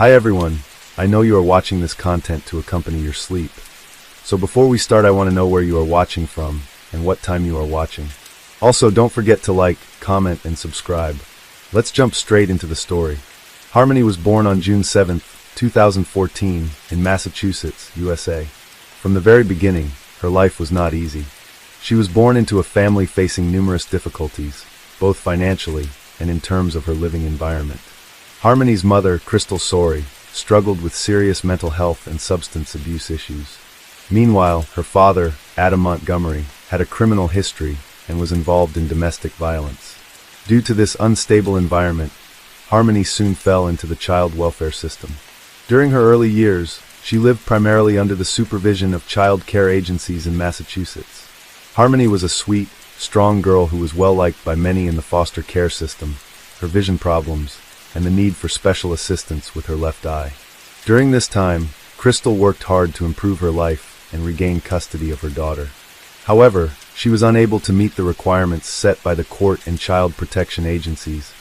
Hi everyone, I know you are watching this content to accompany your sleep. So before we start, I want to know where you are watching from and what time you are watching. Also, don't forget to like, comment, and subscribe. Let's jump straight into the story. Harmony was born on June 7, 2014, in Massachusetts, USA. From the very beginning, her life was not easy. She was born into a family facing numerous difficulties, both financially and in terms of her living environment. Harmony's mother, Crystal Sorey, struggled with serious mental health and substance abuse issues. Meanwhile, her father, Adam Montgomery, had a criminal history and was involved in domestic violence. Due to this unstable environment, Harmony soon fell into the child welfare system. During her early years, she lived primarily under the supervision of child care agencies in Massachusetts. Harmony was a sweet, strong girl who was well-liked by many in the foster care system. Her vision problems, and the need for special assistance with her left eye. During this time, Crystal worked hard to improve her life and regain custody of her daughter. However, she was unable to meet the requirements set by the court and child protection agencies,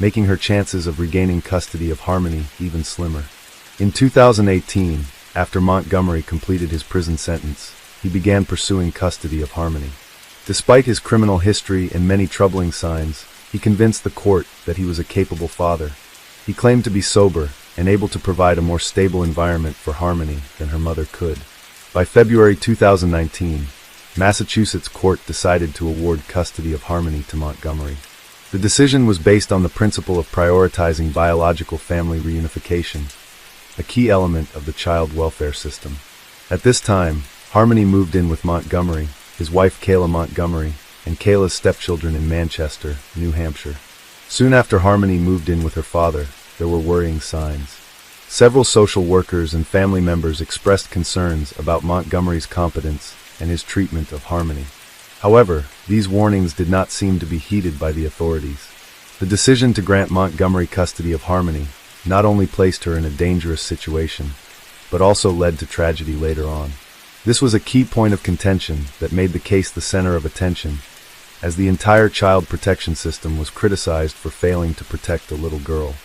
making her chances of regaining custody of Harmony even slimmer. In 2018, after Montgomery completed his prison sentence, he began pursuing custody of Harmony. Despite his criminal history and many troubling signs, he convinced the court that he was a capable father. He claimed to be sober and able to provide a more stable environment for Harmony than her mother could. By February 2019, Massachusetts court decided to award custody of Harmony to Montgomery. The decision was based on the principle of prioritizing biological family reunification, a key element of the child welfare system. At this time, Harmony moved in with Montgomery, his wife Kayla Montgomery, and Kayla's stepchildren in Manchester, New Hampshire. Soon after Harmony moved in with her father, there were worrying signs. Several social workers and family members expressed concerns about Montgomery's competence and his treatment of Harmony. However, these warnings did not seem to be heeded by the authorities. The decision to grant Montgomery custody of Harmony not only placed her in a dangerous situation, but also led to tragedy later on. This was a key point of contention that made the case the center of attention, as the entire child protection system was criticized for failing to protect the little girl.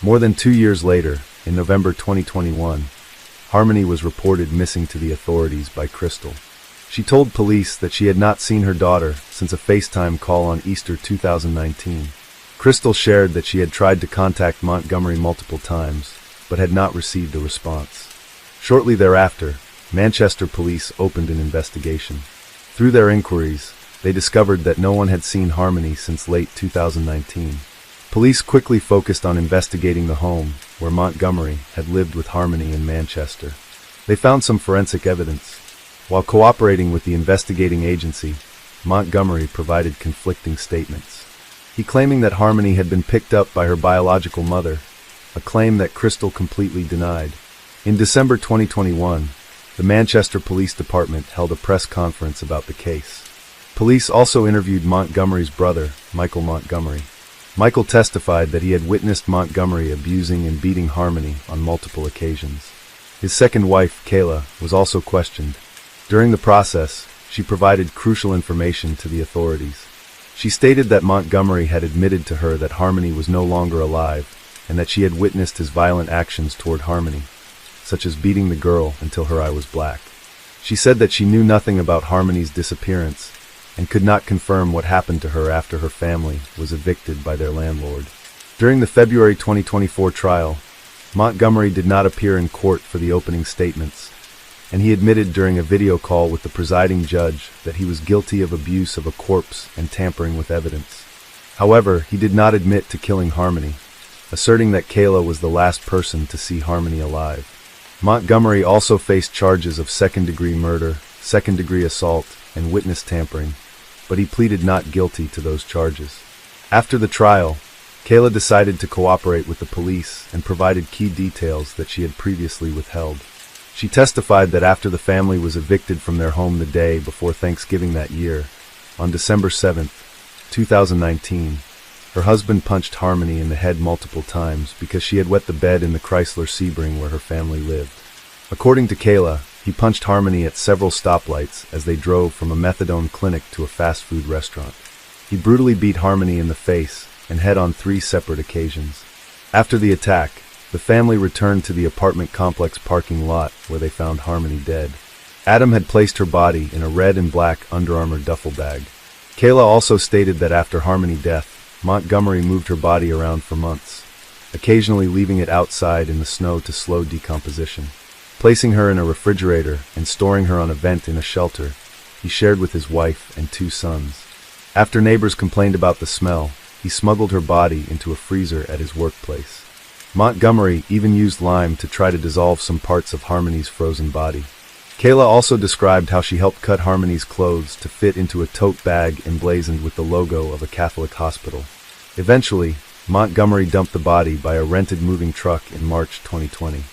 More than 2 years later, in November 2021, Harmony was reported missing to the authorities by Crystal. She told police that she had not seen her daughter since a FaceTime call on Easter 2019. Crystal shared that she had tried to contact Montgomery multiple times, but had not received a response. Shortly thereafter, Manchester police opened an investigation. Through their inquiries, they discovered that no one had seen Harmony since late 2019. Police quickly focused on investigating the home where Montgomery had lived with Harmony in Manchester. They found some forensic evidence. While cooperating with the investigating agency, Montgomery provided conflicting statements. He claiming that Harmony had been picked up by her biological mother, a claim that Crystal completely denied. In December 2021, the Manchester Police Department held a press conference about the case. Police also interviewed Montgomery's brother, Michael Montgomery. Michael testified that he had witnessed Montgomery abusing and beating Harmony on multiple occasions. His second wife, Kayla, was also questioned. During the process, she provided crucial information to the authorities. She stated that Montgomery had admitted to her that Harmony was no longer alive, and that she had witnessed his violent actions toward Harmony, such as beating the girl until her eye was black. She said that she knew nothing about Harmony's disappearance and could not confirm what happened to her after her family was evicted by their landlord. During the February 2024 trial, Montgomery did not appear in court for the opening statements, and he admitted during a video call with the presiding judge that he was guilty of abuse of a corpse and tampering with evidence. However, he did not admit to killing Harmony, asserting that Kayla was the last person to see Harmony alive. Montgomery also faced charges of second-degree murder, second-degree assault, and witness tampering, but he pleaded not guilty to those charges. After the trial, Kayla decided to cooperate with the police and provided key details that she had previously withheld. She testified that after the family was evicted from their home the day before Thanksgiving that year, on December 7, 2019, her husband punched Harmony in the head multiple times because she had wet the bed in the Chrysler Sebring where her family lived. According to Kayla, he punched Harmony at several stoplights as they drove from a methadone clinic to a fast food restaurant. He brutally beat Harmony in the face and head on 3 separate occasions. After the attack, the family returned to the apartment complex parking lot where they found Harmony dead. Adam had placed her body in a red and black Under Armour duffel bag. Kayla also stated that after Harmony's death, Montgomery moved her body around for months, occasionally leaving it outside in the snow to slow decomposition. Placing her in a refrigerator and storing her on a vent in a shelter, he shared with his wife and 2 sons. After neighbors complained about the smell, he smuggled her body into a freezer at his workplace. Montgomery even used lime to try to dissolve some parts of Harmony's frozen body. Kayla also described how she helped cut Harmony's clothes to fit into a tote bag emblazoned with the logo of a Catholic hospital. Eventually, Montgomery dumped the body by a rented moving truck in March 2020.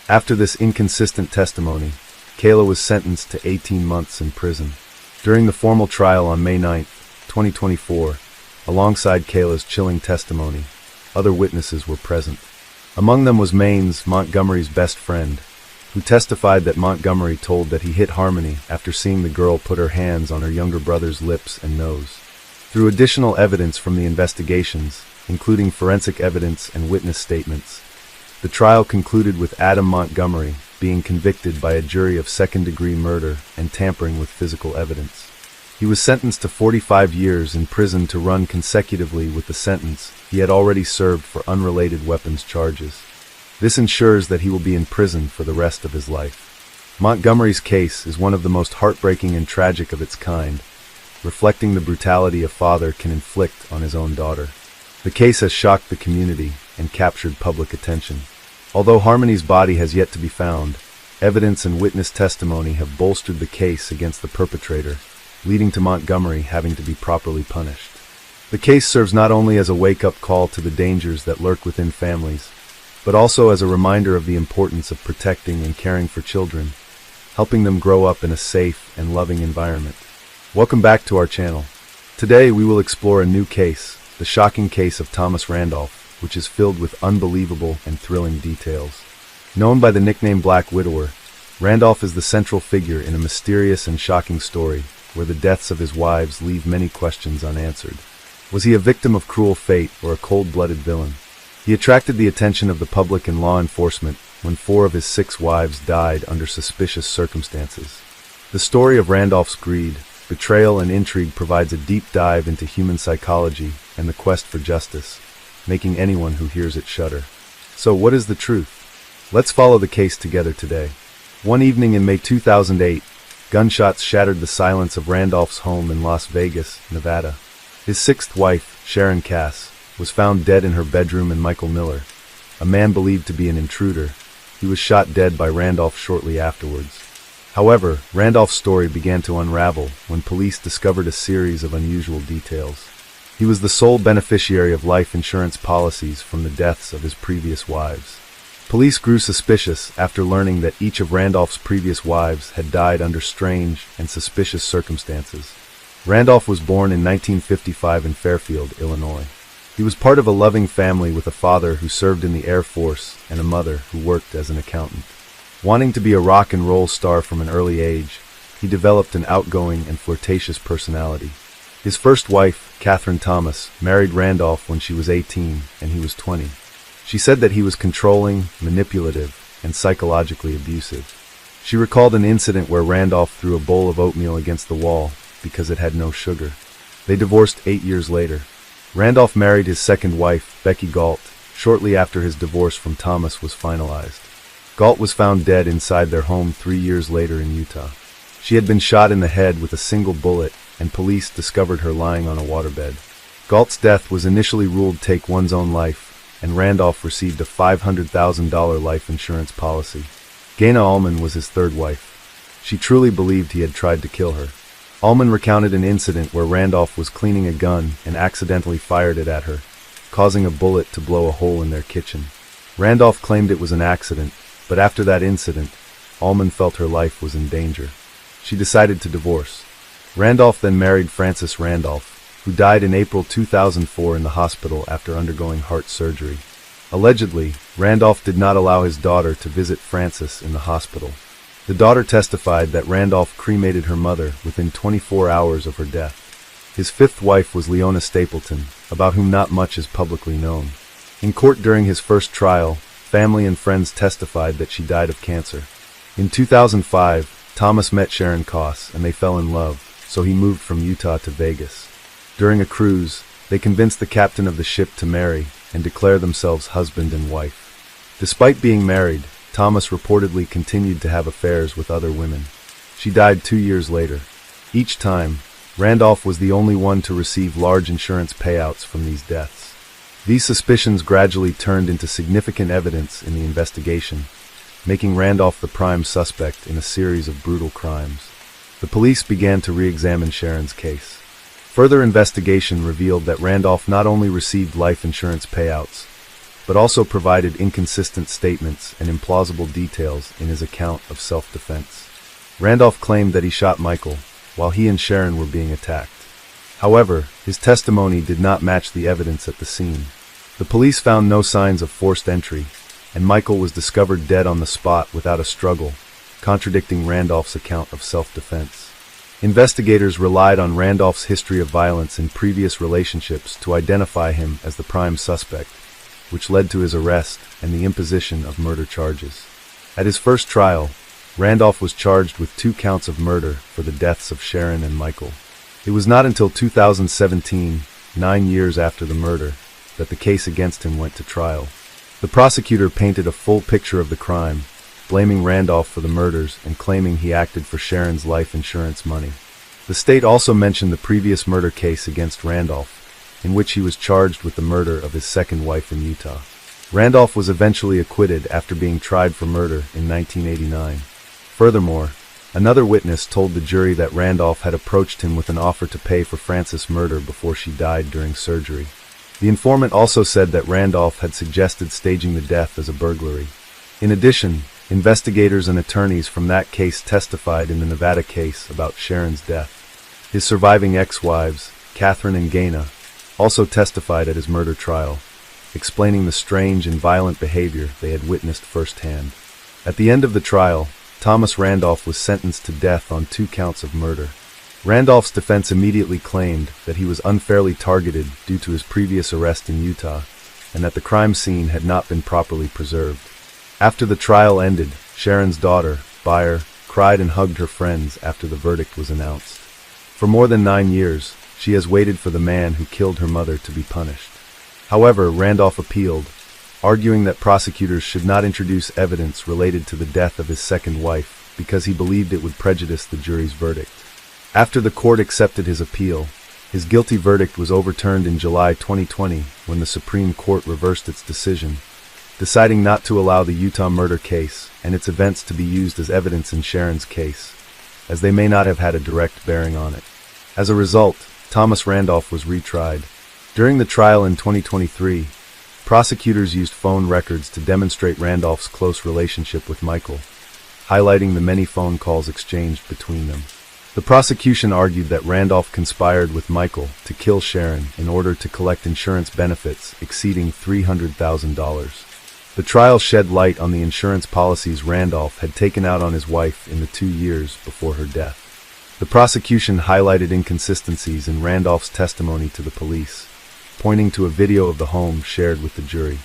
After this inconsistent testimony, Kayla was sentenced to 18 months in prison. During the formal trial on May 9, 2024, alongside Kayla's chilling testimony, other witnesses were present. Among them was Maines, Montgomery's best friend, who testified that Montgomery told that he hit Harmony after seeing the girl put her hands on her younger brother's lips and nose. Through additional evidence from the investigations, including forensic evidence and witness statements, the trial concluded with Adam Montgomery being convicted by a jury of second-degree murder and tampering with physical evidence. He was sentenced to 45 years in prison to run consecutively with the sentence he had already served for unrelated weapons charges. This ensures that he will be in prison for the rest of his life. Montgomery's case is one of the most heartbreaking and tragic of its kind, reflecting the brutality a father can inflict on his own daughter. The case has shocked the community and captured public attention. Although Harmony's body has yet to be found, evidence and witness testimony have bolstered the case against the perpetrator, leading to Montgomery having to be properly punished. The case serves not only as a wake-up call to the dangers that lurk within families, but also as a reminder of the importance of protecting and caring for children, helping them grow up in a safe and loving environment. Welcome back to our channel. Today we will explore a new case, the shocking case of Thomas Randolph, which is filled with unbelievable and thrilling details. Known by the nickname Black Widower, Randolph is the central figure in a mysterious and shocking story where the deaths of his wives leave many questions unanswered. Was he a victim of cruel fate or a cold-blooded villain? He attracted the attention of the public and law enforcement when 4 of his 6 wives died under suspicious circumstances. The story of Randolph's greed, betrayal, and intrigue provides a deep dive into human psychology and the quest for justice, making anyone who hears it shudder. So what is the truth? Let's follow the case together today. One evening in May 2008, gunshots shattered the silence of Randolph's home in Las Vegas, Nevada. His 6th wife, Sharon Cass, was found dead in her bedroom, and Michael Miller, a man believed to be an intruder, he was shot dead by Randolph shortly afterwards. However, Randolph's story began to unravel when police discovered a series of unusual details. He was the sole beneficiary of life insurance policies from the deaths of his previous wives. Police grew suspicious after learning that each of Randolph's previous wives had died under strange and suspicious circumstances. Randolph was born in 1955 in Fairfield, Illinois. He was part of a loving family with a father who served in the Air Force and a mother who worked as an accountant. Wanting to be a rock and roll star from an early age, he developed an outgoing and flirtatious personality. His first wife, Catherine Thomas, married Randolph when she was 18 and he was 20. She said that he was controlling, manipulative, and psychologically abusive. She recalled an incident where Randolph threw a bowl of oatmeal against the wall because it had no sugar. They divorced 8 years later. Randolph married his second wife, Becky Galt, shortly after his divorce from Thomas was finalized. Galt was found dead inside their home 3 years later in Utah. She had been shot in the head with a single bullet, and police discovered her lying on a waterbed. Galt's death was initially ruled take one's own life, and Randolph received a $500,000 life insurance policy. Gaina Allman was his third wife. She truly believed he had tried to kill her. Allman recounted an incident where Randolph was cleaning a gun and accidentally fired it at her, causing a bullet to blow a hole in their kitchen. Randolph claimed it was an accident, but after that incident, Allman felt her life was in danger. She decided to divorce. Randolph then married Frances Randolph, who died in April 2004 in the hospital after undergoing heart surgery. Allegedly, Randolph did not allow his daughter to visit Frances in the hospital. The daughter testified that Randolph cremated her mother within 24 hours of her death. His 5th wife was Leona Stapleton, about whom not much is publicly known. In court during his first trial, family and friends testified that she died of cancer. In 2005, Thomas met Sharon Koss and they fell in love, so he moved from Utah to Vegas. During a cruise, they convinced the captain of the ship to marry and declare themselves husband and wife. Despite being married, Thomas reportedly continued to have affairs with other women. She died 2 years later. Each time, Randolph was the only one to receive large insurance payouts from these deaths. These suspicions gradually turned into significant evidence in the investigation, making Randolph the prime suspect in a series of brutal crimes. The police began to re-examine Sharon's case. Further investigation revealed that Randolph not only received life insurance payouts, but also provided inconsistent statements and implausible details in his account of self-defense. Randolph claimed that he shot Michael while he and Sharon were being attacked. However, his testimony did not match the evidence at the scene. The police found no signs of forced entry, and Michael was discovered dead on the spot without a struggle, contradicting Randolph's account of self-defense. Investigators relied on Randolph's history of violence in previous relationships to identify him as the prime suspect, which led to his arrest and the imposition of murder charges. At his first trial, Randolph was charged with 2 counts of murder for the deaths of Sharon and Michael. It was not until 2017, 9 years after the murder, that the case against him went to trial. The prosecutor painted a full picture of the crime, blaming Randolph for the murders and claiming he acted for Sharon's life insurance money. The state also mentioned the previous murder case against Randolph, in which he was charged with the murder of his second wife in Utah. Randolph was eventually acquitted after being tried for murder in 1989. Furthermore, another witness told the jury that Randolph had approached him with an offer to pay for Frances' murder before she died during surgery. The informant also said that Randolph had suggested staging the death as a burglary. In addition, investigators and attorneys from that case testified in the Nevada case about Sharon's death. His surviving ex-wives, Catherine and Gaina, also testified at his murder trial, explaining the strange and violent behavior they had witnessed firsthand. At the end of the trial, Thomas Randolph was sentenced to death on 2 counts of murder. Randolph's defense immediately claimed that he was unfairly targeted due to his previous arrest in Utah, and that the crime scene had not been properly preserved. After the trial ended, Sharon's daughter, Bayer, cried and hugged her friends after the verdict was announced. For more than 9 years, she has waited for the man who killed her mother to be punished. However, Randolph appealed, arguing that prosecutors should not introduce evidence related to the death of his second wife because he believed it would prejudice the jury's verdict. After the court accepted his appeal, his guilty verdict was overturned in July 2020 when the Supreme Court reversed its decision, deciding not to allow the Utah murder case and its events to be used as evidence in Sharon's case, as they may not have had a direct bearing on it. As a result, Thomas Randolph was retried. During the trial in 2023, prosecutors used phone records to demonstrate Randolph's close relationship with Michael, highlighting the many phone calls exchanged between them. The prosecution argued that Randolph conspired with Michael to kill Sharon in order to collect insurance benefits exceeding $300,000. The trial shed light on the insurance policies Randolph had taken out on his wife in the 2 years before her death. The prosecution highlighted inconsistencies in Randolph's testimony to the police, pointing to a video of the home shared with the jury.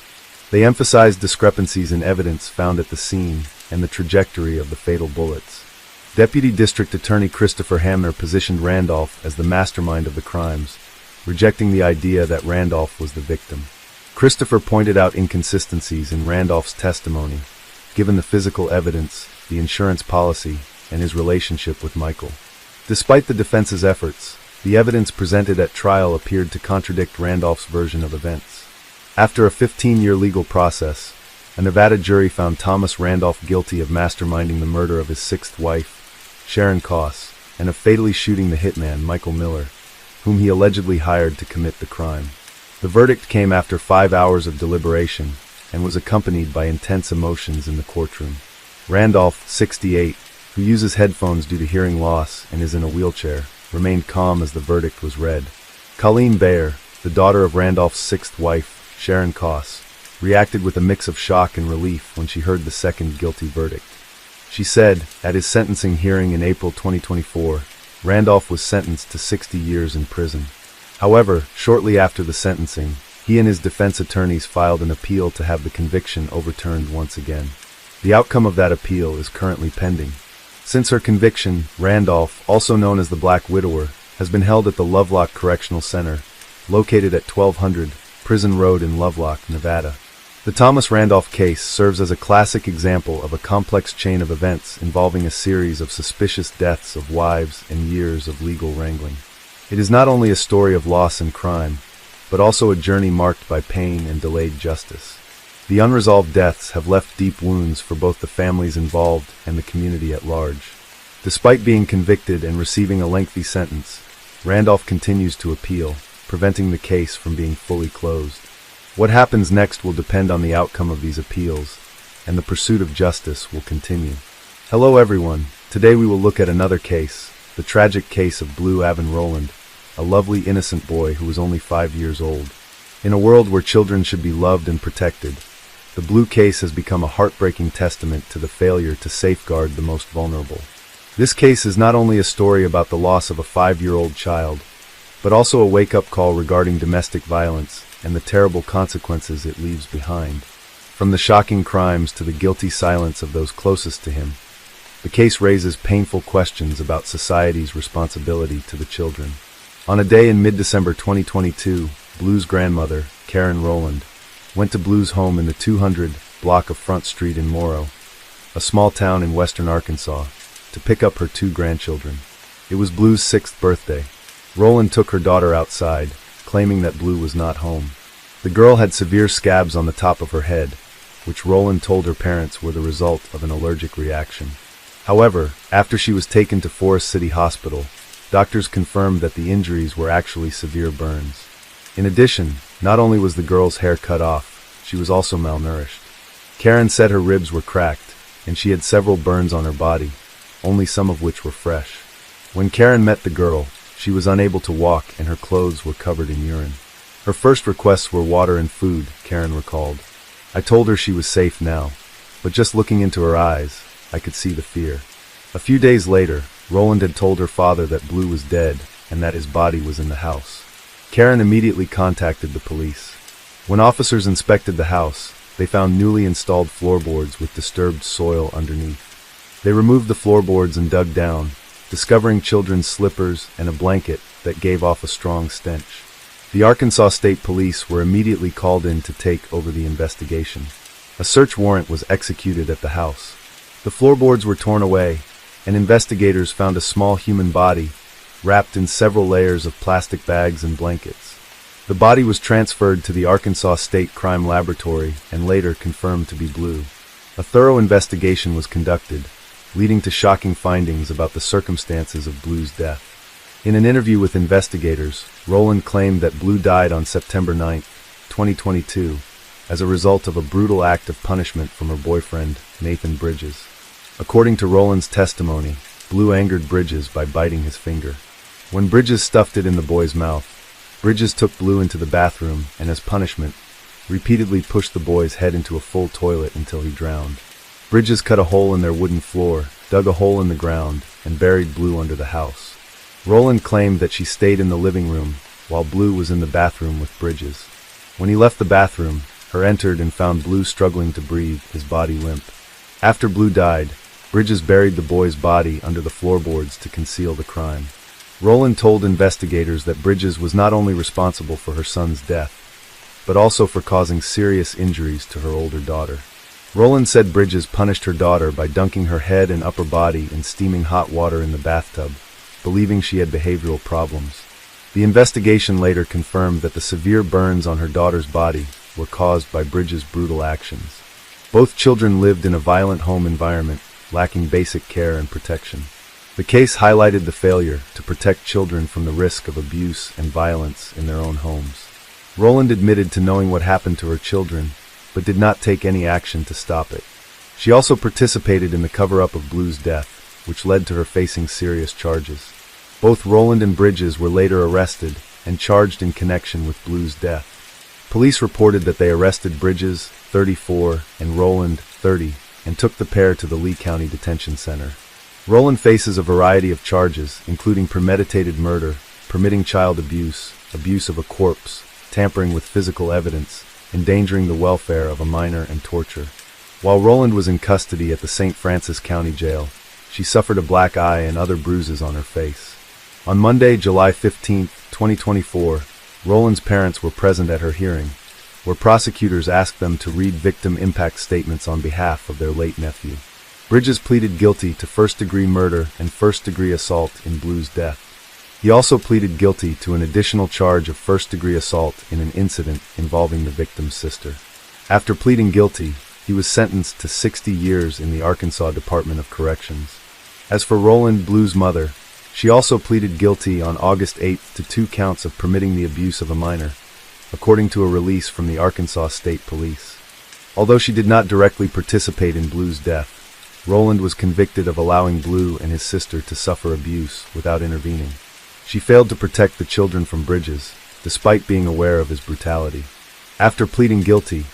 They emphasized discrepancies in evidence found at the scene and the trajectory of the fatal bullets. Deputy District Attorney Christopher Hamner positioned Randolph as the mastermind of the crimes, rejecting the idea that Randolph was the victim. Christopher pointed out inconsistencies in Randolph's testimony, given the physical evidence, the insurance policy, and his relationship with Michael. Despite the defense's efforts, the evidence presented at trial appeared to contradict Randolph's version of events. After a 15-year legal process, a Nevada jury found Thomas Randolph guilty of masterminding the murder of his sixth wife, Sharon Koss, and of fatally shooting the hitman Michael Miller, whom he allegedly hired to commit the crime. The verdict came after 5 hours of deliberation and was accompanied by intense emotions in the courtroom. Randolph, 68, who uses headphones due to hearing loss and is in a wheelchair, remained calm as the verdict was read. Colleen Bayer, the daughter of Randolph's sixth wife, Sharon Koss, reacted with a mix of shock and relief when she heard the second guilty verdict. She said, at his sentencing hearing in April 2024, Randolph was sentenced to 60 years in prison. However, shortly after the sentencing, He and his defense attorneys filed an appeal to have the conviction overturned once again. The outcome of that appeal is currently pending. Since her conviction, Randolph, also known as the Black Widower, has been held at the Lovelock Correctional Center, located at 1200 Prison Road in Lovelock, Nevada. The Thomas Randolph case serves as a classic example of a complex chain of events involving a series of suspicious deaths of wives and years of legal wrangling. It is not only a story of loss and crime, but also a journey marked by pain and delayed justice. The unresolved deaths have left deep wounds for both the families involved and the community at large. Despite being convicted and receiving a lengthy sentence, Randolph continues to appeal, preventing the case from being fully closed. What happens next will depend on the outcome of these appeals, and the pursuit of justice will continue. Hello everyone, today we will look at another case, the tragic case of Blue Avon Rowland, a lovely innocent boy who was only 5 years old. In a world where children should be loved and protected, the Blue case has become a heartbreaking testament to the failure to safeguard the most vulnerable. This case is not only a story about the loss of a 5-year-old child, but also a wake-up call regarding domestic violence and the terrible consequences it leaves behind. From the shocking crimes to the guilty silence of those closest to him, the case raises painful questions about society's responsibility to the children. On a day in mid-December 2022, Blue's grandmother, Karen Rowland, went to Blue's home in the 200 block of Front Street in Morrow, a small town in western Arkansas, to pick up her 2 grandchildren. It was Blue's 6th birthday. Rowland took her daughter outside, claiming that Blue was not home. The girl had severe scabs on the top of her head, which Rowland told her parents were the result of an allergic reaction. However, after she was taken to Forest City Hospital, doctors confirmed that the injuries were actually severe burns. In addition, not only was the girl's hair cut off, she was also malnourished. Karen said her ribs were cracked, and she had several burns on her body, only some of which were fresh. When Karen met the girl, she was unable to walk and her clothes were covered in urine. Her first requests were water and food, Karen recalled. I told her she was safe now, but just looking into her eyes, I could see the fear. A few days later, Rowland had told her father that Blue was dead and that his body was in the house. Karen immediately contacted the police. When officers inspected the house, they found newly installed floorboards with disturbed soil underneath. They removed the floorboards and dug down, discovering children's slippers and a blanket that gave off a strong stench. The Arkansas State Police were immediately called in to take over the investigation. A search warrant was executed at the house. The floorboards were torn away, and investigators found a small human body wrapped in several layers of plastic bags and blankets. The body was transferred to the Arkansas State Crime Laboratory and later confirmed to be Blue. A thorough investigation was conducted, leading to shocking findings about the circumstances of Blue's death. In an interview with investigators, Rowland claimed that Blue died on September 9, 2022, as a result of a brutal act of punishment from her boyfriend, Nathan Bridges. According to Rowland's testimony, Blue angered Bridges by biting his finger. When Bridges stuffed it in the boy's mouth, Bridges took Blue into the bathroom and, as punishment, repeatedly pushed the boy's head into a full toilet until he drowned. Bridges cut a hole in their wooden floor, dug a hole in the ground, and buried Blue under the house. Rowland claimed that she stayed in the living room while Blue was in the bathroom with Bridges. When he left the bathroom, her entered and found Blue struggling to breathe, his body limp. After Blue died, Bridges buried the boy's body under the floorboards to conceal the crime. Rowland told investigators that Bridges was not only responsible for her son's death, but also for causing serious injuries to her older daughter. Rowland said Bridges punished her daughter by dunking her head and upper body in steaming hot water in the bathtub, believing she had behavioral problems. The investigation later confirmed that the severe burns on her daughter's body were caused by Bridges' brutal actions. Both children lived in a violent home environment, lacking basic care and protection. The case highlighted the failure to protect children from the risk of abuse and violence in their own homes. Rowland admitted to knowing what happened to her children, but did not take any action to stop it. She also participated in the cover-up of Blue's death, which led to her facing serious charges. Both Rowland and Bridges were later arrested and charged in connection with Blue's death. Police reported that they arrested Bridges, 34, and Rowland, 30, and took the pair to the Lee County Detention Center. Rowland faces a variety of charges, including premeditated murder, permitting child abuse, abuse of a corpse, tampering with physical evidence, endangering the welfare of a minor, and torture. While Roland was in custody at the St. Francis County Jail, she suffered a black eye and other bruises on her face. On Monday, July 15, 2024, Roland's parents were present at her hearing, where prosecutors asked them to read victim impact statements on behalf of their late nephew. Bridges pleaded guilty to first-degree murder and first-degree assault in Blue's death. He also pleaded guilty to an additional charge of first-degree assault in an incident involving the victim's sister. After pleading guilty, he was sentenced to 60 years in the Arkansas Department of Corrections. As for Roland, Blue's mother, she also pleaded guilty on August 8 to 2 counts of permitting the abuse of a minor, according to a release from the Arkansas State Police. Although she did not directly participate in Blue's death, Roland was convicted of allowing Blue and his sister to suffer abuse without intervening. She failed to protect the children from Bridges, despite being aware of his brutality. After pleading guilty,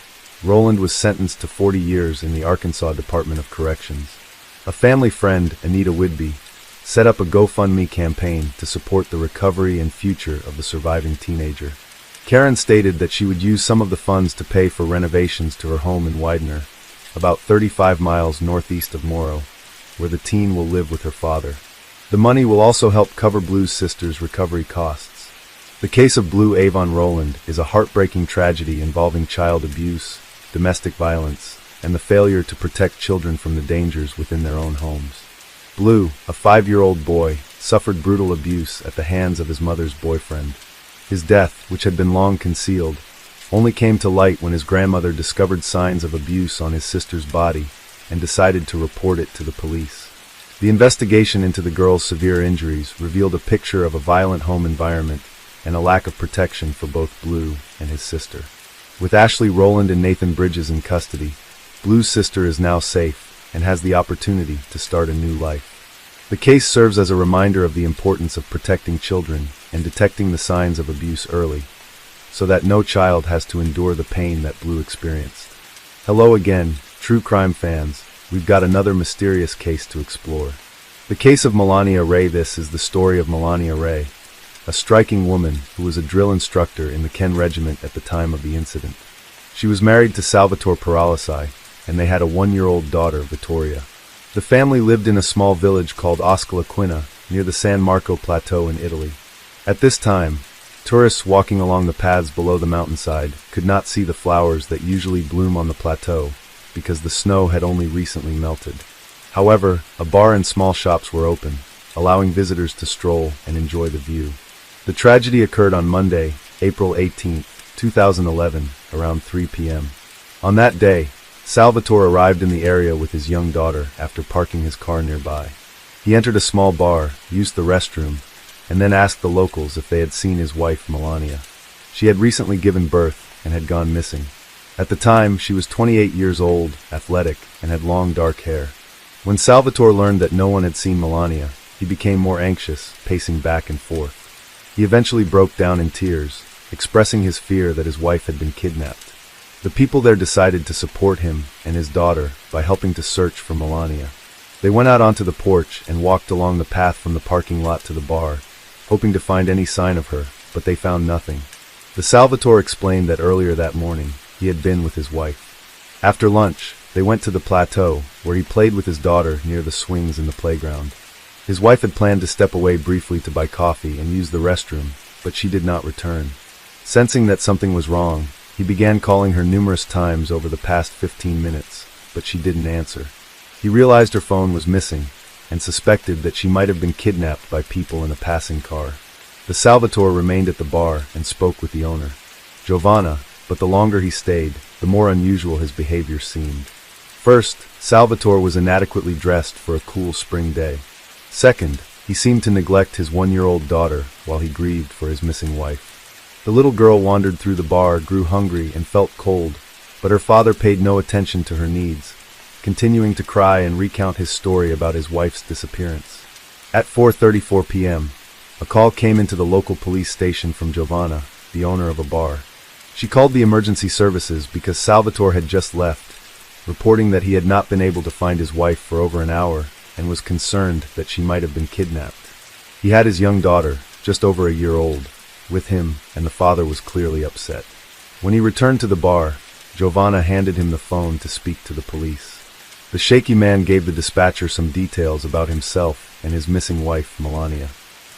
Roland was sentenced to 40 years in the Arkansas Department of Corrections. A family friend, Anita Whidbey, set up a GoFundMe campaign to support the recovery and future of the surviving teenager. Karen stated that she would use some of the funds to pay for renovations to her home in Widener, about 35 miles northeast of Morrow, where the teen will live with her father. The money will also help cover Blue's sister's recovery costs. The case of Blue Avon Roland is a heartbreaking tragedy involving child abuse, domestic violence, and the failure to protect children from the dangers within their own homes. Blue, a 5-year-old boy, suffered brutal abuse at the hands of his mother's boyfriend. His death, which had been long concealed, only came to light when his grandmother discovered signs of abuse on his sister's body and decided to report it to the police. The investigation into the girl's severe injuries revealed a picture of a violent home environment and a lack of protection for both Blue and his sister. With Ashley Roland and Nathan Bridges in custody, Blue's sister is now safe and has the opportunity to start a new life. The case serves as a reminder of the importance of protecting children and detecting the signs of abuse early, so that no child has to endure the pain that Blue experienced. Hello again, true crime fans. We've got another mysterious case to explore. The case of Melania Ray. This is the story of Melania Ray, a striking woman who was a drill instructor in the Ken Regiment at the time of the incident. She was married to Salvatore Paralisai, and they had a 1-year-old daughter, Vittoria. The family lived in a small village called Oscolaquina, near the San Marco Plateau in Italy. At this time, tourists walking along the paths below the mountainside could not see the flowers that usually bloom on the plateau, because the snow had only recently melted. However, a bar and small shops were open, allowing visitors to stroll and enjoy the view. The tragedy occurred on Monday, April 18, 2011, around 3 p.m. On that day, Salvatore arrived in the area with his young daughter after parking his car nearby. He entered a small bar, used the restroom, and then asked the locals if they had seen his wife, Melania. She had recently given birth and had gone missing. At the time, she was 28 years old, athletic, and had long dark hair. When Salvatore learned that no one had seen Melania, he became more anxious, pacing back and forth. He eventually broke down in tears, expressing his fear that his wife had been kidnapped. The people there decided to support him and his daughter by helping to search for Melania. They went out onto the porch and walked along the path from the parking lot to the bar, hoping to find any sign of her, but they found nothing. The Salvatore explained that earlier that morning, he had been with his wife. After lunch, they went to the plateau, where he played with his daughter near the swings in the playground. His wife had planned to step away briefly to buy coffee and use the restroom, but she did not return. Sensing that something was wrong, he began calling her numerous times over the past 15 minutes, but she didn't answer. He realized her phone was missing, and suspected that she might have been kidnapped by people in a passing car. The Salvatore remained at the bar and spoke with the owner, Giovanna, but the longer he stayed, the more unusual his behavior seemed. First, Salvatore was inadequately dressed for a cool spring day. Second, he seemed to neglect his 1-year-old daughter while he grieved for his missing wife. The little girl wandered through the bar, grew hungry, and felt cold, but her father paid no attention to her needs, continuing to cry and recount his story about his wife's disappearance. At 4:34 p.m., a call came into the local police station from Giovanna, the owner of a bar. She called the emergency services because Salvatore had just left, reporting that he had not been able to find his wife for over an hour and was concerned that she might have been kidnapped. He had his young daughter, just over a year old, with him, and the father was clearly upset. When he returned to the bar, Giovanna handed him the phone to speak to the police. The shaky man gave the dispatcher some details about himself and his missing wife, Melania.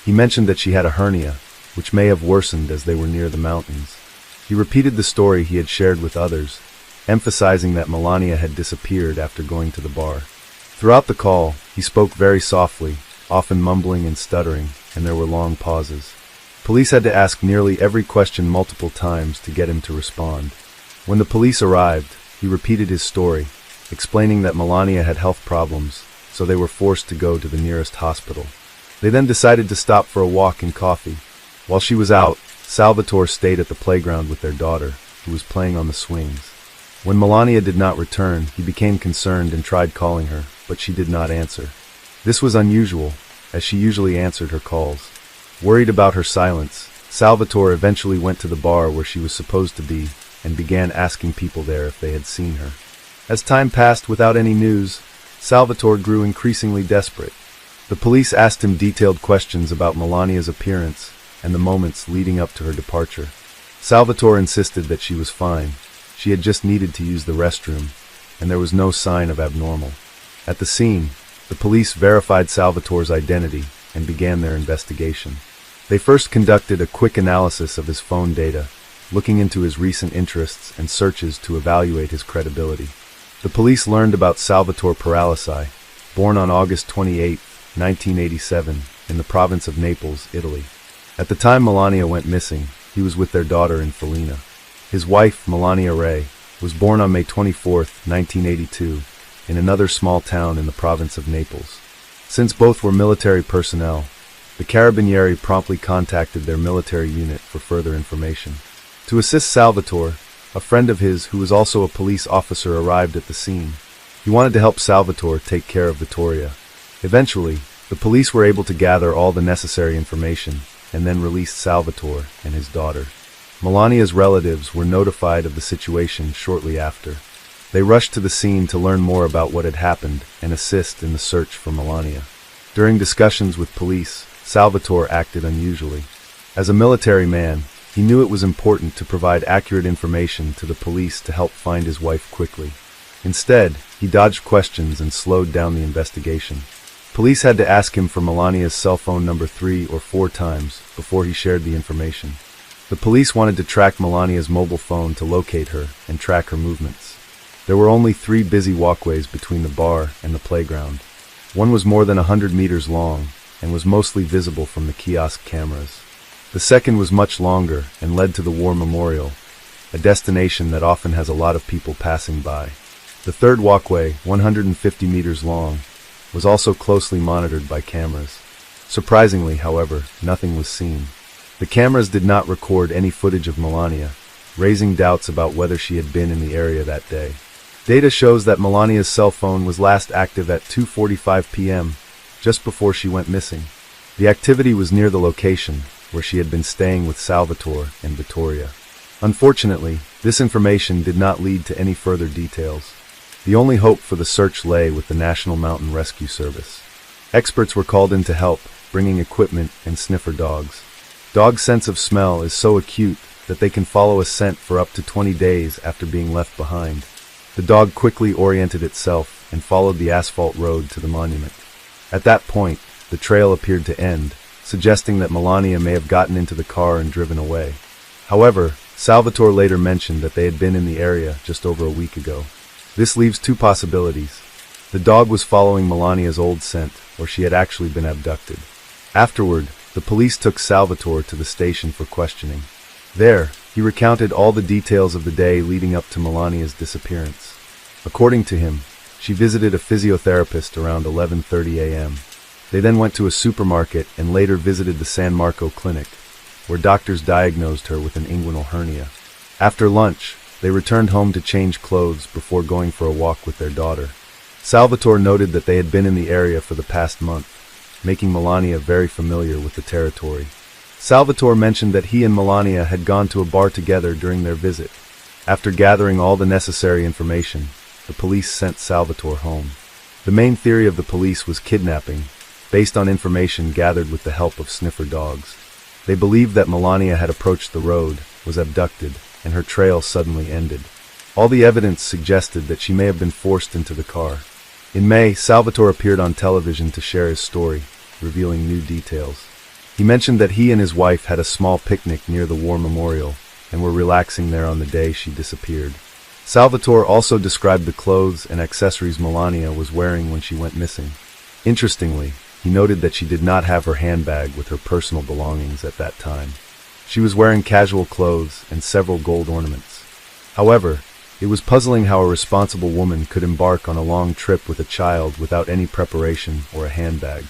He mentioned that she had a hernia, which may have worsened as they were near the mountains. He repeated the story he had shared with others, emphasizing that Melania had disappeared after going to the bar. Throughout the call, he spoke very softly, often mumbling and stuttering, and there were long pauses. Police had to ask nearly every question multiple times to get him to respond. When the police arrived, he repeated his story, explaining that Melania had health problems, so they were forced to go to the nearest hospital. They then decided to stop for a walk and coffee. While she was out, Salvatore stayed at the playground with their daughter, who was playing on the swings. When Melania did not return, he became concerned and tried calling her, but she did not answer. This was unusual, as she usually answered her calls. Worried about her silence, Salvatore eventually went to the bar where she was supposed to be and began asking people there if they had seen her. As time passed without any news, Salvatore grew increasingly desperate. The police asked him detailed questions about Melania's appearance and the moments leading up to her departure. Salvatore insisted that she was fine. She had just needed to use the restroom, and there was no sign of abnormal. At the scene, the police verified Salvatore's identity and began their investigation. They first conducted a quick analysis of his phone data, looking into his recent interests and searches to evaluate his credibility. The police learned about Salvatore Paralisi, born on August 28, 1987, in the province of Naples, Italy. At the time Melania went missing, he was with their daughter in Felina. His wife, Melania Ray, was born on May 24, 1982, in another small town in the province of Naples. Since both were military personnel, the Carabinieri promptly contacted their military unit for further information. To assist Salvatore, a friend of his who was also a police officer arrived at the scene. He wanted to help Salvatore take care of Vittoria. Eventually, the police were able to gather all the necessary information and then released Salvatore and his daughter. Melania's relatives were notified of the situation shortly after. They rushed to the scene to learn more about what had happened and assist in the search for Melania. During discussions with police, Salvatore acted unusually. As a military man, he knew it was important to provide accurate information to the police to help find his wife quickly. Instead, he dodged questions and slowed down the investigation. Police had to ask him for Melania's cell phone number 3 or 4 times before he shared the information. The police wanted to track Melania's mobile phone to locate her and track her movements. There were only 3 busy walkways between the bar and the playground. One was more than 100 meters long and was mostly visible from the kiosk cameras. The second was much longer and led to the War Memorial, a destination that often has a lot of people passing by. The third walkway, 150 meters long, was also closely monitored by cameras. Surprisingly, however, nothing was seen. The cameras did not record any footage of Melania, raising doubts about whether she had been in the area that day. Data shows that Melania's cell phone was last active at 2:45 p.m., just before she went missing. The activity was near the location, where she had been staying with Salvatore and Vittoria. Unfortunately, this information did not lead to any further details. The only hope for the search lay with the National Mountain Rescue Service. Experts were called in to help, bringing equipment and sniffer dogs. Dogs' sense of smell is so acute that they can follow a scent for up to 20 days after being left behind. The dog quickly oriented itself and followed the asphalt road to the monument. At that point, the trail appeared to end, suggesting that Melania may have gotten into the car and driven away. However, Salvatore later mentioned that they had been in the area just over a week ago. This leaves 2 possibilities. The dog was following Melania's old scent, or she had actually been abducted. Afterward, the police took Salvatore to the station for questioning. There, he recounted all the details of the day leading up to Melania's disappearance. According to him, she visited a physiotherapist around 11:30 a.m. They then went to a supermarket and later visited the San Marco clinic, where doctors diagnosed her with an inguinal hernia. After lunch, they returned home to change clothes before going for a walk with their daughter. Salvatore noted that they had been in the area for the past month, making Melania very familiar with the territory. Salvatore mentioned that he and Melania had gone to a bar together during their visit. After gathering all the necessary information, the police sent Salvatore home. The main theory of the police was kidnapping, based on information gathered with the help of sniffer dogs. They believed that Melania had approached the road, was abducted, and her trail suddenly ended. All the evidence suggested that she may have been forced into the car. In May, Salvatore appeared on television to share his story, revealing new details. He mentioned that he and his wife had a small picnic near the war memorial and were relaxing there on the day she disappeared. Salvatore also described the clothes and accessories Melania was wearing when she went missing. Interestingly, he noted that she did not have her handbag with her personal belongings at that time. She was wearing casual clothes and several gold ornaments. However, it was puzzling how a responsible woman could embark on a long trip with a child without any preparation or a handbag.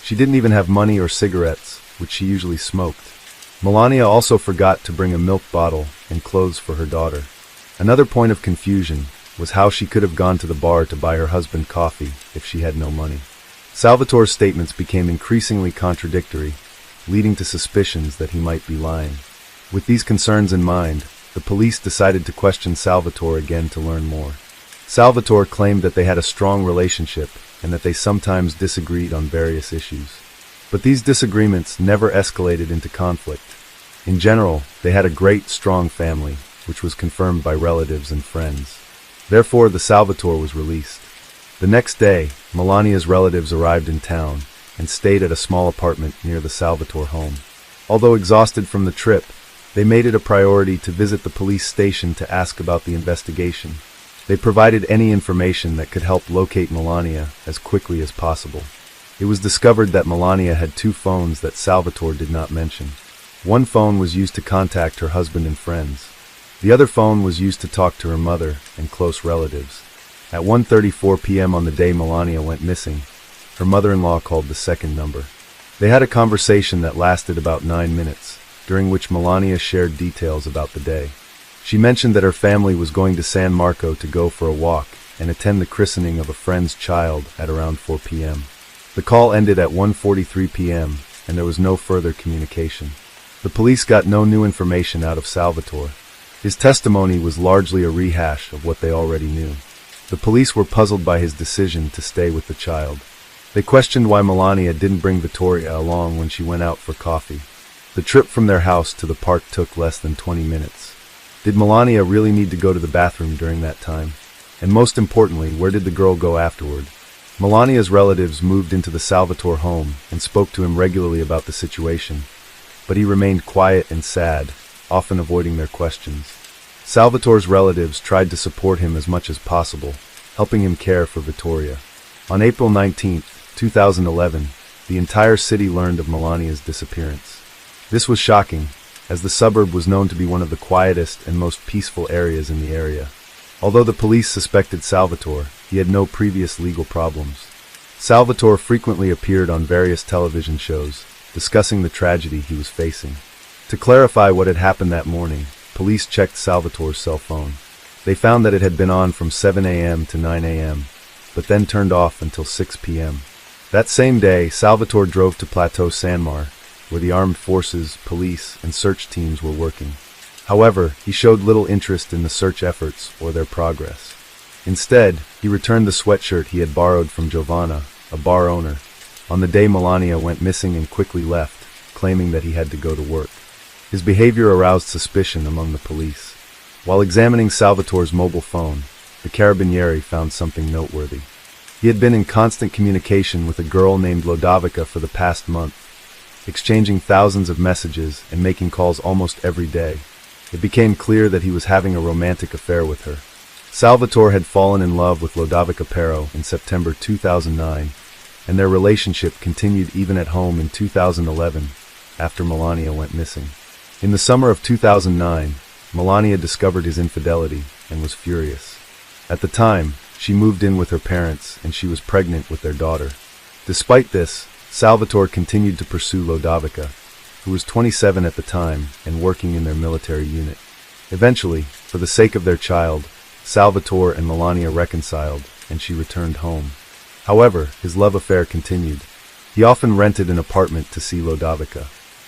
She didn't even have money or cigarettes, which she usually smoked. Melania also forgot to bring a milk bottle and clothes for her daughter. Another point of confusion was how she could have gone to the bar to buy her husband coffee if she had no money. Salvatore's statements became increasingly contradictory, leading to suspicions that he might be lying. With these concerns in mind, the police decided to question Salvatore again to learn more. Salvatore claimed that they had a strong relationship and that they sometimes disagreed on various issues. But these disagreements never escalated into conflict. In general, they had a great, strong family, which was confirmed by relatives and friends. Therefore, the Salvatore was released. The next day, Melania's relatives arrived in town and stayed at a small apartment near the Salvatore home. Although exhausted from the trip, they made it a priority to visit the police station to ask about the investigation. They provided any information that could help locate Melania as quickly as possible. It was discovered that Melania had 2 phones that Salvatore did not mention. One phone was used to contact her husband and friends. The other phone was used to talk to her mother and close relatives. At 1:34 p.m. on the day Melania went missing, her mother-in-law called the second number. They had a conversation that lasted about 9 minutes, during which Melania shared details about the day. She mentioned that her family was going to San Marco to go for a walk and attend the christening of a friend's child at around 4 p.m. The call ended at 1:43 p.m., and there was no further communication. The police got no new information out of Salvatore. His testimony was largely a rehash of what they already knew. The police were puzzled by his decision to stay with the child. They questioned why Melania didn't bring Vittoria along when she went out for coffee. The trip from their house to the park took less than 20 minutes. Did Melania really need to go to the bathroom during that time? And most importantly, where did the girl go afterward? Melania's relatives moved into the Salvatore home and spoke to him regularly about the situation, but he remained quiet and sad, often avoiding their questions. Salvatore's relatives tried to support him as much as possible, helping him care for Vittoria. On April 19, 2011, the entire city learned of Melania's disappearance. This was shocking, as the suburb was known to be one of the quietest and most peaceful areas in the area. Although the police suspected Salvatore, he had no previous legal problems. Salvatore frequently appeared on various television shows, discussing the tragedy he was facing. To clarify what had happened that morning, police checked Salvatore's cell phone. They found that it had been on from 7 a.m. to 9 a.m., but then turned off until 6 p.m. That same day, Salvatore drove to Plateau San Mar, where the armed forces, police, and search teams were working. However, he showed little interest in the search efforts or their progress. Instead, he returned the sweatshirt he had borrowed from Giovanna, a bar owner, on the day Melania went missing and quickly left, claiming that he had to go to work. His behavior aroused suspicion among the police. While examining Salvatore's mobile phone, the Carabinieri found something noteworthy. He had been in constant communication with a girl named Lodovica for the past month, exchanging thousands of messages and making calls almost every day. It became clear that he was having a romantic affair with her. Salvatore had fallen in love with Lodovica Pero in September 2009, and their relationship continued even at home in 2011, after Melania went missing. In the summer of 2009, Melania discovered his infidelity and was furious. At the time, she moved in with her parents and she was pregnant with their daughter. Despite this, Salvatore continued to pursue Lodovica, who was 27 at the time and working in their military unit. Eventually, for the sake of their child, Salvatore and Melania reconciled and she returned home. However, his love affair continued. He often rented an apartment to see Lodovica.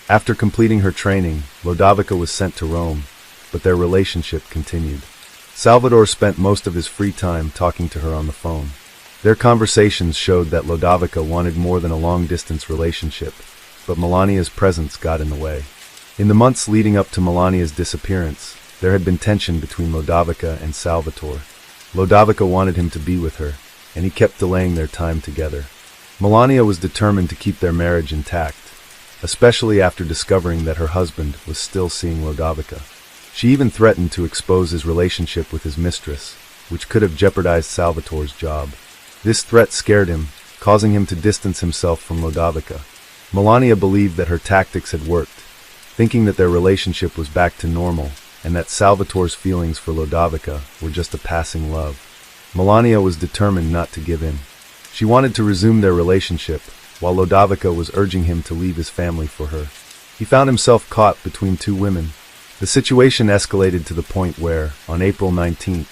After completing her training, Lodovica was sent to Rome, but their relationship continued. Salvatore spent most of his free time talking to her on the phone. Their conversations showed that Lodovica wanted more than a long-distance relationship, but Melania's presence got in the way. In the months leading up to Melania's disappearance, there had been tension between Lodovica and Salvatore. Lodovica wanted him to be with her, and he kept delaying their time together. Melania was determined to keep their marriage intact, especially after discovering that her husband was still seeing Lodovica. She even threatened to expose his relationship with his mistress, which could have jeopardized Salvatore's job. This threat scared him, causing him to distance himself from Lodovica. Melania believed that her tactics had worked, thinking that their relationship was back to normal, and that Salvatore's feelings for Lodovica were just a passing love. Melania was determined not to give in. She wanted to resume their relationship, while Lodovica was urging him to leave his family for her. He found himself caught between two women. The situation escalated to the point where, on April 19th,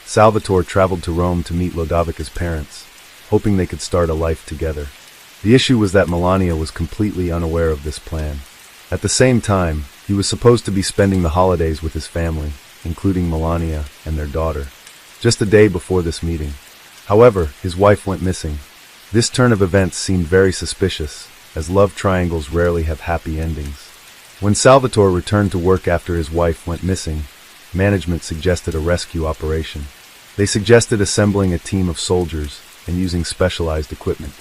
Salvatore traveled to Rome to meet Lodovica's parents, hoping they could start a life together. The issue was that Melania was completely unaware of this plan. At the same time, he was supposed to be spending the holidays with his family, including Melania and their daughter, just a day before this meeting. However, his wife went missing. This turn of events seemed very suspicious, as love triangles rarely have happy endings. When Salvatore returned to work after his wife went missing, management suggested a rescue operation. They suggested assembling a team of soldiers and using specialized equipment.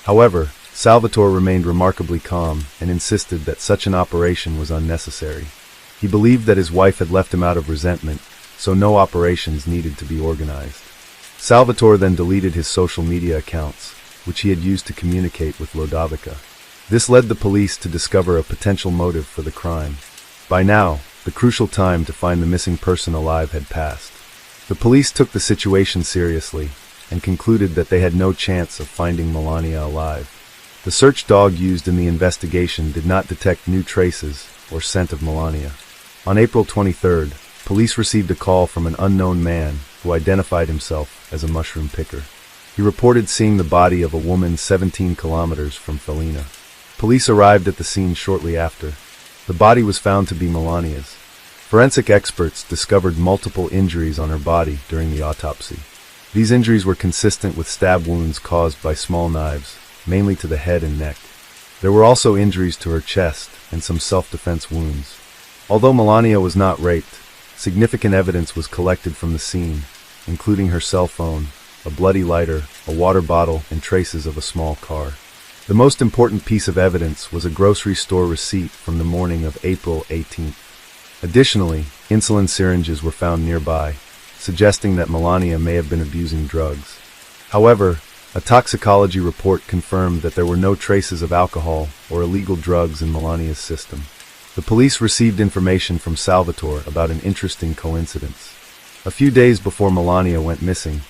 However, Salvatore remained remarkably calm and insisted that such an operation was unnecessary. He believed that his wife had left him out of resentment, so no operations needed to be organized. Salvatore then deleted his social media accounts, which he had used to communicate with Lodovica. This led the police to discover a potential motive for the crime. By now, the crucial time to find the missing person alive had passed. The police took the situation seriously and concluded that they had no chance of finding Melania alive. The search dog used in the investigation did not detect new traces or scent of Melania. On April 23rd, police received a call from an unknown man who identified himself as a mushroom picker. He reported seeing the body of a woman 17 kilometers from Felina. Police arrived at the scene shortly after. The body was found to be Melania's. Forensic experts discovered multiple injuries on her body during the autopsy. These injuries were consistent with stab wounds caused by small knives, mainly to the head and neck. There were also injuries to her chest and some self-defense wounds. Although Melania was not raped, significant evidence was collected from the scene, including her cell phone, a bloody lighter, a water bottle, and traces of a small car. The most important piece of evidence was a grocery store receipt from the morning of April 18th. Additionally, insulin syringes were found nearby, suggesting that Melania may have been abusing drugs. However, a toxicology report confirmed that there were no traces of alcohol or illegal drugs in Melania's system. The police received information from Salvatore about an interesting coincidence. A few days before Melania went missing,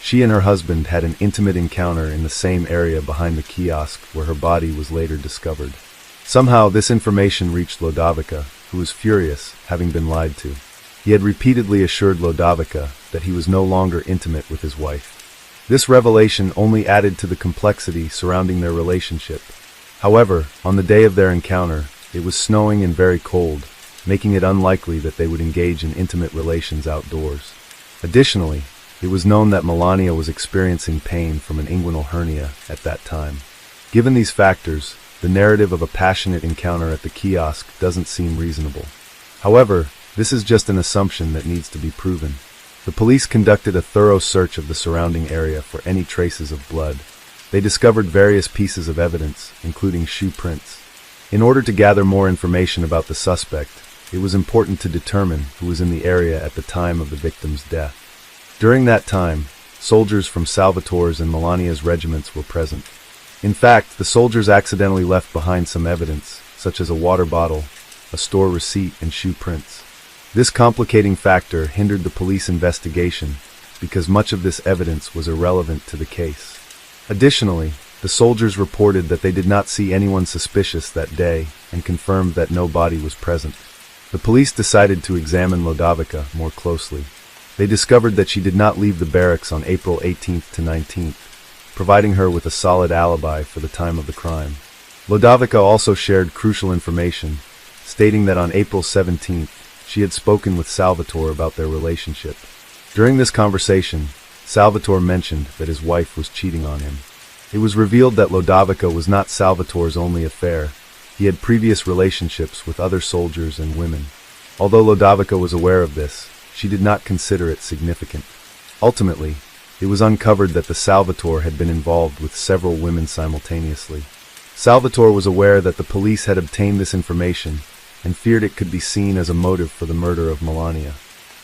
she and her husband had an intimate encounter in the same area behind the kiosk where her body was later discovered. Somehow, this information reached Lodovica, who was furious, having been lied to. He had repeatedly assured Lodovica that he was no longer intimate with his wife. This revelation only added to the complexity surrounding their relationship. However, on the day of their encounter, it was snowing and very cold, making it unlikely that they would engage in intimate relations outdoors. Additionally, it was known that Melania was experiencing pain from an inguinal hernia at that time. Given these factors, the narrative of a passionate encounter at the kiosk doesn't seem reasonable. However, this is just an assumption that needs to be proven. The police conducted a thorough search of the surrounding area for any traces of blood. They discovered various pieces of evidence, including shoe prints. In order to gather more information about the suspect, it was important to determine who was in the area at the time of the victim's death. During that time, soldiers from Salvatore's and Melania's regiments were present. In fact, the soldiers accidentally left behind some evidence, such as a water bottle, a store receipt, and shoe prints. This complicating factor hindered the police investigation because much of this evidence was irrelevant to the case. Additionally, the soldiers reported that they did not see anyone suspicious that day and confirmed that no body was present. The police decided to examine Lodovica more closely. They discovered that she did not leave the barracks on April 18th to 19th, providing her with a solid alibi for the time of the crime. Lodovica also shared crucial information, stating that on April 17th, she had spoken with Salvatore about their relationship. During this conversation, Salvatore mentioned that his wife was cheating on him. It was revealed that Lodovica was not Salvatore's only affair, He had previous relationships with other soldiers and women. Although Lodovica was aware of this, she did not consider it significant. Ultimately, it was uncovered that the Salvatore had been involved with several women simultaneously. Salvatore was aware that the police had obtained this information and feared it could be seen as a motive for the murder of Melania.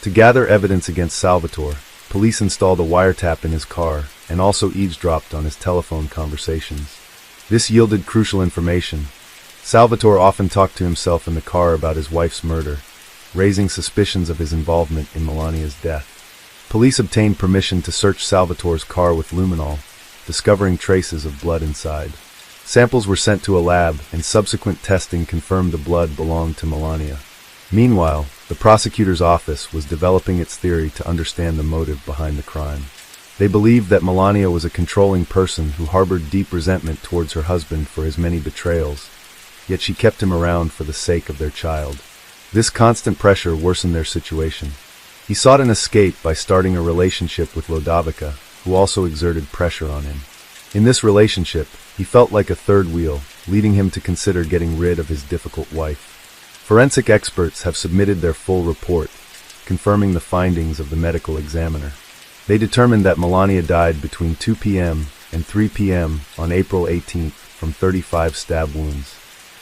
To gather evidence against Salvatore, police installed a wiretap in his car and also eavesdropped on his telephone conversations. This yielded crucial information. Salvatore often talked to himself in the car about his wife's murder, raising suspicions of his involvement in Melania's death. Police obtained permission to search Salvatore's car with luminol, discovering traces of blood inside. Samples were sent to a lab, and subsequent testing confirmed the blood belonged to Melania. Meanwhile, the prosecutor's office was developing its theory to understand the motive behind the crime. They believed that Melania was a controlling person who harbored deep resentment towards her husband for his many betrayals, yet she kept him around for the sake of their child. This constant pressure worsened their situation. He sought an escape by starting a relationship with Lodovica, who also exerted pressure on him. In this relationship, he felt like a third wheel, leading him to consider getting rid of his difficult wife. Forensic experts have submitted their full report, confirming the findings of the medical examiner. They determined that Melania died between 2 p.m. and 3 p.m. on April 18th from 35 stab wounds.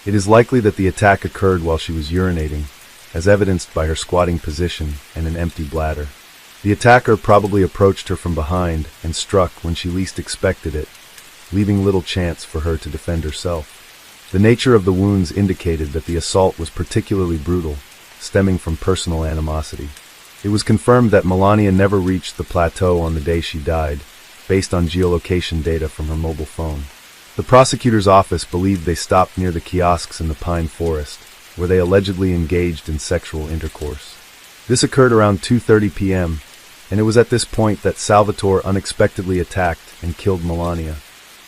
It is likely that the attack occurred while she was urinating, as evidenced by her squatting position and an empty bladder. The attacker probably approached her from behind and struck when she least expected it, leaving little chance for her to defend herself. The nature of the wounds indicated that the assault was particularly brutal, stemming from personal animosity. It was confirmed that Melania never reached the plateau on the day she died, based on geolocation data from her mobile phone. The prosecutor's office believed they stopped near the kiosks in the pine forest, where they allegedly engaged in sexual intercourse. This occurred around 2:30 p.m., and it was at this point that Salvatore unexpectedly attacked and killed Melania.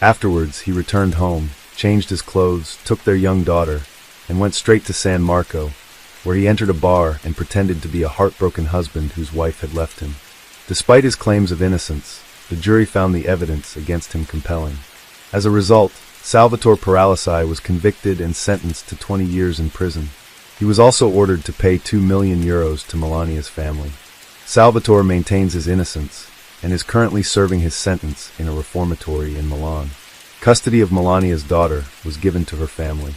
Afterwards, he returned home, changed his clothes, took their young daughter, and went straight to San Marco, where he entered a bar and pretended to be a heartbroken husband whose wife had left him. Despite his claims of innocence, the jury found the evidence against him compelling. As a result, Salvatore Paralisi was convicted and sentenced to 20 years in prison. He was also ordered to pay €2 million to Melania's family. Salvatore maintains his innocence and is currently serving his sentence in a reformatory in Milan. Custody of Melania's daughter was given to her family.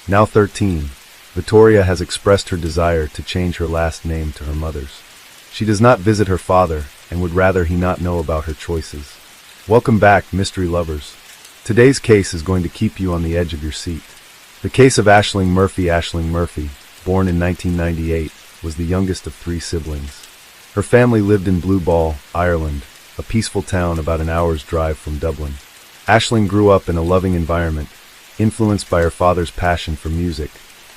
Now 13, Vittoria has expressed her desire to change her last name to her mother's. She does not visit her father and would rather he not know about her choices. Welcome back, mystery lovers. Today's case is going to keep you on the edge of your seat. The case of Aisling Murphy. Aisling Murphy, born in 1998, was the youngest of 3 siblings. Her family lived in Blue Ball, Ireland, a peaceful town about an hour's drive from Dublin. Aisling grew up in a loving environment, influenced by her father's passion for music,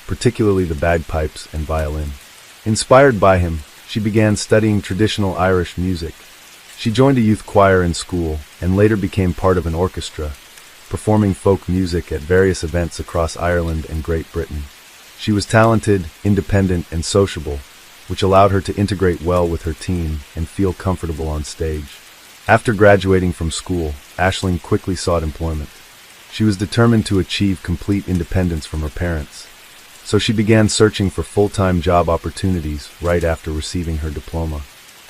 particularly the bagpipes and violin. Inspired by him, she began studying traditional Irish music. She joined a youth choir in school and later became part of an orchestra, performing folk music at various events across Ireland and Great Britain. She was talented, independent, and sociable, which allowed her to integrate well with her team and feel comfortable on stage. After graduating from school, Aisling quickly sought employment. She was determined to achieve complete independence from her parents, so she began searching for full-time job opportunities right after receiving her diploma.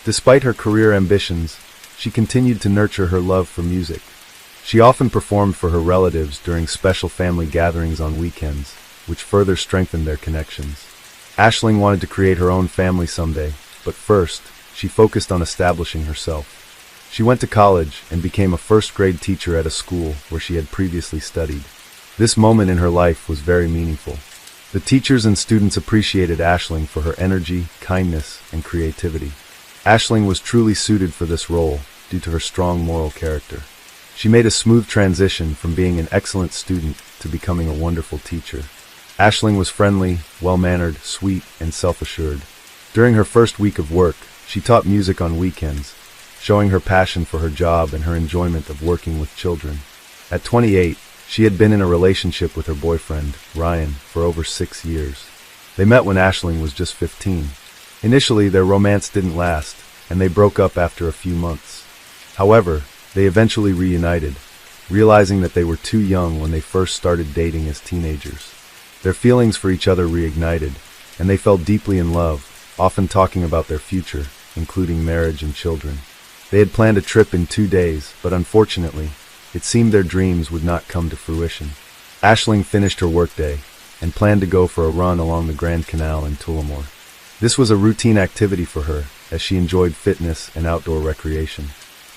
Despite her career ambitions, she continued to nurture her love for music. She often performed for her relatives during special family gatherings on weekends, which further strengthened their connections. Aisling wanted to create her own family someday, but first, she focused on establishing herself. She went to college and became a first-grade teacher at a school where she had previously studied. This moment in her life was very meaningful. The teachers and students appreciated Aisling for her energy, kindness, and creativity. Aisling was truly suited for this role due to her strong moral character. She made a smooth transition from being an excellent student to becoming a wonderful teacher. Aisling was friendly, well-mannered, sweet, and self-assured. During her first week of work, she taught music on weekends, showing her passion for her job and her enjoyment of working with children. At 28, she had been in a relationship with her boyfriend, Ryan, for over 6 years. They met when Aisling was just 15. Initially, their romance didn't last, and they broke up after a few months. However, they eventually reunited, realizing that they were too young when they first started dating as teenagers. Their feelings for each other reignited, and they fell deeply in love, often talking about their future, including marriage and children. They had planned a trip in 2 days, but unfortunately, it seemed their dreams would not come to fruition. Aisling finished her workday and planned to go for a run along the Grand Canal in Tullamore. This was a routine activity for her, as she enjoyed fitness and outdoor recreation.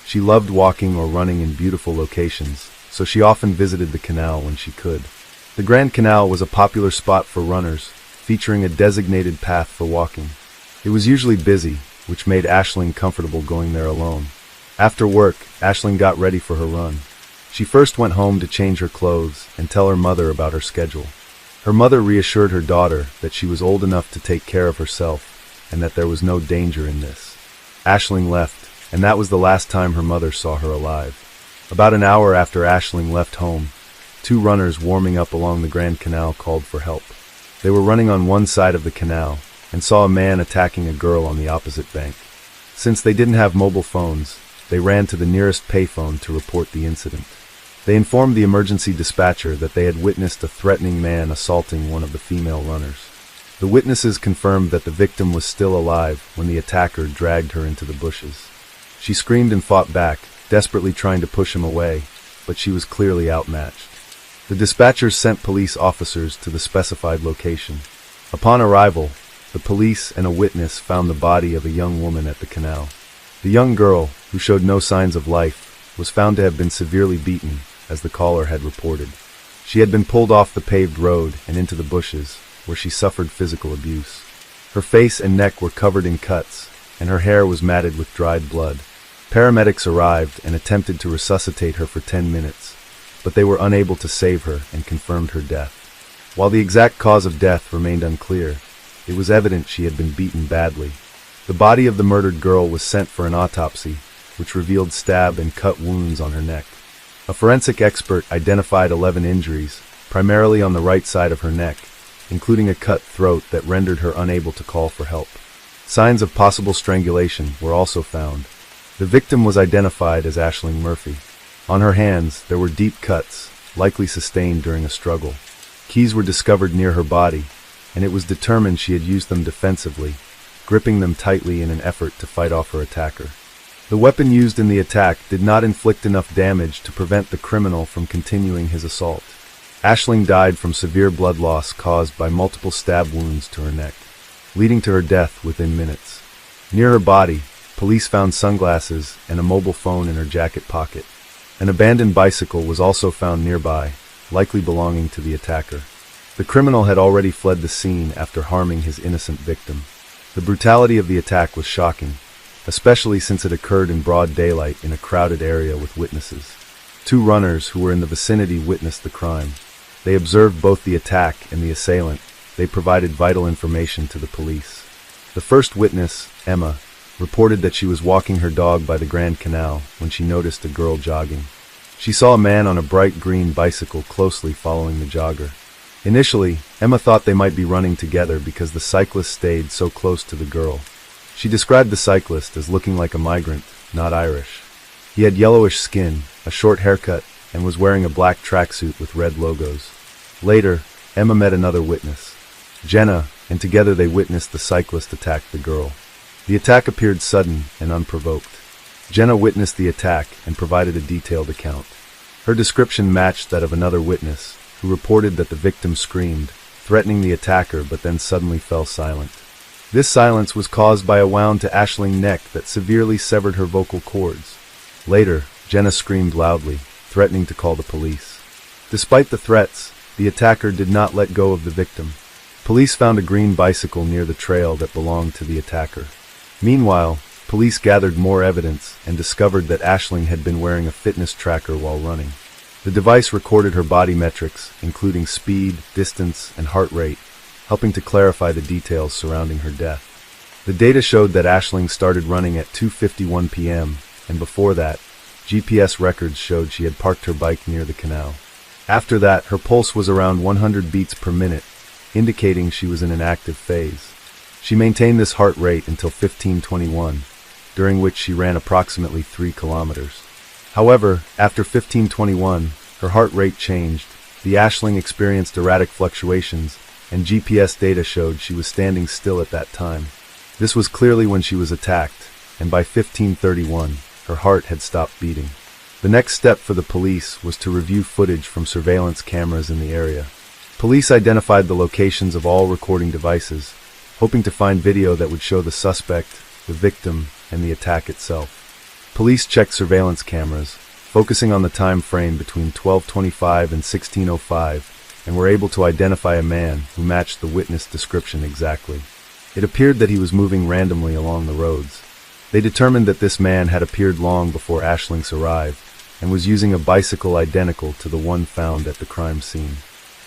She loved walking or running in beautiful locations, so she often visited the canal when she could. The Grand Canal was a popular spot for runners, featuring a designated path for walking. It was usually busy, which made Aisling comfortable going there alone. After work, Aisling got ready for her run. She first went home to change her clothes and tell her mother about her schedule. Her mother reassured her daughter that she was old enough to take care of herself and that there was no danger in this. Aisling left, and that was the last time her mother saw her alive. About an hour after Aisling left home, 2 runners warming up along the Grand Canal called for help. They were running on one side of the canal and saw a man attacking a girl on the opposite bank. Since they didn't have mobile phones, they ran to the nearest payphone to report the incident. They informed the emergency dispatcher that they had witnessed a threatening man assaulting one of the female runners. The witnesses confirmed that the victim was still alive when the attacker dragged her into the bushes. She screamed and fought back, desperately trying to push him away, but she was clearly outmatched. The dispatchers sent police officers to the specified location. Upon arrival, the police and a witness found the body of a young woman at the canal. The young girl, who showed no signs of life, was found to have been severely beaten, as the caller had reported. She had been pulled off the paved road and into the bushes, where she suffered physical abuse. Her face and neck were covered in cuts, and her hair was matted with dried blood. Paramedics arrived and attempted to resuscitate her for 10 minutes, but they were unable to save her and confirmed her death. While the exact cause of death remained unclear, it was evident she had been beaten badly. The body of the murdered girl was sent for an autopsy, which revealed stab and cut wounds on her neck. A forensic expert identified 11 injuries, primarily on the right side of her neck, including a cut throat that rendered her unable to call for help. Signs of possible strangulation were also found. The victim was identified as Aisling Murphy. On her hands, there were deep cuts, likely sustained during a struggle. Keys were discovered near her body, and it was determined she had used them defensively, gripping them tightly in an effort to fight off her attacker. The weapon used in the attack did not inflict enough damage to prevent the criminal from continuing his assault. Aisling died from severe blood loss caused by multiple stab wounds to her neck, leading to her death within minutes. Near her body, police found sunglasses and a mobile phone in her jacket pocket. An abandoned bicycle was also found nearby, likely belonging to the attacker. The criminal had already fled the scene after harming his innocent victim. The brutality of the attack was shocking, especially since it occurred in broad daylight in a crowded area with witnesses. 2 runners who were in the vicinity witnessed the crime. They observed both the attack and the assailant. They provided vital information to the police. The first witness, Emma, reported that she was walking her dog by the Grand Canal when she noticed a girl jogging. She saw a man on a bright green bicycle closely following the jogger. Initially, Emma thought they might be running together because the cyclist stayed so close to the girl. She described the cyclist as looking like a migrant, not Irish. He had yellowish skin, a short haircut, and was wearing a black tracksuit with red logos. Later, Emma met another witness, Jenna, and together they witnessed the cyclist attack the girl. The attack appeared sudden and unprovoked. Jenna witnessed the attack and provided a detailed account. Her description matched that of another witness, who reported that the victim screamed, threatening the attacker but then suddenly fell silent. This silence was caused by a wound to Aisling's neck that severely severed her vocal cords. Later, Jenna screamed loudly, threatening to call the police. Despite the threats, the attacker did not let go of the victim. Police found a green bicycle near the trail that belonged to the attacker. Meanwhile, police gathered more evidence and discovered that Aisling had been wearing a fitness tracker while running. The device recorded her body metrics, including speed, distance, and heart rate, helping to clarify the details surrounding her death. The data showed that Aisling started running at 2:51 p.m., and before that, GPS records showed she had parked her bike near the canal. After that, her pulse was around 100 beats per minute, indicating she was in an active phase. She maintained this heart rate until 15:21, during which she ran approximately 3 kilometers. However, after 15:21, her heart rate changed, The Aisling experienced erratic fluctuations, and GPS data showed she was standing still at that time. This was clearly when she was attacked, and by 15:31, her heart had stopped beating. The next step for the police was to review footage from surveillance cameras in the area. Police identified the locations of all recording devices, hoping to find video that would show the suspect, the victim, and the attack itself. Police checked surveillance cameras, focusing on the time frame between 12:25 and 16:05, and were able to identify a man who matched the witness description exactly. It appeared that he was moving randomly along the roads. They determined that this man had appeared long before Aisling's arrived, and was using a bicycle identical to the one found at the crime scene.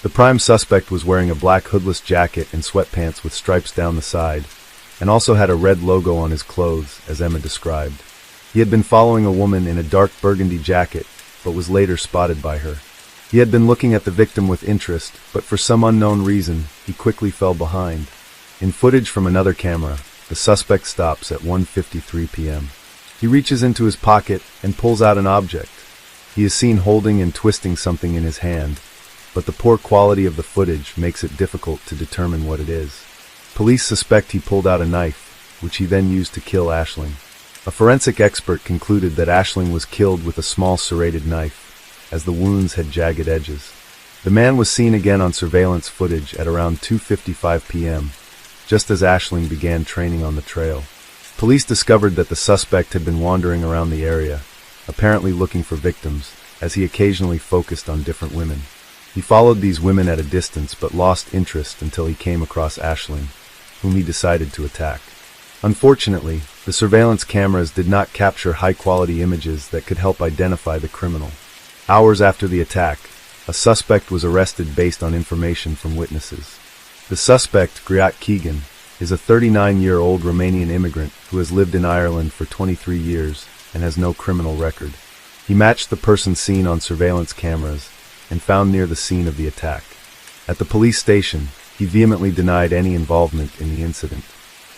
The prime suspect was wearing a black hoodless jacket and sweatpants with stripes down the side, and also had a red logo on his clothes, as Emma described. He had been following a woman in a dark burgundy jacket, but was later spotted by her. He had been looking at the victim with interest, but for some unknown reason, he quickly fell behind. In footage from another camera, the suspect stops at 1:53 p.m. He reaches into his pocket and pulls out an object. He is seen holding and twisting something in his hand, but the poor quality of the footage makes it difficult to determine what it is. Police suspect he pulled out a knife, which he then used to kill Aisling. A forensic expert concluded that Aisling was killed with a small serrated knife, as the wounds had jagged edges. The man was seen again on surveillance footage at around 2:55 p.m., just as Aisling began training on the trail. Police discovered that the suspect had been wandering around the area, apparently looking for victims, as he occasionally focused on different women. He followed these women at a distance but lost interest until he came across Aisling, whom he decided to attack. Unfortunately, the surveillance cameras did not capture high-quality images that could help identify the criminal. Hours after the attack, a suspect was arrested based on information from witnesses. The suspect, Griot Keegan, is a 39-year-old Romanian immigrant who has lived in Ireland for 23 years and has no criminal record. He matched the person seen on surveillance cameras and found near the scene of the attack. At the police station, he vehemently denied any involvement in the incident.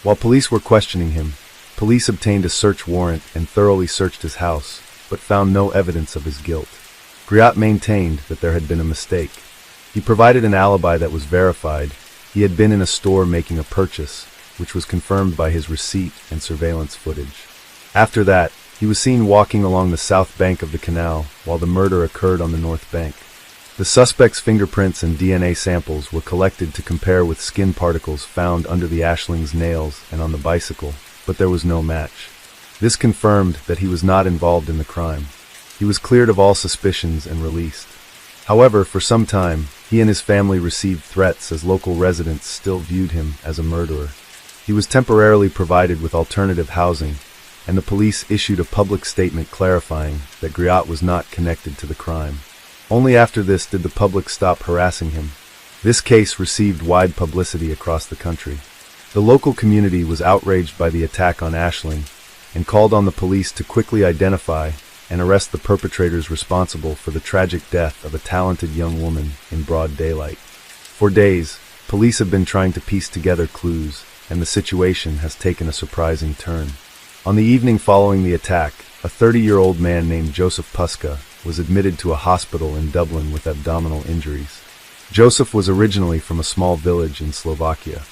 While police were questioning him, police obtained a search warrant and thoroughly searched his house, but found no evidence of his guilt. Griot maintained that there had been a mistake. He provided an alibi that was verified. He had been in a store making a purchase, which was confirmed by his receipt and surveillance footage. After that, he was seen walking along the south bank of the canal while the murder occurred on the north bank. The suspect's fingerprints and DNA samples were collected to compare with skin particles found under the Aisling's nails and on the bicycle, but there was no match. This confirmed that he was not involved in the crime. He was cleared of all suspicions and released. However, for some time, he and his family received threats as local residents still viewed him as a murderer. He was temporarily provided with alternative housing, and the police issued a public statement clarifying that Griot was not connected to the crime. Only after this did the public stop harassing him. This case received wide publicity across the country. The local community was outraged by the attack on Aisling and called on the police to quickly identify and arrest the perpetrators responsible for the tragic death of a talented young woman in broad daylight. For days, police have been trying to piece together clues, and the situation has taken a surprising turn. On the evening following the attack, a 30-year-old man named Joseph Puska was admitted to a hospital in Dublin with abdominal injuries. Joseph was originally from a small village in Slovakia.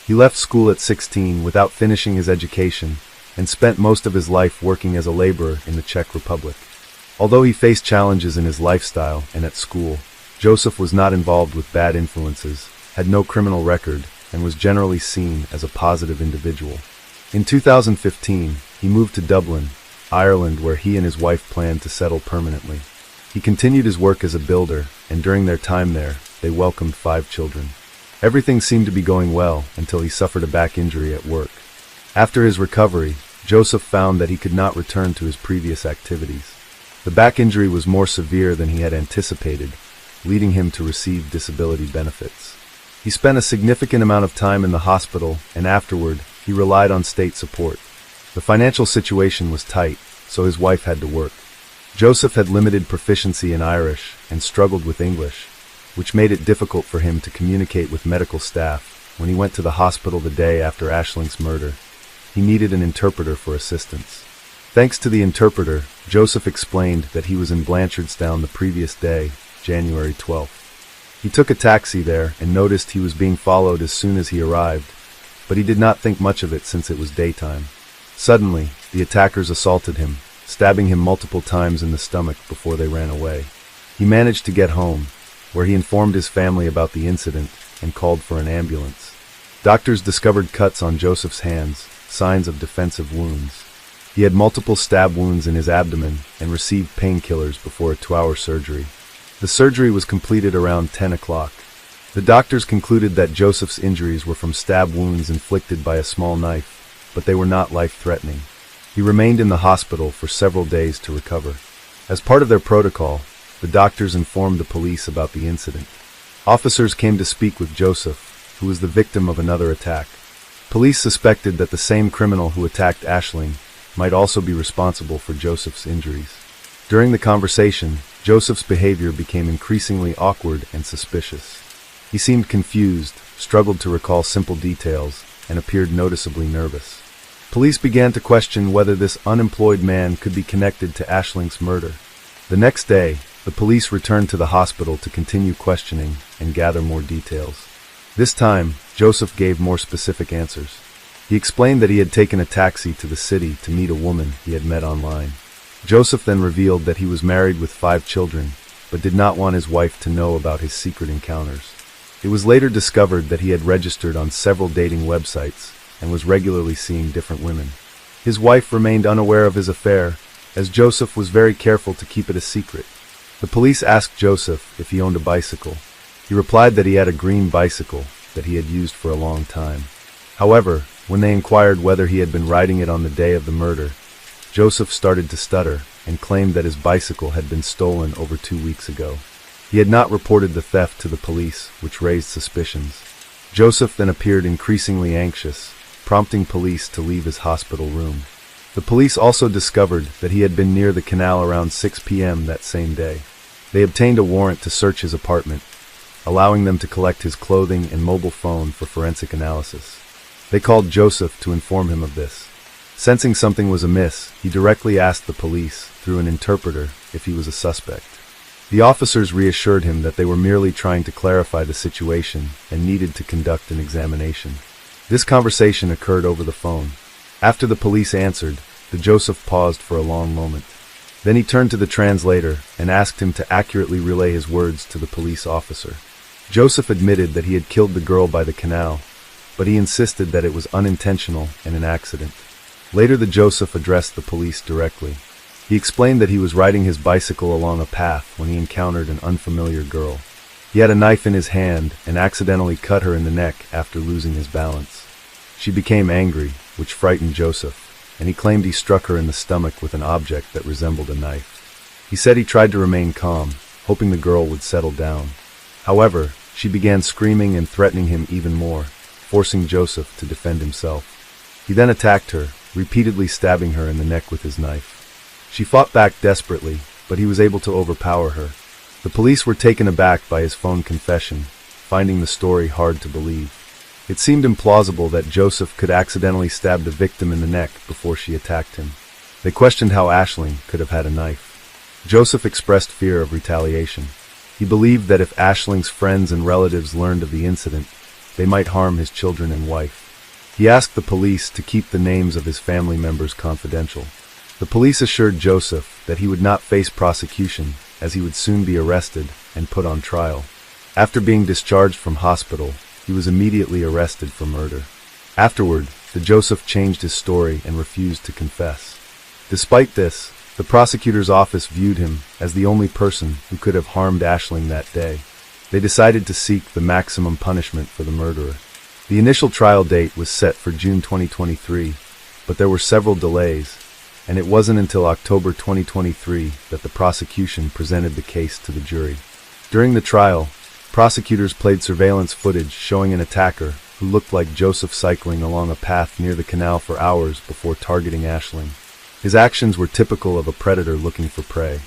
He left school at 16 without finishing his education and spent most of his life working as a laborer in the Czech Republic. Although he faced challenges in his lifestyle and at school, Joseph was not involved with bad influences, had no criminal record, and was generally seen as a positive individual. In 2015, he moved to Dublin, Ireland, where he and his wife planned to settle permanently. He continued his work as a builder, and during their time there, they welcomed 5 children. Everything seemed to be going well until he suffered a back injury at work. After his recovery, Joseph found that he could not return to his previous activities. The back injury was more severe than he had anticipated, leading him to receive disability benefits. He spent a significant amount of time in the hospital, and afterward, he relied on state support. The financial situation was tight, so his wife had to work. Joseph had limited proficiency in Irish and struggled with English, which made it difficult for him to communicate with medical staff. When he went to the hospital the day after Aisling's murder, he needed an interpreter for assistance. Thanks to the interpreter, Joseph explained that he was in Blanchardstown the previous day, January 12th. He took a taxi there and noticed he was being followed as soon as he arrived, but he did not think much of it since it was daytime. Suddenly, the attackers assaulted him, stabbing him multiple times in the stomach before they ran away. He managed to get home, where he informed his family about the incident and called for an ambulance. Doctors discovered cuts on Joseph's hands, signs of defensive wounds. He had multiple stab wounds in his abdomen and received painkillers before a 2-hour surgery. The surgery was completed around 10 o'clock. The doctors concluded that Joseph's injuries were from stab wounds inflicted by a small knife, but they were not life-threatening. He remained in the hospital for several days to recover. As part of their protocol, the doctors informed the police about the incident. Officers came to speak with Joseph, who was the victim of another attack. Police suspected that the same criminal who attacked Aisling might also be responsible for Joseph's injuries. During the conversation, Joseph's behavior became increasingly awkward and suspicious. He seemed confused, struggled to recall simple details, and appeared noticeably nervous. Police began to question whether this unemployed man could be connected to Aisling's murder. The next day, the police returned to the hospital to continue questioning and gather more details. This time, Joseph gave more specific answers. He explained that he had taken a taxi to the city to meet a woman he had met online. Joseph then revealed that he was married with 5 children, but did not want his wife to know about his secret encounters. It was later discovered that he had registered on several dating websites and was regularly seeing different women. His wife remained unaware of his affair, as Joseph was very careful to keep it a secret. The police asked Joseph if he owned a bicycle. He replied that he had a green bicycle that he had used for a long time. However, when they inquired whether he had been riding it on the day of the murder, Joseph started to stutter and claimed that his bicycle had been stolen over 2 weeks ago. He had not reported the theft to the police, which raised suspicions. Joseph then appeared increasingly anxious, prompting police to leave his hospital room. The police also discovered that he had been near the canal around 6 p.m. that same day. They obtained a warrant to search his apartment, allowing them to collect his clothing and mobile phone for forensic analysis. They called Joseph to inform him of this. Sensing something was amiss, he directly asked the police, through an interpreter, if he was a suspect. The officers reassured him that they were merely trying to clarify the situation and needed to conduct an examination. This conversation occurred over the phone. After the police answered, Joseph paused for a long moment. Then he turned to the translator and asked him to accurately relay his words to the police officer. Joseph admitted that he had killed the girl by the canal, but he insisted that it was unintentional and an accident. Later, Joseph addressed the police directly. He explained that he was riding his bicycle along a path when he encountered an unfamiliar girl. He had a knife in his hand and accidentally cut her in the neck after losing his balance. She became angry, which frightened Joseph, and he claimed he struck her in the stomach with an object that resembled a knife. He said he tried to remain calm, hoping the girl would settle down. However, she began screaming and threatening him even more, forcing Joseph to defend himself. He then attacked her, repeatedly stabbing her in the neck with his knife. She fought back desperately, but he was able to overpower her. The police were taken aback by his phone confession, finding the story hard to believe. It seemed implausible that Joseph could accidentally stab the victim in the neck before she attacked him. They questioned how Aisling could have had a knife. Joseph expressed fear of retaliation. He believed that if Aisling's friends and relatives learned of the incident, they might harm his children and wife. He asked the police to keep the names of his family members confidential. The police assured Joseph that he would not face prosecution, as he would soon be arrested and put on trial. After being discharged from hospital, he was immediately arrested for murder. Afterward, Joseph changed his story and refused to confess. Despite this, the prosecutor's office viewed him as the only person who could have harmed Aisling that day. They decided to seek the maximum punishment for the murderer. The initial trial date was set for June 2023, but there were several delays, and it wasn't until October 2023 that the prosecution presented the case to the jury. During the trial, prosecutors played surveillance footage showing an attacker who looked like Joseph cycling along a path near the canal for hours before targeting Aisling. His actions were typical of a predator looking for prey.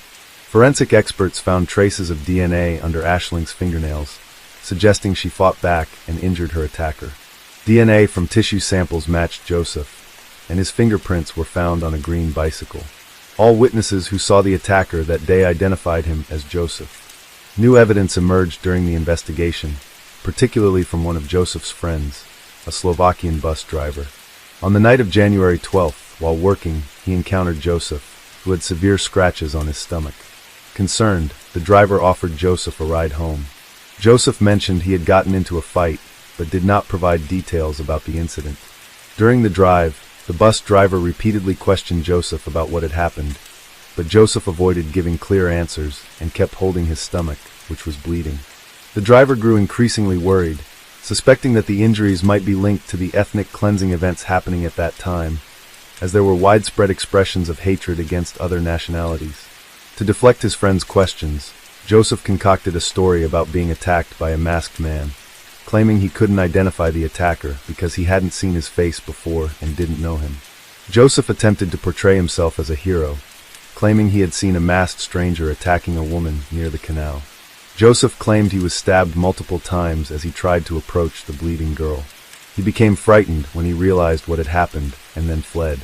Forensic experts found traces of DNA under Aisling's fingernails, suggesting she fought back and injured her attacker. DNA from tissue samples matched Joseph, and his fingerprints were found on a green bicycle. All witnesses who saw the attacker that day identified him as Joseph. New evidence emerged during the investigation, particularly from one of Joseph's friends, a Slovakian bus driver. On the night of January 12th, while working, he encountered Joseph, who had severe scratches on his stomach. Concerned, the driver offered Joseph a ride home. Joseph mentioned he had gotten into a fight, but did not provide details about the incident. During the drive, the bus driver repeatedly questioned Joseph about what had happened, but Joseph avoided giving clear answers and kept holding his stomach, which was bleeding. The driver grew increasingly worried, suspecting that the injuries might be linked to the ethnic cleansing events happening at that time, as there were widespread expressions of hatred against other nationalities. To deflect his friend's questions, Joseph concocted a story about being attacked by a masked man, claiming he couldn't identify the attacker because he hadn't seen his face before and didn't know him. Joseph attempted to portray himself as a hero, claiming he had seen a masked stranger attacking a woman near the canal. Joseph claimed he was stabbed multiple times as he tried to approach the bleeding girl. He became frightened when he realized what had happened and then fled.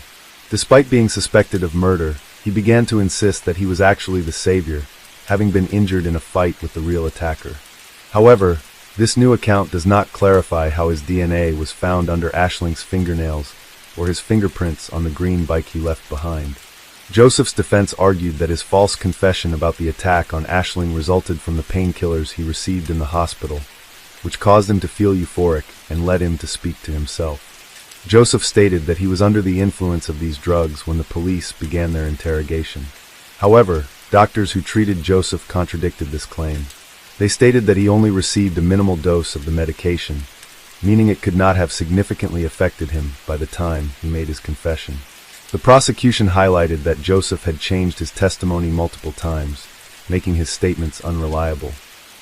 Despite being suspected of murder, he began to insist that he was actually the savior, having been injured in a fight with the real attacker. However, this new account does not clarify how his DNA was found under Ashling's fingernails or his fingerprints on the green bike he left behind. Joseph's defense argued that his false confession about the attack on Ashling resulted from the painkillers he received in the hospital, which caused him to feel euphoric and led him to speak to himself. Joseph stated that he was under the influence of these drugs when the police began their interrogation. However, doctors who treated Joseph contradicted this claim. They stated that he only received a minimal dose of the medication, meaning it could not have significantly affected him by the time he made his confession. The prosecution highlighted that Joseph had changed his testimony multiple times, making his statements unreliable.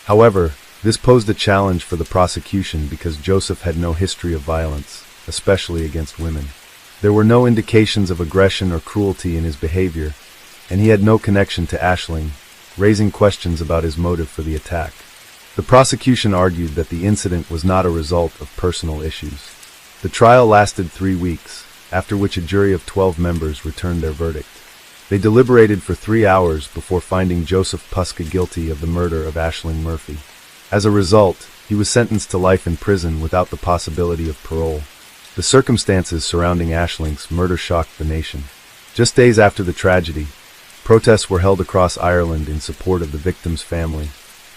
However, this posed a challenge for the prosecution because Joseph had no history of violence, especially against women. There were no indications of aggression or cruelty in his behavior, and he had no connection to Ashling, raising questions about his motive for the attack. The prosecution argued that the incident was not a result of personal issues. The trial lasted 3 weeks, after which a jury of 12 members returned their verdict. They deliberated for 3 hours before finding Joseph Puska guilty of the murder of Ashling Murphy. As a result, he was sentenced to life in prison without the possibility of parole. The circumstances surrounding Ashling's murder shocked the nation. Just days after the tragedy, protests were held across Ireland in support of the victim's family,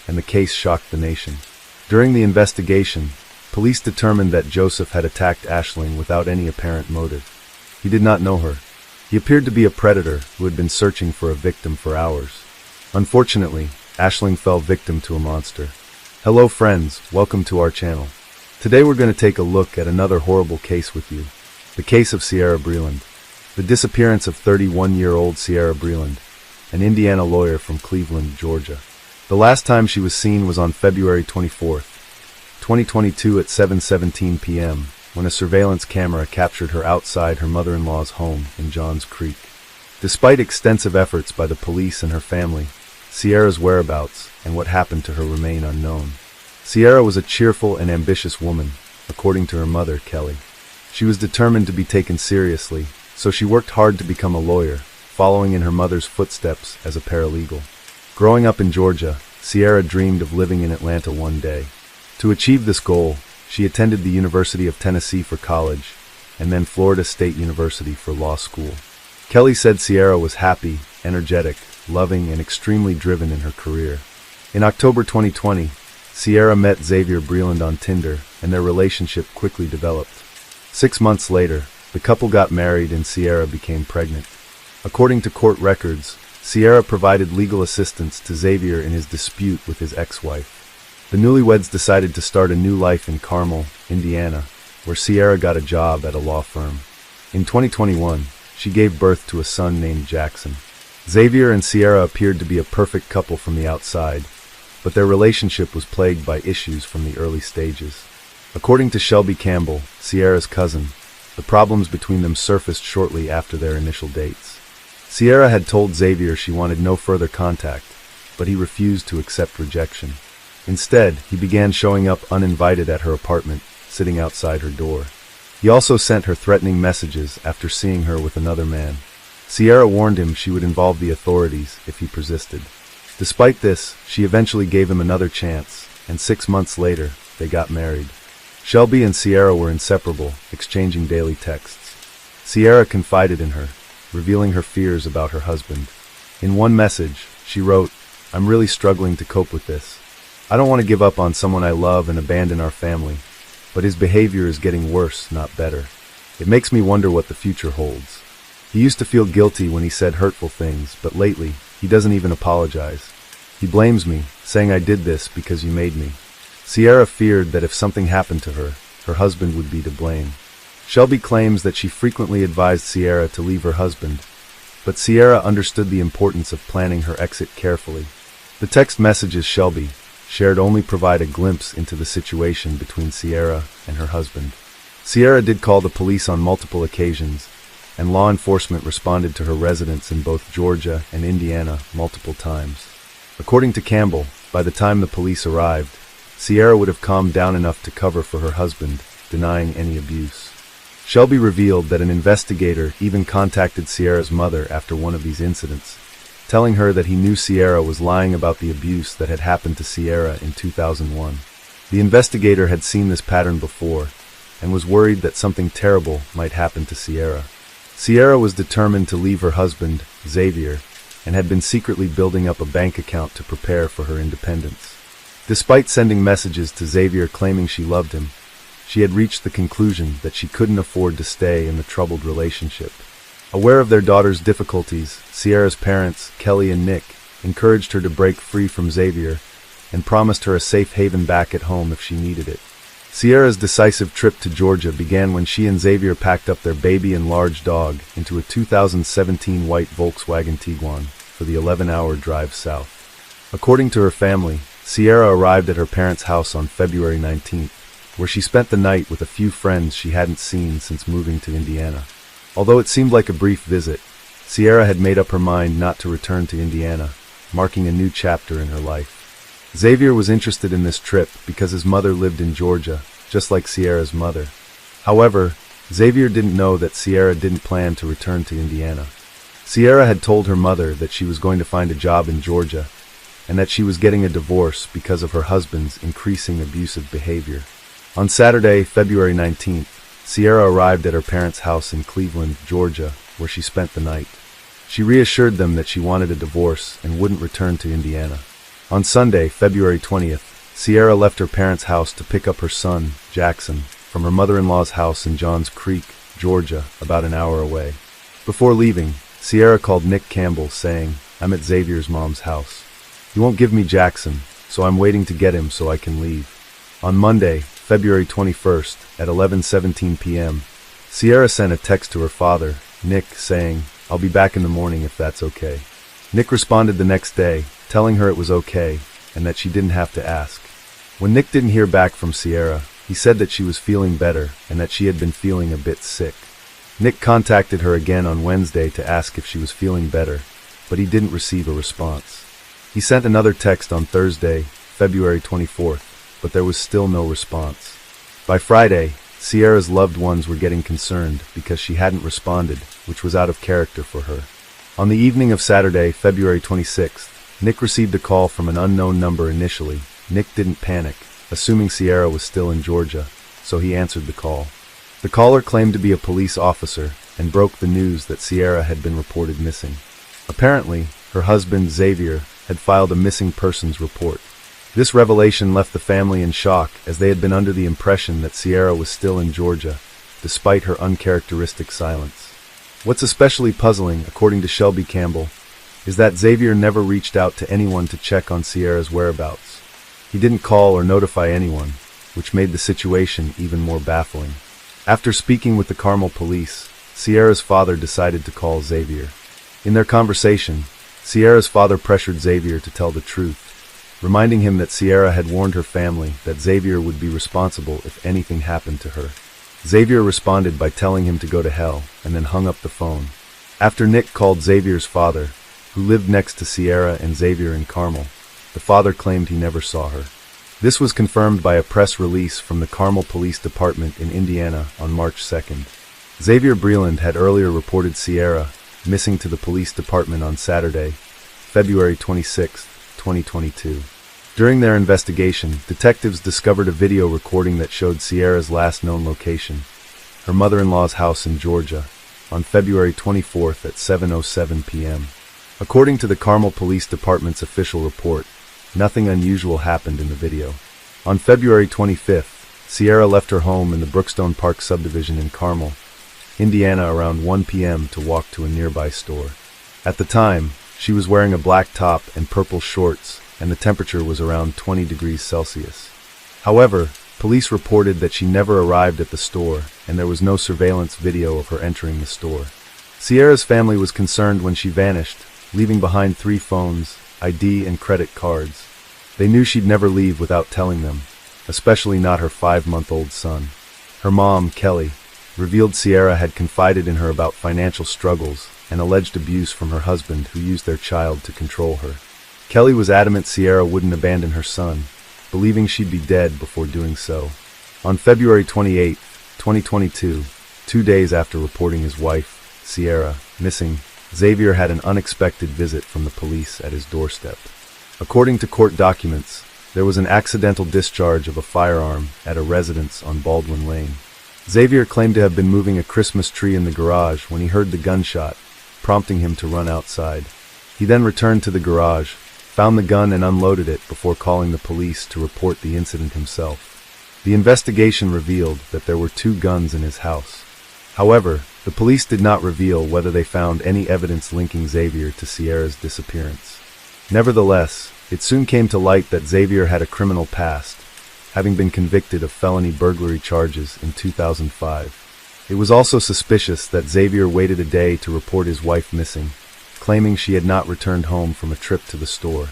and the case shocked the nation. During the investigation, police determined that Joseph had attacked Ashling without any apparent motive. He did not know her. He appeared to be a predator who had been searching for a victim for hours. Unfortunately, Ashling fell victim to a monster. Hello friends, welcome to our channel. Today we're going to take a look at another horrible case with you. The case of Sierra Breland. The disappearance of 31-year-old Sierra Breland, an Indiana lawyer from Cleveland, Georgia. The last time she was seen was on February 24th, 2022 at 7:17 p.m., when a surveillance camera captured her outside her mother-in-law's home in Johns Creek. Despite extensive efforts by the police and her family, Sierra's whereabouts and what happened to her remain unknown. Sierra was a cheerful and ambitious woman, according to her mother, Kelly. She was determined to be taken seriously, so she worked hard to become a lawyer, following in her mother's footsteps as a paralegal. Growing up in Georgia, Sierra dreamed of living in Atlanta one day. To achieve this goal, she attended the University of Tennessee for college, and then Florida State University for law school. Kelly said Sierra was happy, energetic, loving, and extremely driven in her career. In October 2020, Sierra met Xavier Breland on Tinder, and their relationship quickly developed. 6 months later, the couple got married and Sierra became pregnant. According to court records, Sierra provided legal assistance to Xavier in his dispute with his ex-wife. The newlyweds decided to start a new life in Carmel, Indiana, where Sierra got a job at a law firm. In 2021, she gave birth to a son named Jackson. Xavier and Sierra appeared to be a perfect couple from the outside, but their relationship was plagued by issues from the early stages. According to Shelby Campbell, Sierra's cousin, the problems between them surfaced shortly after their initial dates. Sierra had told Xavier she wanted no further contact, but he refused to accept rejection. Instead, he began showing up uninvited at her apartment, sitting outside her door. He also sent her threatening messages after seeing her with another man. Sierra warned him she would involve the authorities if he persisted. Despite this, she eventually gave him another chance, and 6 months later, they got married. Shelby and Sierra were inseparable, exchanging daily texts. Sierra confided in her, revealing her fears about her husband. In one message, she wrote, "I'm really struggling to cope with this. I don't want to give up on someone I love and abandon our family, but his behavior is getting worse, not better. It makes me wonder what the future holds. He used to feel guilty when he said hurtful things, but lately, he doesn't even apologize. He blames me, saying I did this because you made me." Sierra feared that if something happened to her, her husband would be to blame. Shelby claims that she frequently advised Sierra to leave her husband, but Sierra understood the importance of planning her exit carefully. The text messages Shelby shared only provide a glimpse into the situation between Sierra and her husband. Sierra did call the police on multiple occasions, and law enforcement responded to her residence in both Georgia and Indiana multiple times. According to Campbell, by the time the police arrived, Sierra would have calmed down enough to cover for her husband, denying any abuse. Shelby revealed that an investigator even contacted Sierra's mother after one of these incidents, telling her that he knew Sierra was lying about the abuse that had happened to Sierra in 2001. The investigator had seen this pattern before, and was worried that something terrible might happen to Sierra. Sierra was determined to leave her husband, Xavier, and had been secretly building up a bank account to prepare for her independence. Despite sending messages to Xavier claiming she loved him, she had reached the conclusion that she couldn't afford to stay in the troubled relationship. Aware of their daughter's difficulties, Sierra's parents, Kelly and Nick, encouraged her to break free from Xavier and promised her a safe haven back at home if she needed it. Sierra's decisive trip to Georgia began when she and Xavier packed up their baby and large dog into a 2017 white Volkswagen Tiguan for the 11-hour drive south. According to her family, Sierra arrived at her parents' house on February 19th, where she spent the night with a few friends she hadn't seen since moving to Indiana. Although it seemed like a brief visit, Sierra had made up her mind not to return to Indiana, marking a new chapter in her life. Xavier was interested in this trip because his mother lived in Georgia, just like Sierra's mother. However, Xavier didn't know that Sierra didn't plan to return to Indiana. Sierra had told her mother that she was going to find a job in Georgia, and that she was getting a divorce because of her husband's increasing abusive behavior. On Saturday, February 19th, Sierra arrived at her parents' house in Cleveland, Georgia, where she spent the night. She reassured them that she wanted a divorce and wouldn't return to Indiana. On Sunday, February 20th, Sierra left her parents' house to pick up her son, Jackson, from her mother-in-law's house in Johns Creek, Georgia, about an hour away. Before leaving, Sierra called Nick Campbell, saying, "I'm at Xavier's mom's house. He won't give me Jackson, so I'm waiting to get him so I can leave." On Monday, February 21st, at 11:17 p.m., Sierra sent a text to her father, Nick, saying, "I'll be back in the morning if that's okay." Nick responded the next day, telling her it was okay, and that she didn't have to ask. When Nick didn't hear back from Sierra, he said that she was feeling better and that she had been feeling a bit sick. Nick contacted her again on Wednesday to ask if she was feeling better, but he didn't receive a response. He sent another text on Thursday, February 24th, but there was still no response. By Friday, Sierra's loved ones were getting concerned because she hadn't responded, which was out of character for her. On the evening of Saturday, February 26th, Nick received a call from an unknown number initially. Nick didn't panic, assuming Sierra was still in Georgia, so he answered the call. The caller claimed to be a police officer and broke the news that Sierra had been reported missing. Apparently, her husband, Xavier, had filed a missing persons report. This revelation left the family in shock, as they had been under the impression that Sierra was still in Georgia, despite her uncharacteristic silence. What's especially puzzling, according to Shelby Campbell, is that Xavier never reached out to anyone to check on Sierra's whereabouts. He didn't call or notify anyone, which made the situation even more baffling. After speaking with the Carmel police, Sierra's father decided to call Xavier. In their conversation, Sierra's father pressured Xavier to tell the truth, reminding him that Sierra had warned her family that Xavier would be responsible if anything happened to her. Xavier responded by telling him to go to hell, and then hung up the phone. After Nick called Xavier's father, who lived next to Sierra and Xavier in Carmel, the father claimed he never saw her. This was confirmed by a press release from the Carmel Police Department in Indiana on March 2nd. Xavier Breland had earlier reported Sierra missing to the police department on Saturday, February 26th, 2022. During their investigation, detectives discovered a video recording that showed Sierra's last known location, her mother-in-law's house in Georgia, on February 24th at 7:07 p.m. According to the Carmel Police Department's official report, nothing unusual happened in the video. On February 25th, Sierra left her home in the Brookstone Park subdivision in Carmel, Indiana around 1 p.m. to walk to a nearby store. At the time, she was wearing a black top and purple shorts, and the temperature was around 20 degrees Celsius. However, police reported that she never arrived at the store, and there was no surveillance video of her entering the store. Sierra's family was concerned when she vanished, leaving behind 3 phones, ID, and credit cards. They knew she'd never leave without telling them, especially not her 5-month-old son. Her mom, Kelly, revealed Sierra had confided in her about financial struggles and alleged abuse from her husband, who used their child to control her. Kelly was adamant Sierra wouldn't abandon her son, believing she'd be dead before doing so. On February 28, 2022, 2 days after reporting his wife, Sierra, missing, Xavier had an unexpected visit from the police at his doorstep. According to court documents, there was an accidental discharge of a firearm at a residence on Baldwin Lane. Xavier claimed to have been moving a Christmas tree in the garage when he heard the gunshot, prompting him to run outside. He then returned to the garage, found the gun and unloaded it before calling the police to report the incident himself. The investigation revealed that there were 2 guns in his house. However, the police did not reveal whether they found any evidence linking Xavier to Sierra's disappearance. Nevertheless, it soon came to light that Xavier had a criminal past, having been convicted of felony burglary charges in 2005. It was also suspicious that Xavier waited a day to report his wife missing, claiming she had not returned home from a trip to the store.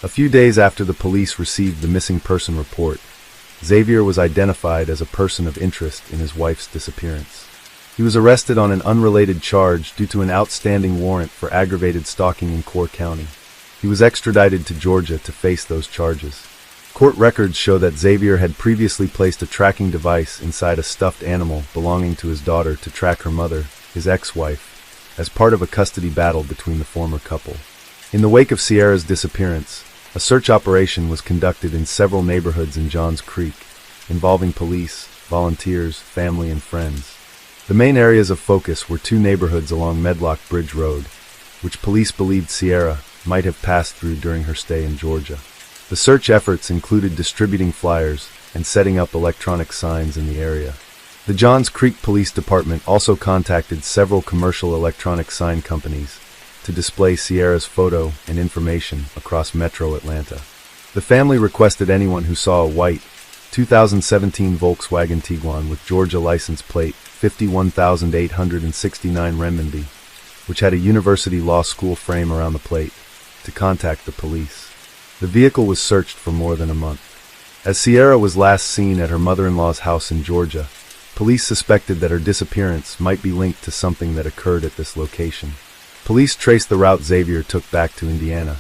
A few days after the police received the missing person report, Xavier was identified as a person of interest in his wife's disappearance. He was arrested on an unrelated charge due to an outstanding warrant for aggravated stalking in Core County. He was extradited to Georgia to face those charges. Court records show that Xavier had previously placed a tracking device inside a stuffed animal belonging to his daughter to track her mother, his ex-wife, as part of a custody battle between the former couple. In the wake of Sierra's disappearance, a search operation was conducted in several neighborhoods in Johns Creek, involving police, volunteers, family, and friends. The main areas of focus were 2 neighborhoods along Medlock Bridge Road, which police believed Sierra might have passed through during her stay in Georgia. The search efforts included distributing flyers and setting up electronic signs in the area. The Johns Creek Police Department also contacted several commercial electronic sign companies to display Sierra's photo and information across metro Atlanta. The family requested anyone who saw a white 2017 Volkswagen Tiguan with Georgia license plate 51,869 renminbi, which had a university law school frame around the plate, to contact the police. The vehicle was searched for more than a month. As Sierra was last seen at her mother-in-law's house in Georgia, police suspected that her disappearance might be linked to something that occurred at this location. Police traced the route Xavier took back to Indiana,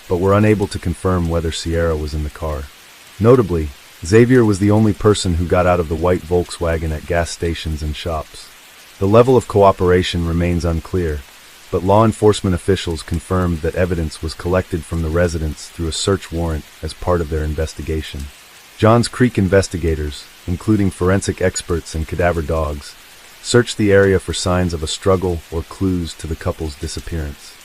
but were unable to confirm whether Sierra was in the car. Notably, Xavier was the only person who got out of the white Volkswagen at gas stations and shops. The level of cooperation remains unclear, but law enforcement officials confirmed that evidence was collected from the residence through a search warrant as part of their investigation. Johns Creek investigators, including forensic experts and cadaver dogs, searched the area for signs of a struggle or clues to the couple's disappearance.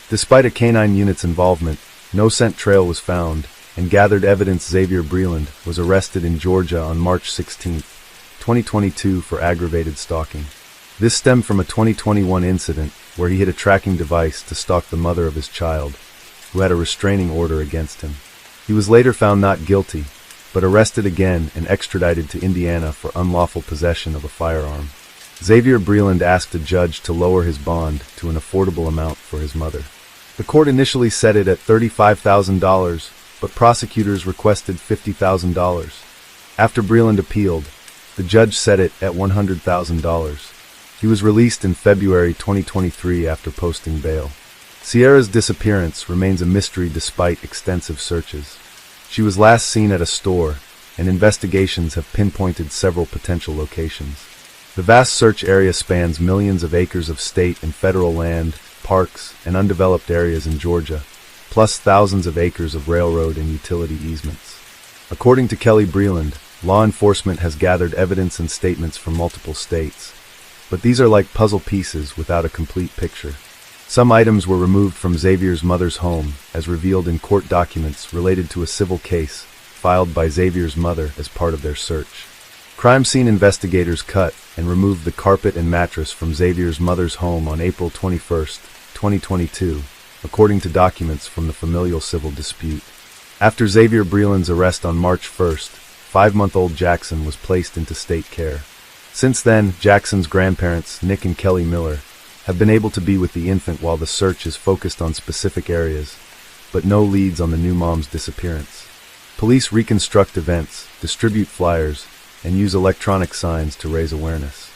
Despite a canine unit's involvement, no scent trail was found, and gathered evidence Xavier Breland was arrested in Georgia on March 16, 2022 for aggravated stalking. This stemmed from a 2021 incident where he hid a tracking device to stalk the mother of his child, who had a restraining order against him. He was later found not guilty, but arrested again and extradited to Indiana for unlawful possession of a firearm. Xavier Breland asked a judge to lower his bond to an affordable amount for his mother. The court initially set it at $35,000, but prosecutors requested $50,000. After Breland appealed, the judge set it at $100,000. He was released in February 2023 after posting bail. Sierra's disappearance remains a mystery despite extensive searches. She was last seen at a store, and investigations have pinpointed several potential locations. The vast search area spans millions of acres of state and federal land, parks, and undeveloped areas in Georgia, plus thousands of acres of railroad and utility easements. According to Kelly Breland, law enforcement has gathered evidence and statements from multiple states, but these are like puzzle pieces without a complete picture. Some items were removed from Xavier's mother's home, as revealed in court documents related to a civil case filed by Xavier's mother as part of their search. Crime scene investigators cut and removed the carpet and mattress from Xavier's mother's home on April 21, 2022, according to documents from the familial civil dispute. After Xavier Breland's arrest on March 1st, 5-month-old Jackson was placed into state care. Since then, Jackson's grandparents, Nick and Kelly Miller, have been able to be with the infant while the search is focused on specific areas, but no leads on the new mom's disappearance. Police reconstruct events, distribute flyers, and use electronic signs to raise awareness.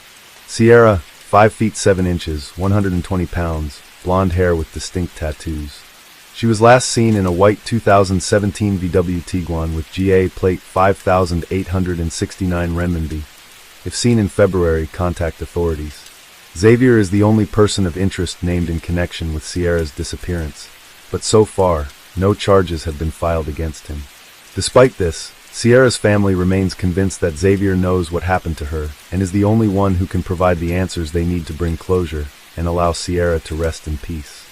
Sierra, 5 feet 7 inches, 120 pounds, blonde hair with distinct tattoos. She was last seen in a white 2017 VW Tiguan with GA plate 5,869 renminbi. If seen in February, contact authorities. Xavier is the only person of interest named in connection with Sierra's disappearance, but so far, no charges have been filed against him. Despite this, Sierra's family remains convinced that Xavier knows what happened to her and is the only one who can provide the answers they need to bring closure and allow Sierra to rest in peace.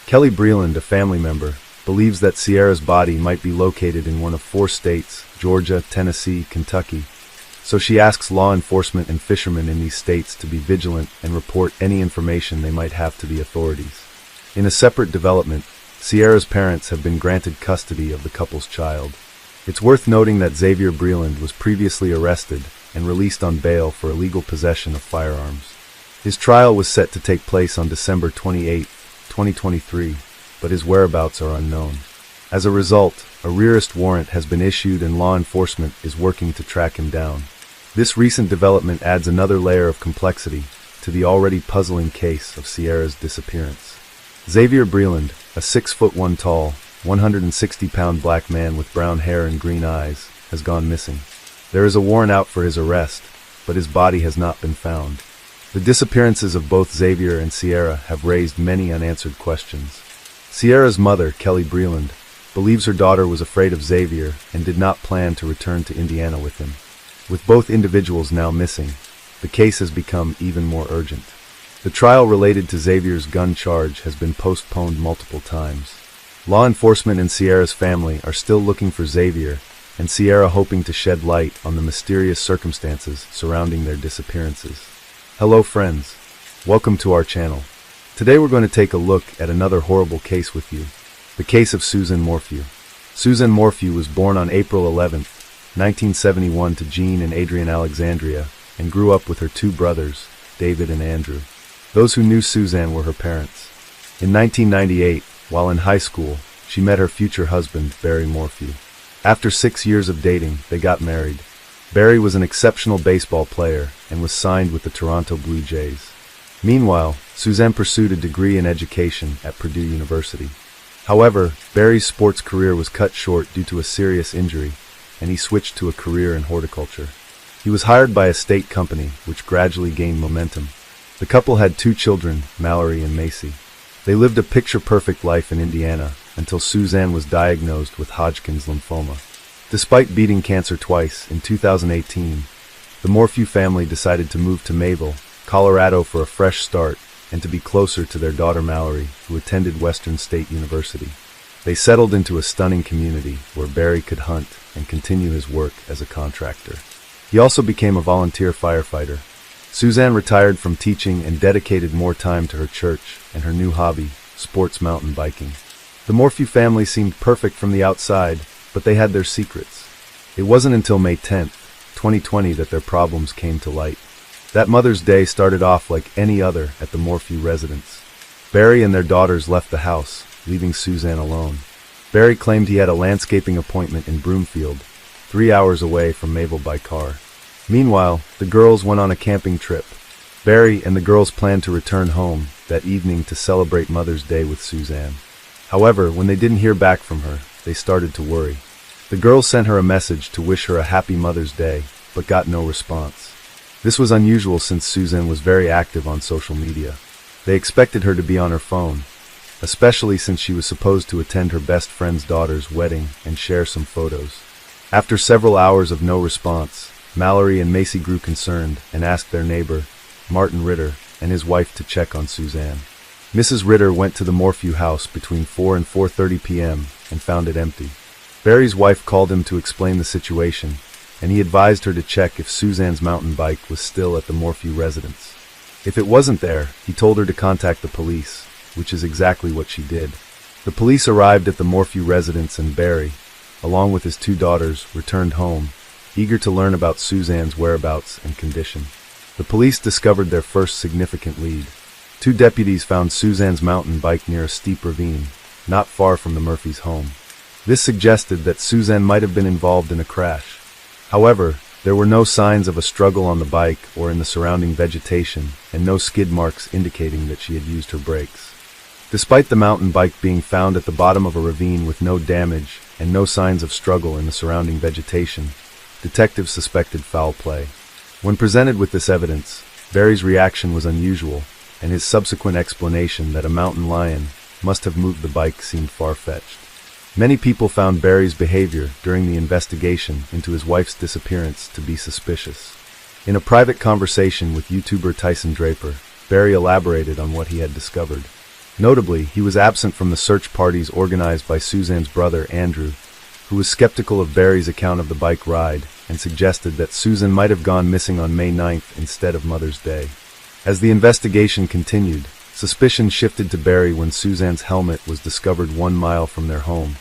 Kelly Breland, a family member, believes that Sierra's body might be located in one of 4 states, Georgia, Tennessee, Kentucky, so she asks law enforcement and fishermen in these states to be vigilant and report any information they might have to the authorities. In a separate development, Sierra's parents have been granted custody of the couple's child. It's worth noting that Xavier Breland was previously arrested and released on bail for illegal possession of firearms. His trial was set to take place on December 28, 2023, but his whereabouts are unknown. As a result, a rearrest warrant has been issued and law enforcement is working to track him down. This recent development adds another layer of complexity to the already puzzling case of Sierra's disappearance. Xavier Breland, a 6'1" tall, 160-pound black man with brown hair and green eyes, has gone missing. There is a warrant out for his arrest, but his body has not been found. The disappearances of both Xavier and Sierra have raised many unanswered questions. Sierra's mother, Kelly Breland, believes her daughter was afraid of Xavier and did not plan to return to Indiana with him. With both individuals now missing, the case has become even more urgent. The trial related to Xavier's gun charge has been postponed multiple times. Law enforcement and Sierra's family are still looking for Xavier, and Sierra hoping to shed light on the mysterious circumstances surrounding their disappearances. Hello friends, welcome to our channel. Today we're going to take a look at another horrible case with you, the case of Susan Morphew. Susan Morphew was born on April 11, 1971 to Jean and Adrian Alexandria, and grew up with her 2 brothers, David and Andrew. Those who knew Suzanne were her parents. In 1998, while in high school, she met her future husband, Barry Morphew. After 6 years of dating, they got married. Barry was an exceptional baseball player and was signed with the Toronto Blue Jays. Meanwhile, Suzanne pursued a degree in education at Purdue University. However, Barry's sports career was cut short due to a serious injury, and he switched to a career in horticulture. He was hired by a state company, which gradually gained momentum. The couple had 2 children, Mallory and Macy. They lived a picture-perfect life in Indiana until Suzanne was diagnosed with Hodgkin's lymphoma. Despite beating cancer twice, in 2018, the Morphew family decided to move to Mayville, Colorado for a fresh start and to be closer to their daughter Mallory, who attended Western State University. They settled into a stunning community where Barry could hunt and continue his work as a contractor. He also became a volunteer firefighter. Suzanne retired from teaching and dedicated more time to her church and her new hobby, sports mountain biking. The Morphew family seemed perfect from the outside, but they had their secrets. It wasn't until May 10, 2020 that their problems came to light. That Mother's Day started off like any other at the Morphew residence. Barry and their daughters left the house, leaving Suzanne alone. Barry claimed he had a landscaping appointment in Broomfield, 3 hours away from Mayville by car. Meanwhile, the girls went on a camping trip. Barry and the girls planned to return home that evening to celebrate Mother's Day with Suzanne. However, when they didn't hear back from her, they started to worry. The girls sent her a message to wish her a happy Mother's Day, but got no response. This was unusual since Suzanne was very active on social media. They expected her to be on her phone, especially since she was supposed to attend her best friend's daughter's wedding and share some photos. After several hours of no response, Mallory and Macy grew concerned and asked their neighbor, Martin Ritter, and his wife to check on Suzanne. Mrs. Ritter went to the Morphew house between 4 and 4:30 p.m. and found it empty. Barry's wife called him to explain the situation, and he advised her to check if Suzanne's mountain bike was still at the Morphew residence. If it wasn't there, he told her to contact the police, which is exactly what she did. The police arrived at the Morphew residence and Barry, along with his 2 daughters, returned home, eager to learn about Suzanne's whereabouts and condition. The police discovered their first significant lead. 2 deputies found Suzanne's mountain bike near a steep ravine, not far from the Murphys' home. This suggested that Suzanne might have been involved in a crash. However, there were no signs of a struggle on the bike or in the surrounding vegetation, and no skid marks indicating that she had used her brakes. Despite the mountain bike being found at the bottom of a ravine with no damage and no signs of struggle in the surrounding vegetation, detectives suspected foul play. When presented with this evidence, Barry's reaction was unusual, and his subsequent explanation that a mountain lion must have moved the bike seemed far-fetched. Many people found Barry's behavior during the investigation into his wife's disappearance to be suspicious. In a private conversation with YouTuber Tyson Draper, Barry elaborated on what he had discovered. Notably, he was absent from the search parties organized by Suzanne's brother, Andrew, who was skeptical of Barry's account of the bike ride and suggested that Susan might have gone missing on May 9th instead of Mother's Day. As the investigation continued, suspicion shifted to Barry when Suzanne's helmet was discovered 1 mile from their home,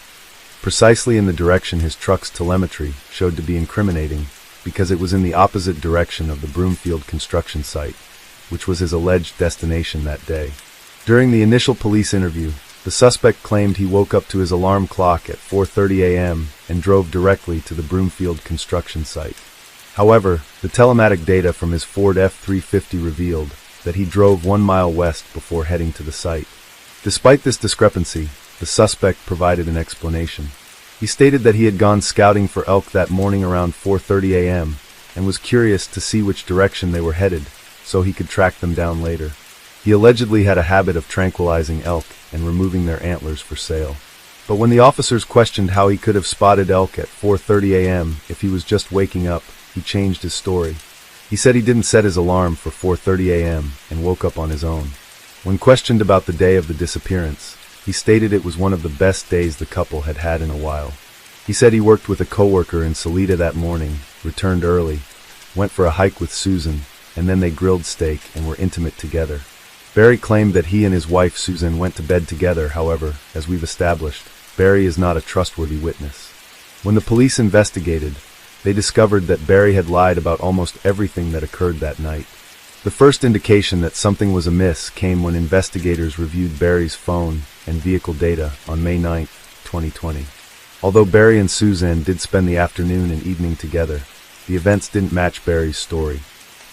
precisely in the direction his truck's telemetry showed to be incriminating, because it was in the opposite direction of the Broomfield construction site, which was his alleged destination that day. During the initial police interview, the suspect claimed he woke up to his alarm clock at 4:30 a.m. and drove directly to the Broomfield construction site. However, the telematic data from his Ford F-350 revealed that he drove 1 mile west before heading to the site. Despite this discrepancy, the suspect provided an explanation. He stated that he had gone scouting for elk that morning around 4:30 a.m. and was curious to see which direction they were headed so he could track them down later. He allegedly had a habit of tranquilizing elk and removing their antlers for sale. But when the officers questioned how he could have spotted elk at 4:30 a.m. if he was just waking up, he changed his story. He said he didn't set his alarm for 4:30 a.m. and woke up on his own. When questioned about the day of the disappearance, he stated it was one of the best days the couple had had in a while. He said he worked with a coworker in Salida that morning, returned early, went for a hike with Susan, and then they grilled steak and were intimate together. Barry claimed that he and his wife Susan went to bed together. However, as we've established, Barry is not a trustworthy witness. When the police investigated, they discovered that Barry had lied about almost everything that occurred that night. The first indication that something was amiss came when investigators reviewed Barry's phone and vehicle data on May 9, 2020. Although Barry and Suzanne did spend the afternoon and evening together, the events didn't match Barry's story.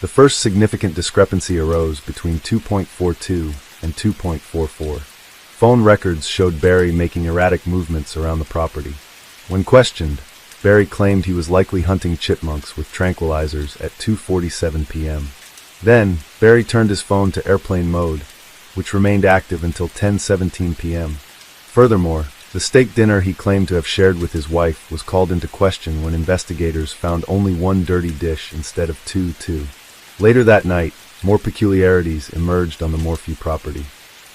The first significant discrepancy arose between 2.42 and 2.44. Phone records showed Barry making erratic movements around the property. When questioned, Barry claimed he was likely hunting chipmunks with tranquilizers at 2:47 p.m. Then, Barry turned his phone to airplane mode, which remained active until 10:17 p.m. Furthermore, the steak dinner he claimed to have shared with his wife was called into question when investigators found only 1 dirty dish instead of 2. Later that night, more peculiarities emerged on the Morphew property.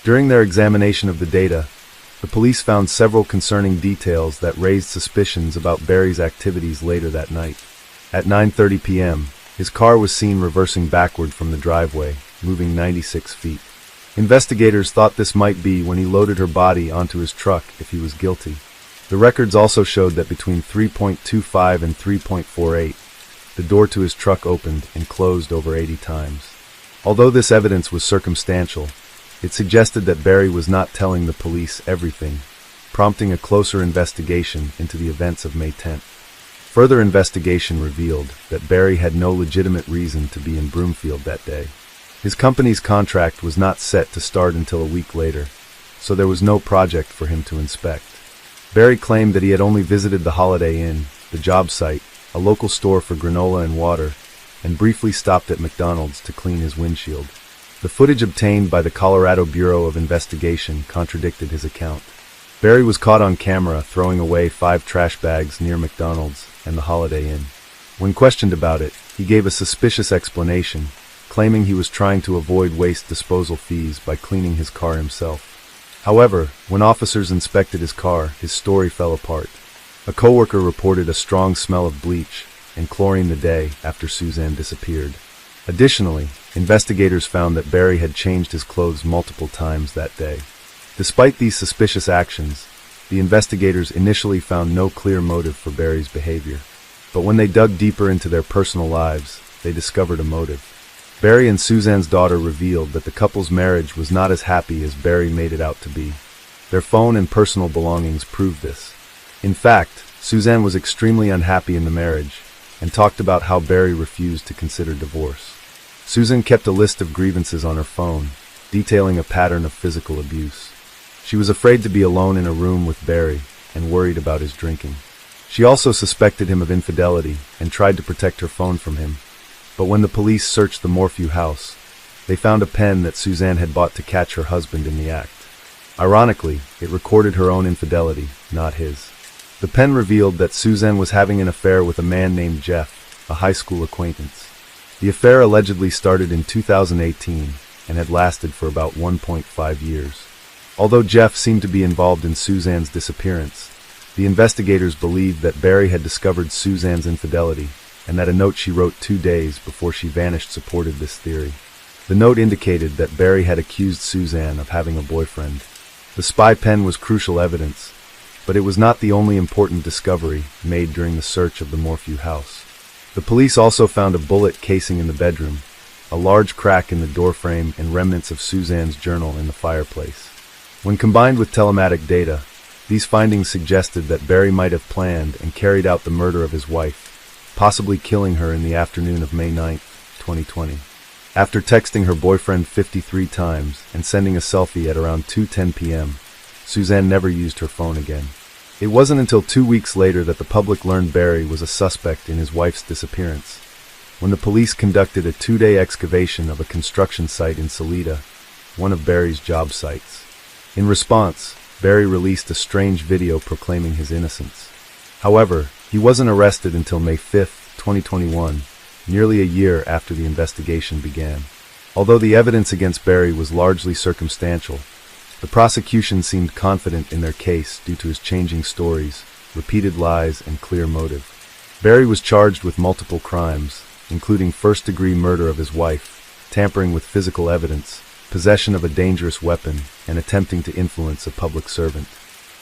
During their examination of the data, the police found several concerning details that raised suspicions about Barry's activities later that night. At 9:30 p.m., his car was seen reversing backward from the driveway, moving 96 feet. Investigators thought this might be when he loaded her body onto his truck if he was guilty. The records also showed that between 3.25 and 3.48, the door to his truck opened and closed over 80 times. Although this evidence was circumstantial, it suggested that Barry was not telling the police everything, prompting a closer investigation into the events of May 10th. Further investigation revealed that Barry had no legitimate reason to be in Broomfield that day. His company's contract was not set to start until a week later, so there was no project for him to inspect. Barry claimed that he had only visited the Holiday Inn, the job site, a local store for granola and water, and briefly stopped at McDonald's to clean his windshield. The footage obtained by the Colorado Bureau of Investigation contradicted his account. Barry was caught on camera throwing away 5 trash bags near McDonald's and the Holiday Inn. When questioned about it, he gave a suspicious explanation, claiming he was trying to avoid waste disposal fees by cleaning his car himself. However, when officers inspected his car, his story fell apart. A coworker reported a strong smell of bleach and chlorine the day after Suzanne disappeared. Additionally, investigators found that Barry had changed his clothes multiple times that day. Despite these suspicious actions, the investigators initially found no clear motive for Barry's behavior. But when they dug deeper into their personal lives, they discovered a motive. Barry and Suzanne's daughter revealed that the couple's marriage was not as happy as Barry made it out to be. Their phone and personal belongings proved this. In fact, Suzanne was extremely unhappy in the marriage and talked about how Barry refused to consider divorce. Susan kept a list of grievances on her phone, detailing a pattern of physical abuse. She was afraid to be alone in a room with Barry and worried about his drinking. She also suspected him of infidelity and tried to protect her phone from him. But when the police searched the Morphew house, they found a pen that Suzanne had bought to catch her husband in the act. Ironically, it recorded her own infidelity, not his. The pen revealed that Suzanne was having an affair with a man named Jeff, a high school acquaintance. The affair allegedly started in 2018 and had lasted for about 1.5 years. Although Jeff seemed to be involved in Suzanne's disappearance, the investigators believed that Barry had discovered Suzanne's infidelity and that a note she wrote 2 days before she vanished supported this theory. The note indicated that Barry had accused Suzanne of having a boyfriend. The spy pen was crucial evidence, but it was not the only important discovery made during the search of the Morphew house. The police also found a bullet casing in the bedroom, a large crack in the doorframe, and remnants of Suzanne's journal in the fireplace. When combined with telematic data, these findings suggested that Barry might have planned and carried out the murder of his wife, possibly killing her in the afternoon of May 9, 2020. After texting her boyfriend 53 times and sending a selfie at around 2:10 p.m., Suzanne never used her phone again. It wasn't until 2 weeks later that the public learned Barry was a suspect in his wife's disappearance, when the police conducted a 2-day excavation of a construction site in Salida, one of Barry's job sites. In response, Barry released a strange video proclaiming his innocence. However, he wasn't arrested until May 5, 2021, nearly a year after the investigation began. Although the evidence against Barry was largely circumstantial, the prosecution seemed confident in their case due to his changing stories, repeated lies, and clear motive. Barry was charged with multiple crimes, including first-degree murder of his wife, tampering with physical evidence, possession of a dangerous weapon, and attempting to influence a public servant.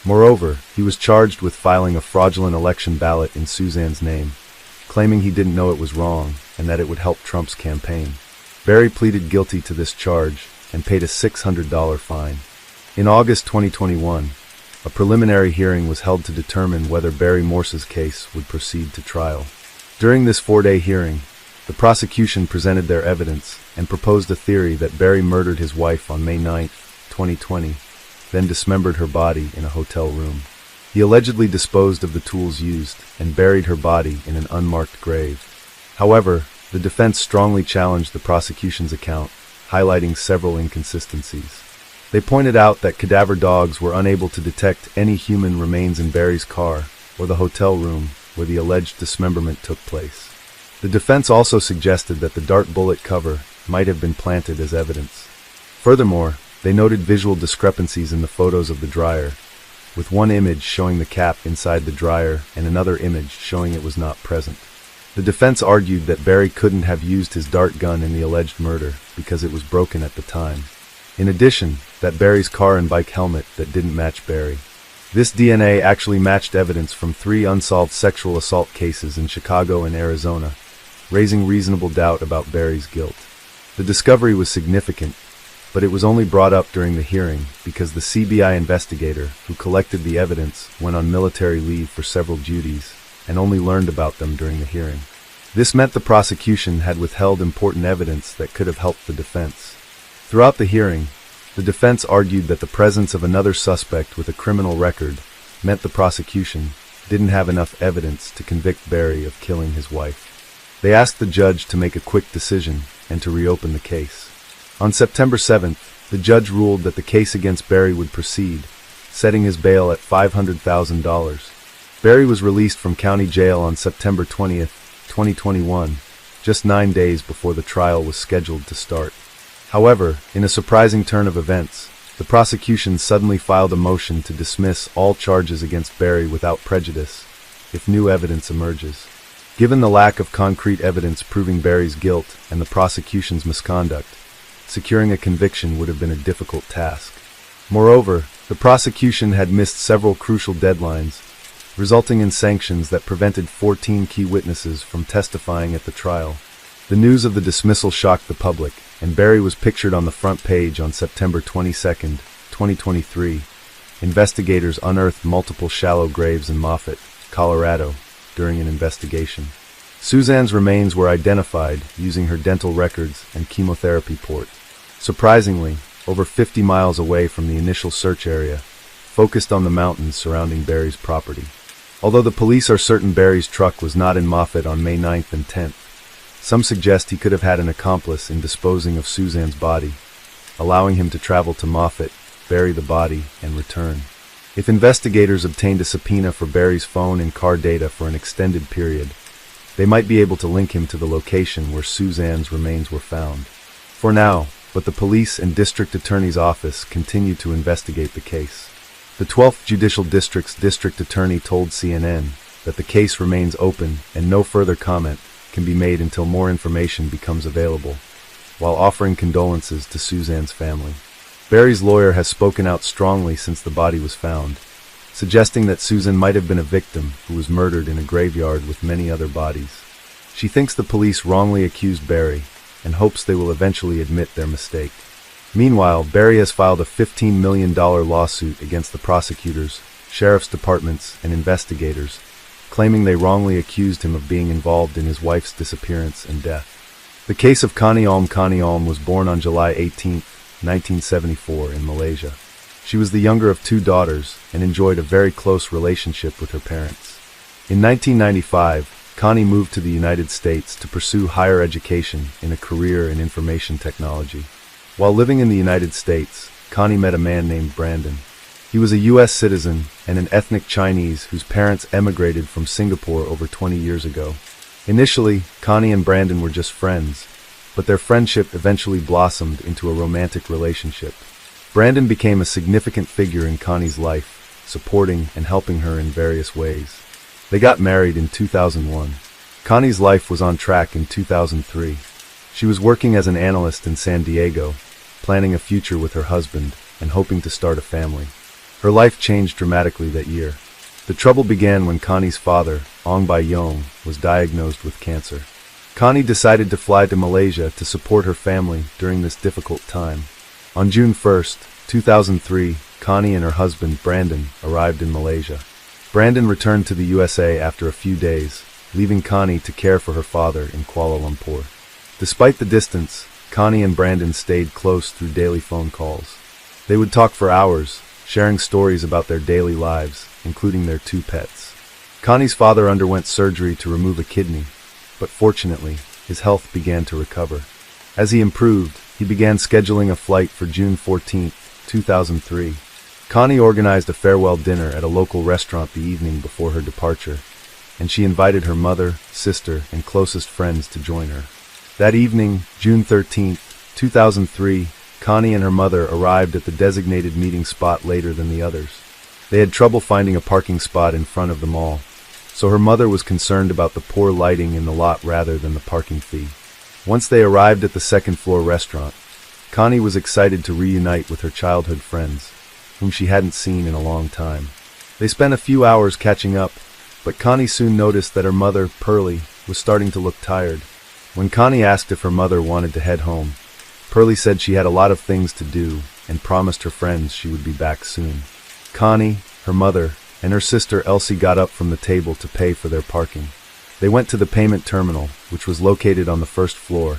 Moreover, he was charged with filing a fraudulent election ballot in Suzanne's name, claiming he didn't know it was wrong and that it would help Trump's campaign. Barry pleaded guilty to this charge and paid a $600 fine. In August 2021, a preliminary hearing was held to determine whether Barry Morse's case would proceed to trial. During this 4-day hearing, the prosecution presented their evidence and proposed a theory that Barry murdered his wife on May 9, 2020, then dismembered her body in a hotel room. He allegedly disposed of the tools used and buried her body in an unmarked grave. However, the defense strongly challenged the prosecution's account, highlighting several inconsistencies. They pointed out that cadaver dogs were unable to detect any human remains in Barry's car or the hotel room where the alleged dismemberment took place. The defense also suggested that the dart bullet cover might have been planted as evidence. Furthermore, they noted visual discrepancies in the photos of the dryer, with one image showing the cap inside the dryer and another image showing it was not present. The defense argued that Barry couldn't have used his dart gun in the alleged murder because it was broken at the time. In addition, that Barry's car and bike helmet that didn't match Barry. This DNA actually matched evidence from 3 unsolved sexual assault cases in Chicago and Arizona, raising reasonable doubt about Barry's guilt. The discovery was significant, but it was only brought up during the hearing because the CBI investigator who collected the evidence went on military leave for several duties and only learned about them during the hearing. This meant the prosecution had withheld important evidence that could have helped the defense. Throughout the hearing, the defense argued that the presence of another suspect with a criminal record meant the prosecution didn't have enough evidence to convict Barry of killing his wife. They asked the judge to make a quick decision and to reopen the case. On September 7th, the judge ruled that the case against Barry would proceed, setting his bail at $500,000. Barry was released from county jail on September 20th, 2021, just 9 days before the trial was scheduled to start. However, in a surprising turn of events, the prosecution suddenly filed a motion to dismiss all charges against Barry without prejudice, if new evidence emerges. Given the lack of concrete evidence proving Barry's guilt and the prosecution's misconduct, securing a conviction would have been a difficult task. Moreover, the prosecution had missed several crucial deadlines, resulting in sanctions that prevented 14 key witnesses from testifying at the trial. The news of the dismissal shocked the public, and Barry was pictured on the front page on September 22, 2023. Investigators unearthed multiple shallow graves in Moffett, Colorado, during an investigation. Suzanne's remains were identified using her dental records and chemotherapy port. Surprisingly, over 50 miles away from the initial search area, focused on the mountains surrounding Barry's property. Although the police are certain Barry's truck was not in Moffett on May 9th and 10th, some suggest he could have had an accomplice in disposing of Suzanne's body, allowing him to travel to Moffett, bury the body, and return. If investigators obtained a subpoena for Barry's phone and car data for an extended period, they might be able to link him to the location where Suzanne's remains were found. For now, but the police and district attorney's office continue to investigate the case. The 12th Judicial District's district attorney told CNN that the case remains open and no further comment can be made until more information becomes available, while offering condolences to Suzanne's family. Barry's lawyer has spoken out strongly since the body was found, suggesting that Susan might have been a victim who was murdered in a graveyard with many other bodies. She thinks the police wrongly accused Barry and hopes they will eventually admit their mistake. Meanwhile, Barry has filed a $15 million lawsuit against the prosecutors, sheriff's departments, and investigators, claiming they wrongly accused him of being involved in his wife's disappearance and death. The case of Connie Alm was born on July 18, 1974, in Malaysia. She was the younger of 2 daughters and enjoyed a very close relationship with her parents. In 1995, Connie moved to the United States to pursue higher education in a career in information technology. While living in the United States, Connie met a man named Brandon. He was a U.S. citizen and an ethnic Chinese whose parents emigrated from Singapore over 20 years ago. Initially, Connie and Brandon were just friends, but their friendship eventually blossomed into a romantic relationship. Brandon became a significant figure in Connie's life, supporting and helping her in various ways. They got married in 2001. Connie's life was on track in 2003. She was working as an analyst in San Diego, planning a future with her husband and hoping to start a family. Her life changed dramatically that year. The trouble began when Connie's father, Ong Bai Yong, was diagnosed with cancer. Connie decided to fly to Malaysia to support her family during this difficult time. On June 1, 2003, Connie and her husband, Brandon, arrived in Malaysia. Brandon returned to the USA after a few days, leaving Connie to care for her father in Kuala Lumpur. Despite the distance, Connie and Brandon stayed close through daily phone calls. They would talk for hours, sharing stories about their daily lives, including their 2 pets. Connie's father underwent surgery to remove a kidney, but fortunately, his health began to recover. As he improved, he began scheduling a flight for June 14, 2003. Connie organized a farewell dinner at a local restaurant the evening before her departure, and she invited her mother, sister, and closest friends to join her. That evening, June 13, 2003, Connie and her mother arrived at the designated meeting spot later than the others. They had trouble finding a parking spot in front of the mall, so her mother was concerned about the poor lighting in the lot rather than the parking fee. Once they arrived at the second-floor restaurant, Connie was excited to reunite with her childhood friends, whom she hadn't seen in a long time. They spent a few hours catching up, but Connie soon noticed that her mother, Pearlie, was starting to look tired. When Connie asked if her mother wanted to head home, Pearlie said she had a lot of things to do and promised her friends she would be back soon. Connie, her mother, and her sister Elsie got up from the table to pay for their parking. They went to the payment terminal, which was located on the first floor,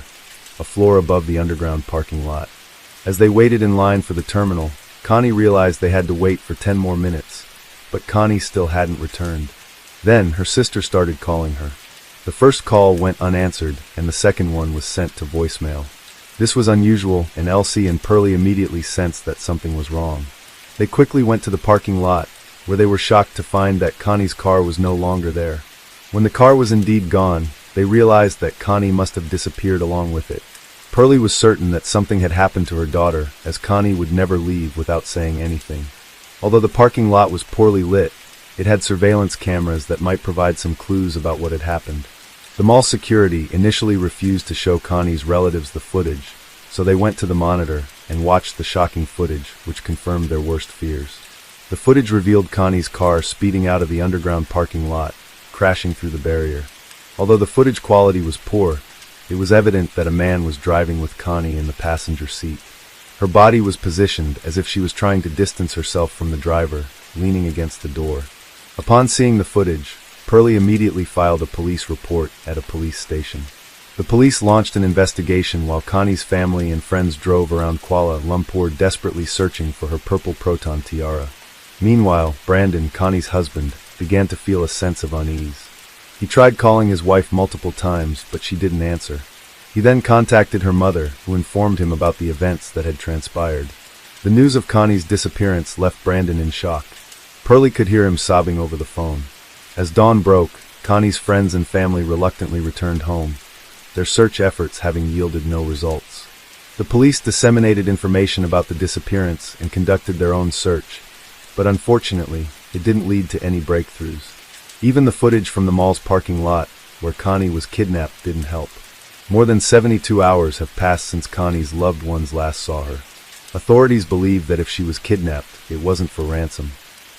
a floor above the underground parking lot. As they waited in line for the terminal, Connie realized they had to wait for 10 more minutes, but Connie still hadn't returned. Then her sister started calling her. The first call went unanswered, and the second one was sent to voicemail. This was unusual, and Elsie and Pearlie immediately sensed that something was wrong. They quickly went to the parking lot, where they were shocked to find that Connie's car was no longer there. When the car was indeed gone, they realized that Connie must have disappeared along with it. Pearlie was certain that something had happened to her daughter, as Connie would never leave without saying anything. Although the parking lot was poorly lit, it had surveillance cameras that might provide some clues about what had happened. The mall security initially refused to show Connie's relatives the footage, so they went to the monitor and watched the shocking footage, which confirmed their worst fears. The footage revealed Connie's car speeding out of the underground parking lot, crashing through the barrier. Although the footage quality was poor, it was evident that a man was driving with Connie in the passenger seat. Her body was positioned as if she was trying to distance herself from the driver, leaning against the door. Upon seeing the footage, Pearlie immediately filed a police report at a police station. The police launched an investigation while Connie's family and friends drove around Kuala Lumpur desperately searching for her purple proton tiara. Meanwhile, Brandon, Connie's husband, began to feel a sense of unease. He tried calling his wife multiple times, but she didn't answer. He then contacted her mother, who informed him about the events that had transpired. The news of Connie's disappearance left Brandon in shock. Pearlie could hear him sobbing over the phone. As dawn broke, Connie's friends and family reluctantly returned home, their search efforts having yielded no results. The police disseminated information about the disappearance and conducted their own search, but unfortunately, it didn't lead to any breakthroughs. Even the footage from the mall's parking lot, where Connie was kidnapped, didn't help. More than 72 hours have passed since Connie's loved ones last saw her. Authorities believe that if she was kidnapped, it wasn't for ransom.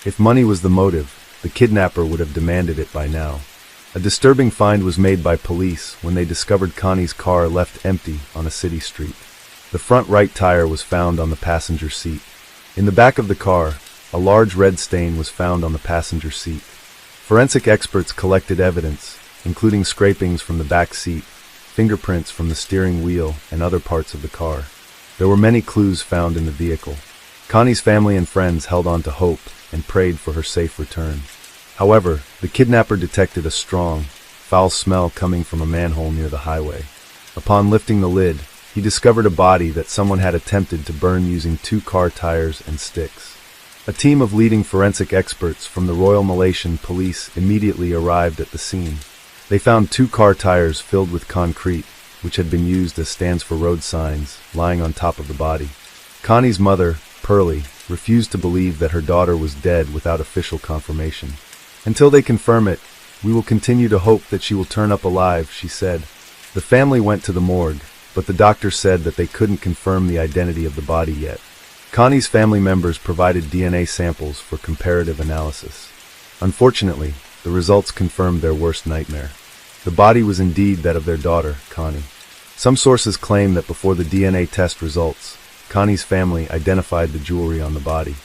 If money was the motive, the kidnapper would have demanded it by now. A disturbing find was made by police when they discovered Connie's car left empty on a city street. The front right tire was found on the passenger seat. In the back of the car, a large red stain was found on the passenger seat. Forensic experts collected evidence, including scrapings from the back seat, fingerprints from the steering wheel, and other parts of the car. There were many clues found in the vehicle. Connie's family and friends held on to hope and prayed for her safe return. However, the kidnapper detected a strong, foul smell coming from a manhole near the highway. Upon lifting the lid, he discovered a body that someone had attempted to burn using 2 car tires and sticks. A team of leading forensic experts from the Royal Malaysian Police immediately arrived at the scene. They found 2 car tires filled with concrete, which had been used as stands for road signs, lying on top of the body. Connie's mother, Pearlie, refused to believe that her daughter was dead without official confirmation. "Until they confirm it, we will continue to hope that she will turn up alive," she said. The family went to the morgue, but the doctor said that they couldn't confirm the identity of the body yet. Connie's family members provided DNA samples for comparative analysis. Unfortunately, the results confirmed their worst nightmare. The body was indeed that of their daughter, Connie. Some sources claim that before the DNA test results, Connie's family identified the jewelry on the body.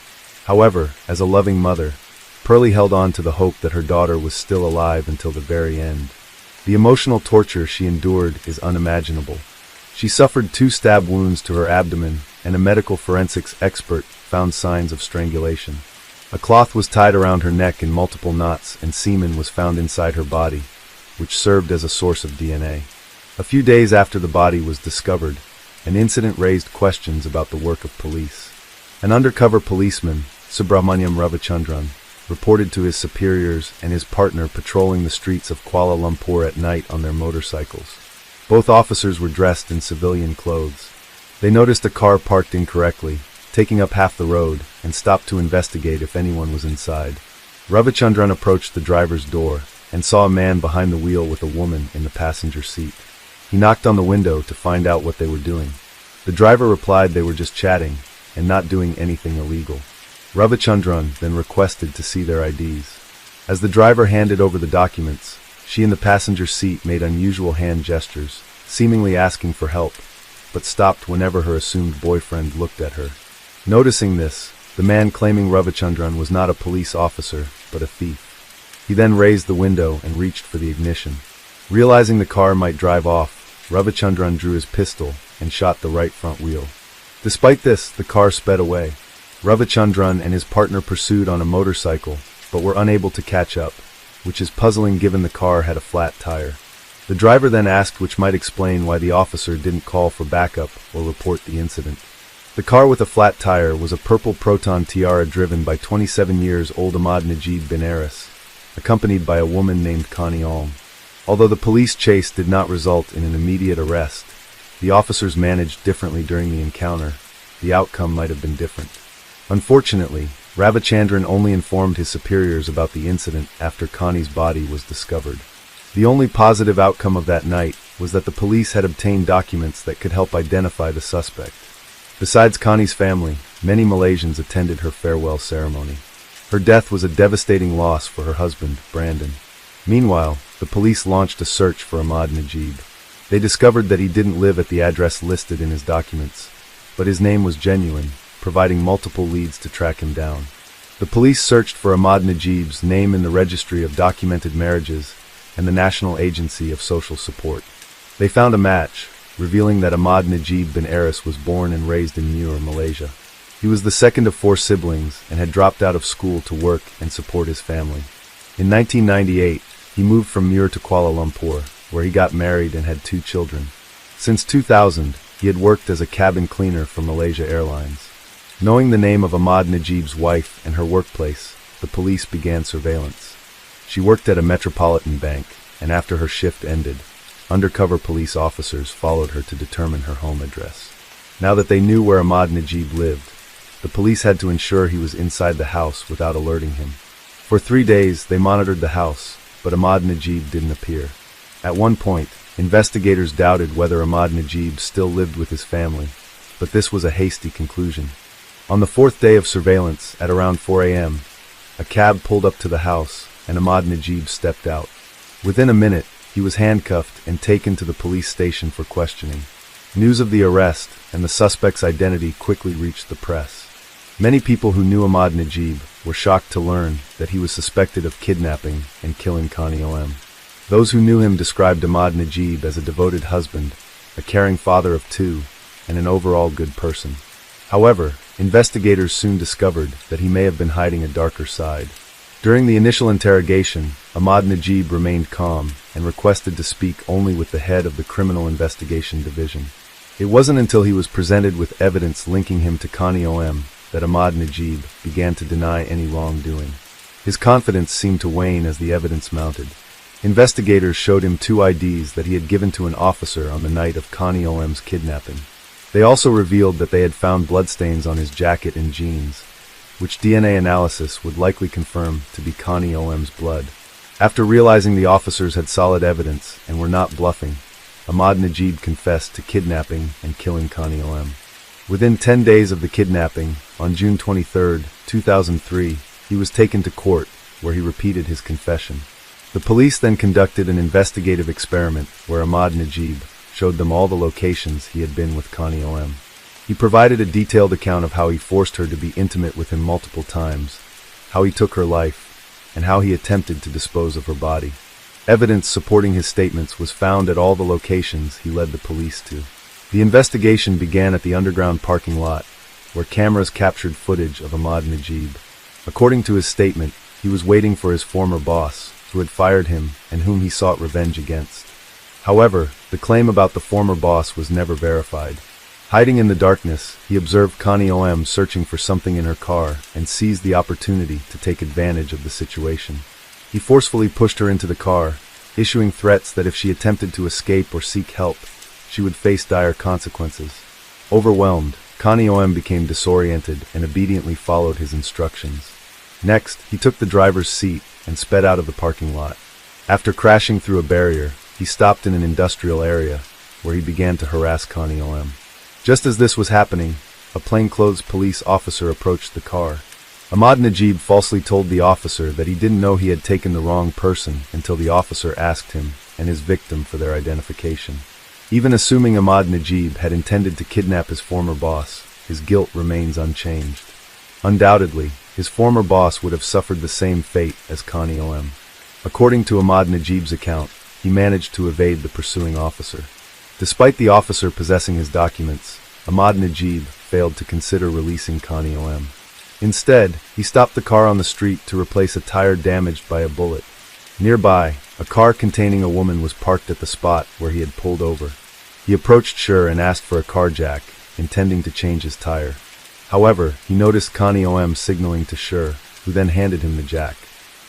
However, as a loving mother, Pearlie held on to the hope that her daughter was still alive until the very end. The emotional torture she endured is unimaginable. She suffered 2 stab wounds to her abdomen, and a medical forensics expert found signs of strangulation. A cloth was tied around her neck in multiple knots, and semen was found inside her body, which served as a source of DNA. A few days after the body was discovered, an incident raised questions about the work of police. An undercover policeman, Subramaniam Ravichandran, reported to his superiors and his partner patrolling the streets of Kuala Lumpur at night on their motorcycles. Both officers were dressed in civilian clothes. They noticed a car parked incorrectly, taking up half the road, and stopped to investigate if anyone was inside. Ravichandran approached the driver's door and saw a man behind the wheel with a woman in the passenger seat. He knocked on the window to find out what they were doing. The driver replied they were just chatting and not doing anything illegal. Ravichandran then requested to see their IDs. As the driver handed over the documents, she in the passenger seat made unusual hand gestures, seemingly asking for help, but stopped whenever her assumed boyfriend looked at her. Noticing this, the man claiming Ravichandran was not a police officer, but a thief. He then raised the window and reached for the ignition. Realizing the car might drive off, Ravichandran drew his pistol and shot the right front wheel. Despite this, the car sped away. Ravichandran and his partner pursued on a motorcycle, but were unable to catch up, which is puzzling given the car had a flat tire. The driver then asked, which might explain why the officer didn't call for backup or report the incident. The car with a flat tire was a purple Proton Tiara driven by 27-year-old Ahmad Najib bin Aris, accompanied by a woman named Connie Olm. Although the police chase did not result in an immediate arrest, the officers managed differently during the encounter. The outcome might have been different. Unfortunately, Ravichandran only informed his superiors about the incident after Connie's body was discovered. The only positive outcome of that night was that the police had obtained documents that could help identify the suspect. Besides Connie's family, many Malaysians attended her farewell ceremony. Her death was a devastating loss for her husband, Brandon. Meanwhile, the police launched a search for Ahmad Najib. They discovered that he didn't live at the address listed in his documents, but his name was genuine, providing multiple leads to track him down. The police searched for Ahmad Najib's name in the Registry of Documented Marriages and the National Agency of Social Support. They found a match, revealing that Ahmad Najib bin Aris was born and raised in Muar, Malaysia. He was the second of 4 siblings and had dropped out of school to work and support his family. In 1998, he moved from Muar to Kuala Lumpur, where he got married and had 2 children. Since 2000, he had worked as a cabin cleaner for Malaysia Airlines. Knowing the name of Ahmad Najib's wife and her workplace, the police began surveillance. She worked at a metropolitan bank, and after her shift ended, undercover police officers followed her to determine her home address. Now that they knew where Ahmad Najib lived, the police had to ensure he was inside the house without alerting him. For 3 days, they monitored the house, but Ahmad Najib didn't appear. At one point, investigators doubted whether Ahmad Najib still lived with his family, but this was a hasty conclusion. On the 4th day of surveillance, at around 4 a.m., a cab pulled up to the house, and Ahmad Najib stepped out. Within a minute, he was handcuffed and taken to the police station for questioning. News of the arrest and the suspect's identity quickly reached the press. Many people who knew Ahmad Najib were shocked to learn that he was suspected of kidnapping and killing Connie Om. Those who knew him described Ahmad Najib as a devoted husband, a caring father of 2, and an overall good person. However, investigators soon discovered that he may have been hiding a darker side. During the initial interrogation, Ahmad Najib remained calm and requested to speak only with the head of the Criminal Investigation Division. It wasn't until he was presented with evidence linking him to Connie Om that Ahmad Najib began to deny any wrongdoing. His confidence seemed to wane as the evidence mounted. Investigators showed him 2 IDs that he had given to an officer on the night of Connie Om's kidnapping. They also revealed that they had found bloodstains on his jacket and jeans, which DNA analysis would likely confirm to be Connie Om's blood. After realizing the officers had solid evidence and were not bluffing, Ahmad Najib confessed to kidnapping and killing Connie Om. Within 10 days of the kidnapping, on June 23, 2003, he was taken to court, where he repeated his confession. The police then conducted an investigative experiment where Ahmad Najib showed them all the locations he had been with Connie Om. He provided a detailed account of how he forced her to be intimate with him multiple times, how he took her life, and how he attempted to dispose of her body. Evidence supporting his statements was found at all the locations he led the police to. The investigation began at the underground parking lot, where cameras captured footage of Ahmad Najib. According to his statement, he was waiting for his former boss, who had fired him and whom he sought revenge against. However, the claim about the former boss was never verified. Hiding in the darkness, he observed Connie Om searching for something in her car and seized the opportunity to take advantage of the situation. He forcefully pushed her into the car, issuing threats that if she attempted to escape or seek help, she would face dire consequences. Overwhelmed, Connie Om became disoriented and obediently followed his instructions. Next, he took the driver's seat and sped out of the parking lot. After crashing through a barrier, he stopped in an industrial area, where he began to harass Connie Om. Just as this was happening, a plainclothes police officer approached the car. Ahmad Najib falsely told the officer that he didn't know he had taken the wrong person until the officer asked him and his victim for their identification. Even assuming Ahmad Najib had intended to kidnap his former boss, his guilt remains unchanged. Undoubtedly, his former boss would have suffered the same fate as Connie Om. According to Ahmad Najib's account, he managed to evade the pursuing officer. Despite the officer possessing his documents, Ahmad Najib failed to consider releasing Connie Om. Instead, he stopped the car on the street to replace a tire damaged by a bullet. Nearby, A car containing a woman was parked at the spot where he had pulled over. He approached Schur and asked for a car jack, intending to change his tire. However, he noticed Connie OM signaling to Schur, who then handed him the jack.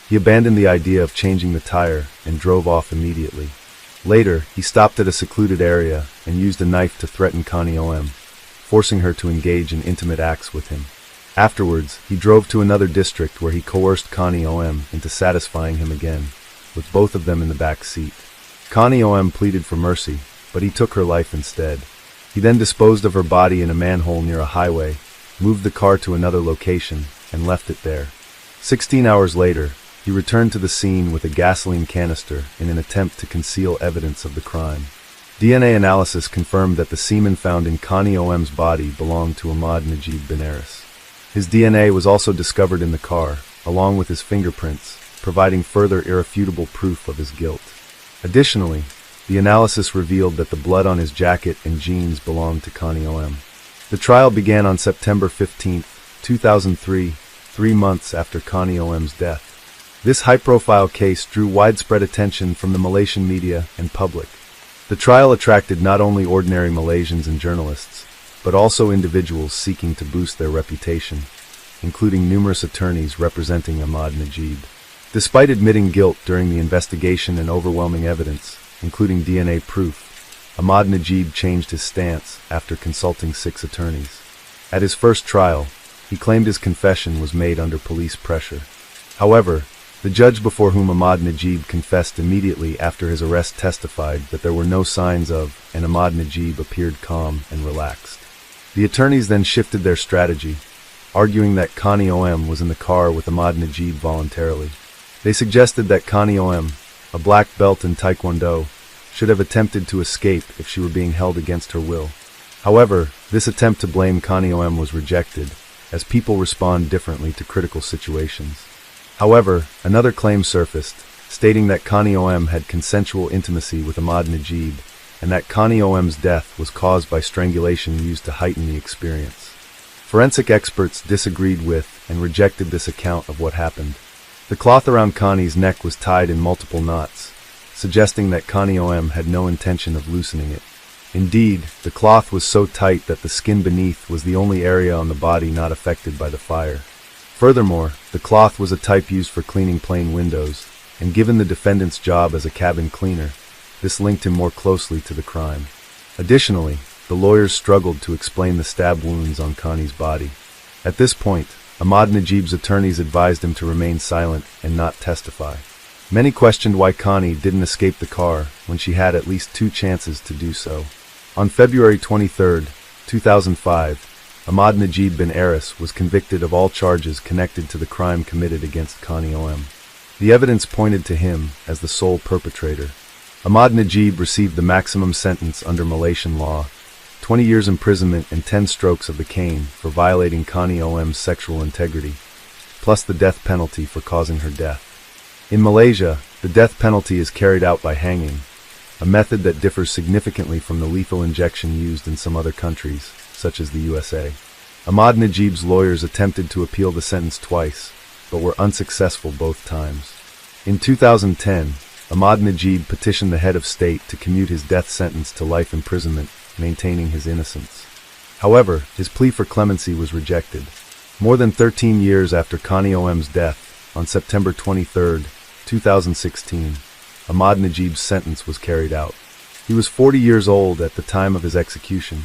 He abandoned the idea of changing the tire and drove off immediately. Later, he stopped at a secluded area and used a knife to threaten Connie OM, forcing her to engage in intimate acts with him. Afterwards, he drove to another district where he coerced Connie OM into satisfying him again, with both of them in the back seat. Connie OM pleaded for mercy, but he took her life instead. He then disposed of her body in a manhole near a highway, moved the car to another location, and left it there. 16 hours later, he returned to the scene with a gasoline canister in an attempt to conceal evidence of the crime. DNA analysis confirmed that the semen found in Connie OM's body belonged to Ahmad Najib Benares. His DNA was also discovered in the car, along with his fingerprints, providing further irrefutable proof of his guilt. Additionally, the analysis revealed that the blood on his jacket and jeans belonged to Connie OM. The trial began on September 15, 2003, 3 months after Connie OM's death. This high-profile case drew widespread attention from the Malaysian media and public. The trial attracted not only ordinary Malaysians and journalists, but also individuals seeking to boost their reputation, including numerous attorneys representing Ahmad Najib. Despite admitting guilt during the investigation and overwhelming evidence, including DNA proof, Ahmad Najib changed his stance after consulting 6 attorneys. At his first trial, he claimed his confession was made under police pressure. However, the judge before whom Ahmad Najib confessed immediately after his arrest testified that there were no signs of, and Ahmad Najib appeared calm and relaxed. The attorneys then shifted their strategy, arguing that Connie OM was in the car with Ahmad Najib voluntarily. They suggested that Connie OM, a black belt in Taekwondo, should have attempted to escape if she were being held against her will. However, this attempt to blame Connie OM was rejected, as people respond differently to critical situations. However, another claim surfaced, stating that Connie OM had consensual intimacy with Ahmad Najib, and that Connie OM's death was caused by strangulation used to heighten the experience. Forensic experts disagreed with and rejected this account of what happened. The cloth around Connie's neck was tied in multiple knots, suggesting that Connie OM had no intention of loosening it. Indeed, the cloth was so tight that the skin beneath was the only area on the body not affected by the fire. Furthermore, the cloth was a type used for cleaning plane windows, and given the defendant's job as a cabin cleaner, this linked him more closely to the crime. Additionally, the lawyers struggled to explain the stab wounds on Connie's body. At this point, Ahmad Najib's attorneys advised him to remain silent and not testify. Many questioned why Connie didn't escape the car when she had at least 2 chances to do so. On February 23, 2005, Ahmad Najib Benares was convicted of all charges connected to the crime committed against Connie OM. The evidence pointed to him as the sole perpetrator. Ahmad Najib received the maximum sentence under Malaysian law, 20 years imprisonment and 10 strokes of the cane for violating Connie OM's sexual integrity, plus the death penalty for causing her death. In Malaysia, the death penalty is carried out by hanging, a method that differs significantly from the lethal injection used in some other countries, such as the USA. Ahmad Najib's lawyers attempted to appeal the sentence twice, but were unsuccessful both times. In 2010, Ahmad Najib petitioned the head of state to commute his death sentence to life imprisonment, maintaining his innocence. However, his plea for clemency was rejected. More than 13 years after Connie OM's death, on September 23, 2016, Ahmad Najib's sentence was carried out. He was 40 years old at the time of his execution.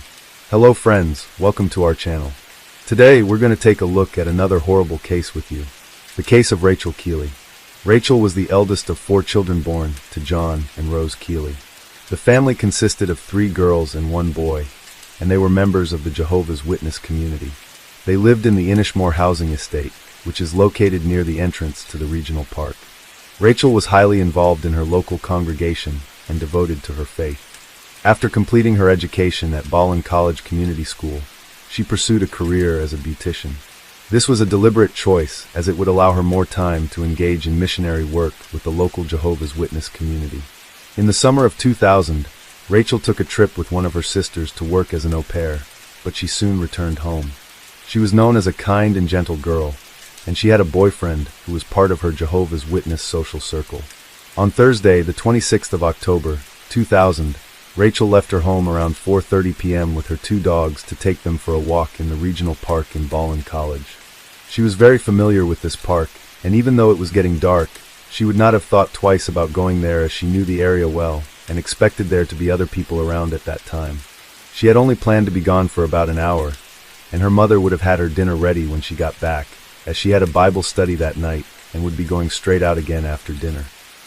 Hello friends, welcome to our channel. Today we're going to take a look at another horrible case with you. The case of Rachel Keeley. Rachel was the eldest of 4 children born to John and Rose Keeley. The family consisted of 3 girls and 1 boy, and they were members of the Jehovah's Witness community. They lived in the Inishmore housing estate, which is located near the entrance to the regional park. Rachel was highly involved in her local congregation and devoted to her faith. After completing her education at Ballin College Community School, she pursued a career as a beautician. This was a deliberate choice, as it would allow her more time to engage in missionary work with the local Jehovah's Witness community. In the summer of 2000, Rachel took a trip with one of her sisters to work as an au pair, but she soon returned home. She was known as a kind and gentle girl, and she had a boyfriend who was part of her Jehovah's Witness social circle. On Thursday, the 26th of October, 2000, Rachel left her home around 4:30 p.m. with her two dogs to take them for a walk in the regional park in Ballin College. She was very familiar with this park, and even though it was getting dark, she would not have thought twice about going there as she knew the area well and expected there to be other people around at that time. She had only planned to be gone for about an hour, and her mother would have had her dinner ready when she got back, as she had a Bible study that night and would be going straight out again after dinner.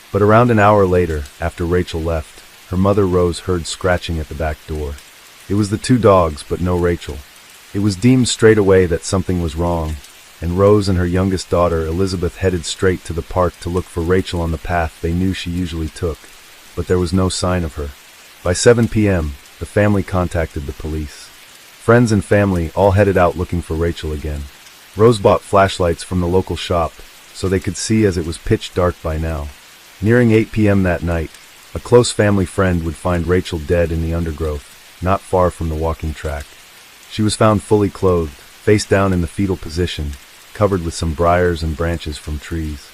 But around an hour later, after Rachel left, her mother Rose heard scratching at the back door. It was the two dogs, but no Rachel. It was deemed straight away that something was wrong, and Rose and her youngest daughter Elizabeth headed straight to the park to look for Rachel on the path they knew she usually took, but there was no sign of her. By 7 p.m., the family contacted the police. Friends and family all headed out looking for Rachel again. Rose bought flashlights from the local shop so they could see as it was pitch dark by now. Nearing 8 p.m. that night, a close family friend would find Rachel dead in the undergrowth, not far from the walking track. She was found fully clothed, face down in the fetal position, covered with some briars and branches from trees.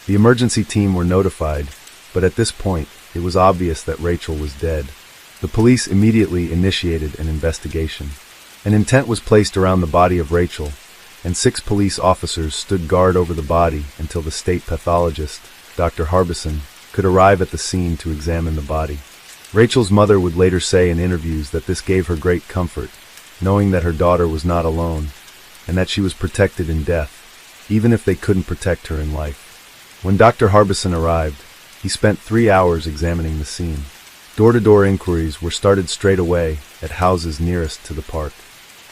The emergency team were notified, but at this point, it was obvious that Rachel was dead. The police immediately initiated an investigation. An intent was placed around the body of Rachel, and 6 police officers stood guard over the body until the state pathologist, Dr. Harbison, could arrive at the scene to examine the body. Rachel's mother would later say in interviews that this gave her great comfort, knowing that her daughter was not alone, and that she was protected in death, even if they couldn't protect her in life. When Dr. Harbison arrived, he spent 3 hours examining the scene. Door-to-door inquiries were started straight away at houses nearest to the park.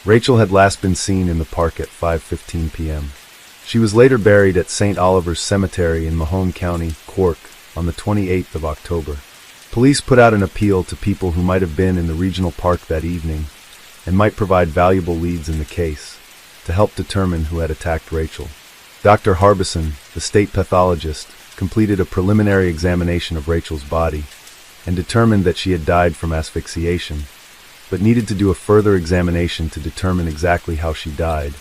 Rachel had last been seen in the park at 5:15 p.m. She was later buried at St. Oliver's Cemetery in Mahone County, Cork, on the 28th of October. Police put out an appeal to people who might have been in the regional park that evening and might provide valuable leads in the case to help determine who had attacked Rachel. Dr. Harbison, the state pathologist, completed a preliminary examination of Rachel's body and determined that she had died from asphyxiation, but needed to do a further examination to determine exactly how she died,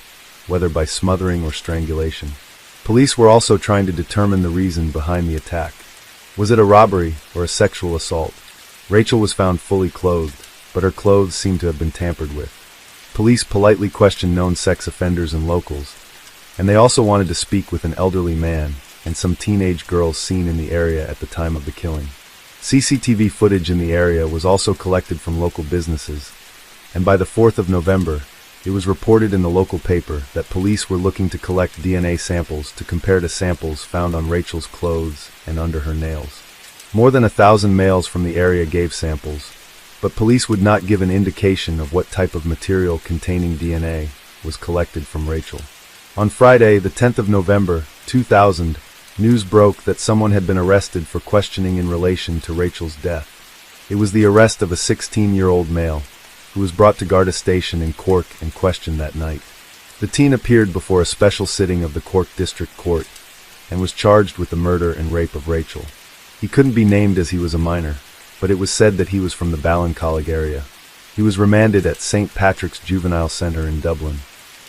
whether by smothering or strangulation. Police were also trying to determine the reason behind the attack. Was it a robbery or a sexual assault? Rachel was found fully clothed, but her clothes seemed to have been tampered with. Police politely questioned known sex offenders and locals, and they also wanted to speak with an elderly man and some teenage girls seen in the area at the time of the killing. CCTV footage in the area was also collected from local businesses, and by the 4th of November, it was reported in the local paper that police were looking to collect DNA samples to compare to samples found on Rachel's clothes and under her nails. More than 1,000 males from the area gave samples, but police would not give an indication of what type of material containing DNA was collected from Rachel. On Friday, the 10th of November, 2000, news broke that someone had been arrested for questioning in relation to Rachel's death. It was the arrest of a 16-year-old male, who was brought to Garda Station in Cork and questioned that night. The teen appeared before a special sitting of the Cork District Court and was charged with the murder and rape of Rachel. He couldn't be named as he was a minor, but it was said that he was from the Ballincollig area. He was remanded at St. Patrick's Juvenile Centre in Dublin.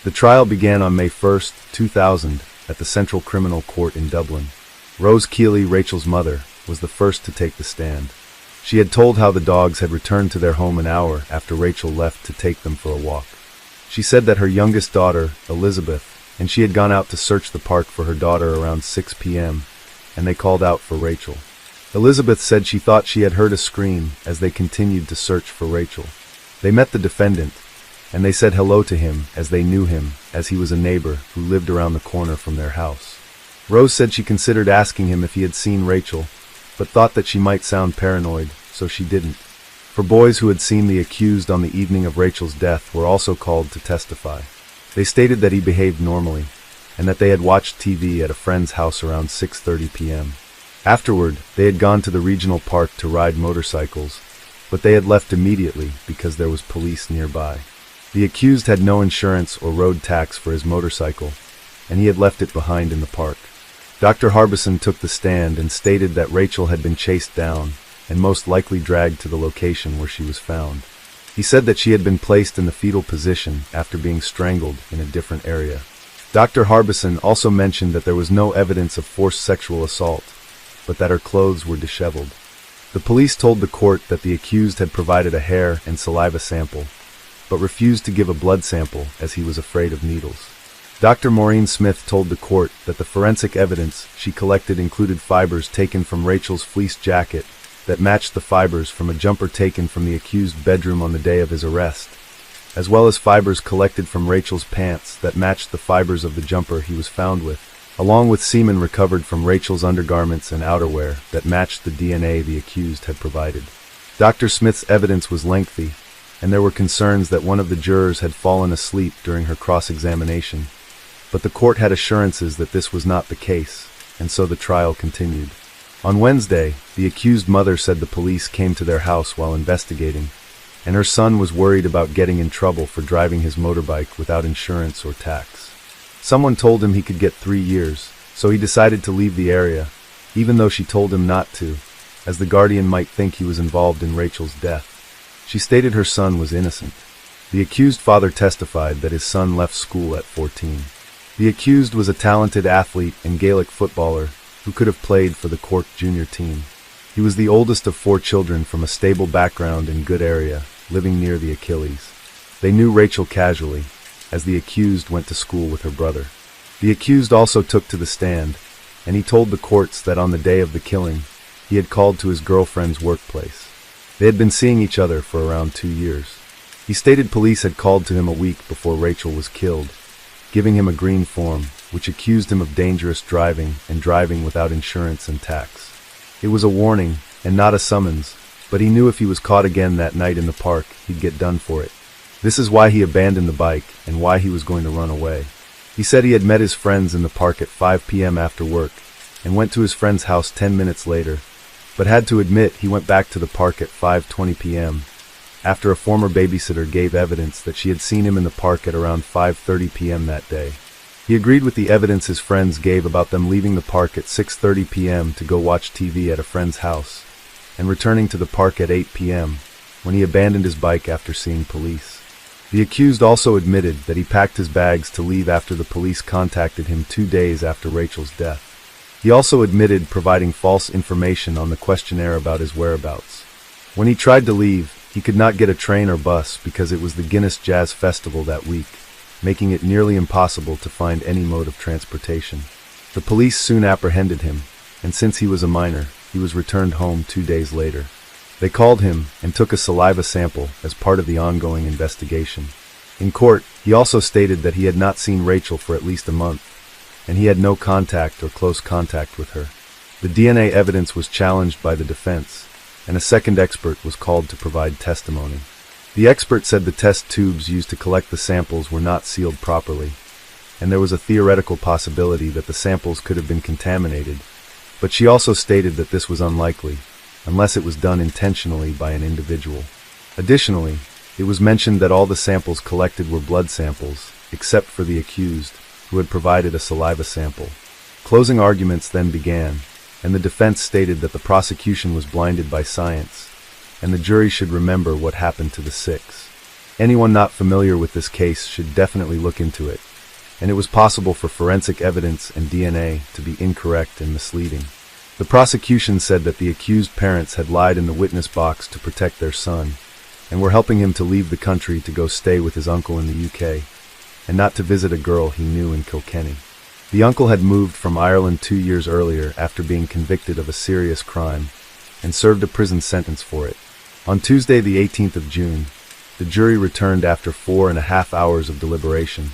The trial began on May 1, 2000, at the Central Criminal Court in Dublin. Rose Keeley, Rachel's mother, was the first to take the stand. She had told how the dogs had returned to their home an hour after Rachel left to take them for a walk. She said that her youngest daughter, Elizabeth, and she had gone out to search the park for her daughter around 6 p.m., and they called out for Rachel. Elizabeth said she thought she had heard a scream as they continued to search for Rachel. They met the defendant, and they said hello to him as they knew him, as he was a neighbor who lived around the corner from their house. Rose said she considered asking him if he had seen Rachel, but thought that she might sound paranoid, so she didn't. For boys who had seen the accused on the evening of Rachel's death were also called to testify. They stated that he behaved normally, and that they had watched TV at a friend's house around 6:30 p.m. Afterward, they had gone to the regional park to ride motorcycles, but they had left immediately because there was police nearby. The accused had no insurance or road tax for his motorcycle, and he had left it behind in the park. Dr. Harbison took the stand and stated that Rachel had been chased down and most likely dragged to the location where she was found. He said that she had been placed in the fetal position after being strangled in a different area. Dr. Harbison also mentioned that there was no evidence of forced sexual assault, but that her clothes were disheveled. The police told the court that the accused had provided a hair and saliva sample, but refused to give a blood sample as he was afraid of needles. Dr. Maureen Smith told the court that the forensic evidence she collected included fibers taken from Rachel's fleece jacket that matched the fibers from a jumper taken from the accused's bedroom on the day of his arrest, as well as fibers collected from Rachel's pants that matched the fibers of the jumper he was found with, along with semen recovered from Rachel's undergarments and outerwear that matched the DNA the accused had provided. Dr. Smith's evidence was lengthy, and there were concerns that one of the jurors had fallen asleep during her cross-examination, but the court had assurances that this was not the case, and so the trial continued. On Wednesday, the accused mother said the police came to their house while investigating, and her son was worried about getting in trouble for driving his motorbike without insurance or tax. Someone told him he could get 3 years, so he decided to leave the area, even though she told him not to, as the guardian might think he was involved in Rachel's death. She stated her son was innocent. The accused father testified that his son left school at 14. The accused was a talented athlete and Gaelic footballer who could have played for the Cork junior team. He was the oldest of 4 children from a stable background in good area, living near the Achilles. They knew Rachel casually, as the accused went to school with her brother. The accused also took to the stand, and he told the courts that on the day of the killing, he had called to his girlfriend's workplace. They had been seeing each other for around 2 years. He stated police had called to him a week before Rachel was killed, giving him a green form, which accused him of dangerous driving and driving without insurance and tax. It was a warning, and not a summons, but he knew if he was caught again that night in the park, he'd get done for it. This is why he abandoned the bike and why he was going to run away. He said he had met his friends in the park at 5 p.m. after work and went to his friend's house 10 minutes later, but had to admit he went back to the park at 5:20 p.m. after a former babysitter gave evidence that she had seen him in the park at around 5:30 p.m. that day. He agreed with the evidence his friends gave about them leaving the park at 6:30 p.m. to go watch TV at a friend's house and returning to the park at 8 p.m. when he abandoned his bike after seeing police. The accused also admitted that he packed his bags to leave after the police contacted him 2 days after Rachel's death. He also admitted providing false information on the questionnaire about his whereabouts. When he tried to leave, he could not get a train or bus because it was the Guinness Jazz Festival that week, making it nearly impossible to find any mode of transportation. The police soon apprehended him, and since he was a minor, he was returned home 2 days later. They called him and took a saliva sample as part of the ongoing investigation. In court, he also stated that he had not seen Rachel for at least a month, and he had no contact or close contact with her. The DNA evidence was challenged by the defense, and a second expert was called to provide testimony. The expert said the test tubes used to collect the samples were not sealed properly, and there was a theoretical possibility that the samples could have been contaminated, but she also stated that this was unlikely, unless it was done intentionally by an individual. Additionally, it was mentioned that all the samples collected were blood samples, except for the accused, who had provided a saliva sample. Closing arguments then began, and the defense stated that the prosecution was blinded by science, and the jury should remember what happened to the 6. Anyone not familiar with this case should definitely look into it, and it was possible for forensic evidence and DNA to be incorrect and misleading. The prosecution said that the accused parents had lied in the witness box to protect their son, and were helping him to leave the country to go stay with his uncle in the UK, and not to visit a girl he knew in Kilkenny. The uncle had moved from Ireland 2 years earlier after being convicted of a serious crime, and served a prison sentence for it. On Tuesday the 18th of June, the jury returned after 4.5 hours of deliberation,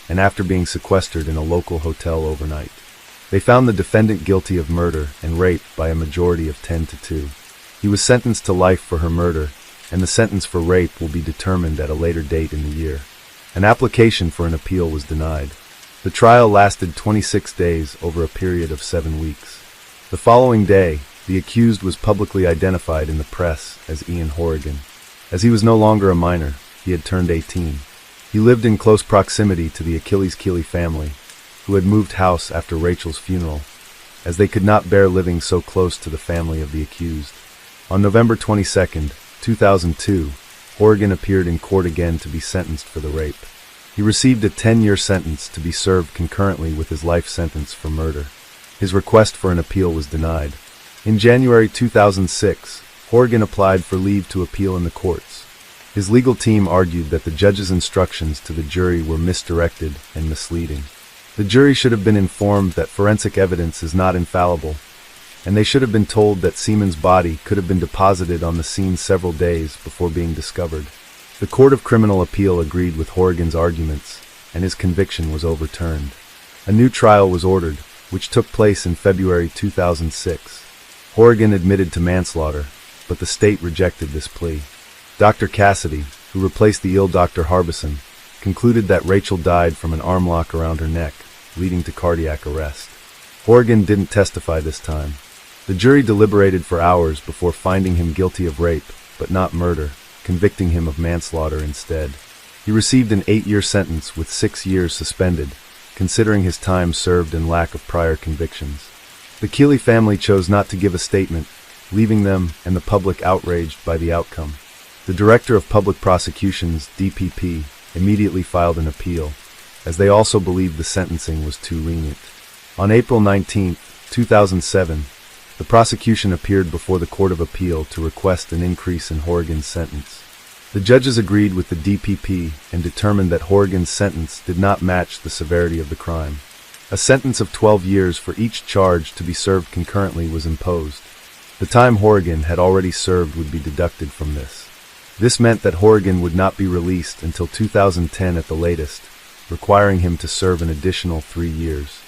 and after being sequestered in a local hotel overnight. They found the defendant guilty of murder and rape by a majority of 10-2. He was sentenced to life for her murder, and the sentence for rape will be determined at a later date in the year. An application for an appeal was denied. The trial lasted 26 days over a period of 7 weeks. The following day, the accused was publicly identified in the press as Ian Horrigan. As he was no longer a minor, he had turned 18. He lived in close proximity to the Achilles Keeley family, who had moved house after Rachel's funeral, as they could not bear living so close to the family of the accused. On November 22, 2002, Horrigan appeared in court again to be sentenced for the rape. He received a 10-year sentence to be served concurrently with his life sentence for murder. His request for an appeal was denied. In January 2006, Horgan applied for leave to appeal in the courts. His legal team argued that the judge's instructions to the jury were misdirected and misleading. The jury should have been informed that forensic evidence is not infallible, and they should have been told that Seaman's body could have been deposited on the scene several days before being discovered. The Court of Criminal Appeal agreed with Horgan's arguments, and his conviction was overturned. A new trial was ordered, which took place in February 2006. Horgan admitted to manslaughter, but the state rejected this plea. Dr. Cassidy, who replaced the ill Dr. Harbison, concluded that Rachel died from an arm lock around her neck, leading to cardiac arrest. Horgan didn't testify this time. The jury deliberated for hours before finding him guilty of rape, but not murder, convicting him of manslaughter instead. He received an 8-year sentence with 6 years suspended, considering his time served and lack of prior convictions. The Keeley family chose not to give a statement, leaving them and the public outraged by the outcome. The Director of Public Prosecutions, DPP, immediately filed an appeal, as they also believed the sentencing was too lenient. On April 19, 2007, the prosecution appeared before the Court of Appeal to request an increase in Horgan's sentence. The judges agreed with the DPP and determined that Horgan's sentence did not match the severity of the crime. A sentence of 12 years for each charge to be served concurrently was imposed. The time Horgan had already served would be deducted from this. This meant that Horgan would not be released until 2010 at the latest, requiring him to serve an additional 3 years.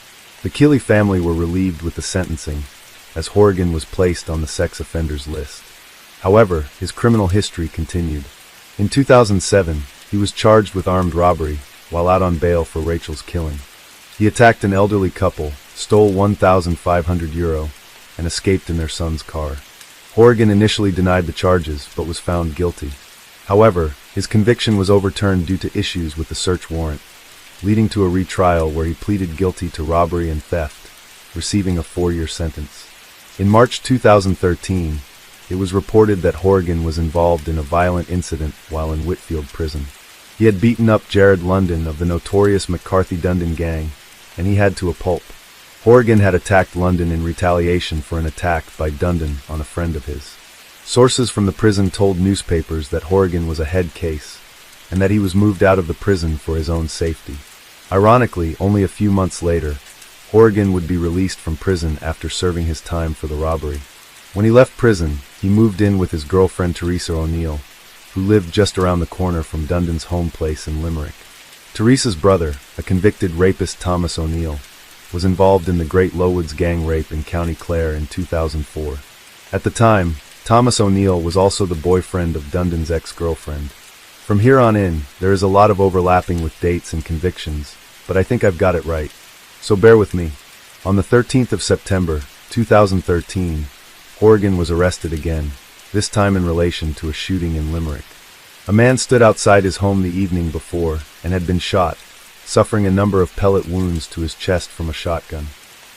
The Keeley family were relieved with the sentencing, as Horgan was placed on the sex offenders list. However, his criminal history continued. In 2007, he was charged with armed robbery while out on bail for Rachel's killing. He attacked an elderly couple, stole €1,500, and escaped in their son's car. Horgan initially denied the charges but was found guilty. However, his conviction was overturned due to issues with the search warrant, leading to a retrial where he pleaded guilty to robbery and theft, receiving a 4-year sentence. In March 2013, it was reported that Horgan was involved in a violent incident while in Whitfield prison. He had beaten up Jared London of the notorious McCarthy-Dundon gang, and he had to a pulp. Horgan had attacked London in retaliation for an attack by Dundon on a friend of his. Sources from the prison told newspapers that Horgan was a head case, and that he was moved out of the prison for his own safety. Ironically, only a few months later, Horgan would be released from prison after serving his time for the robbery. When he left prison, he moved in with his girlfriend Teresa O'Neill, who lived just around the corner from Dundon's home place in Limerick. Teresa's brother, a convicted rapist Thomas O'Neill, was involved in the Great Lowwoods gang rape in County Clare in 2004. At the time, Thomas O'Neill was also the boyfriend of Dundon's ex-girlfriend. From here on in, there is a lot of overlapping with dates and convictions, but I think I've got it right. So bear with me. On the 13th of September, 2013, Horgan was arrested again, this time in relation to a shooting in Limerick. A man stood outside his home the evening before and had been shot, suffering a number of pellet wounds to his chest from a shotgun.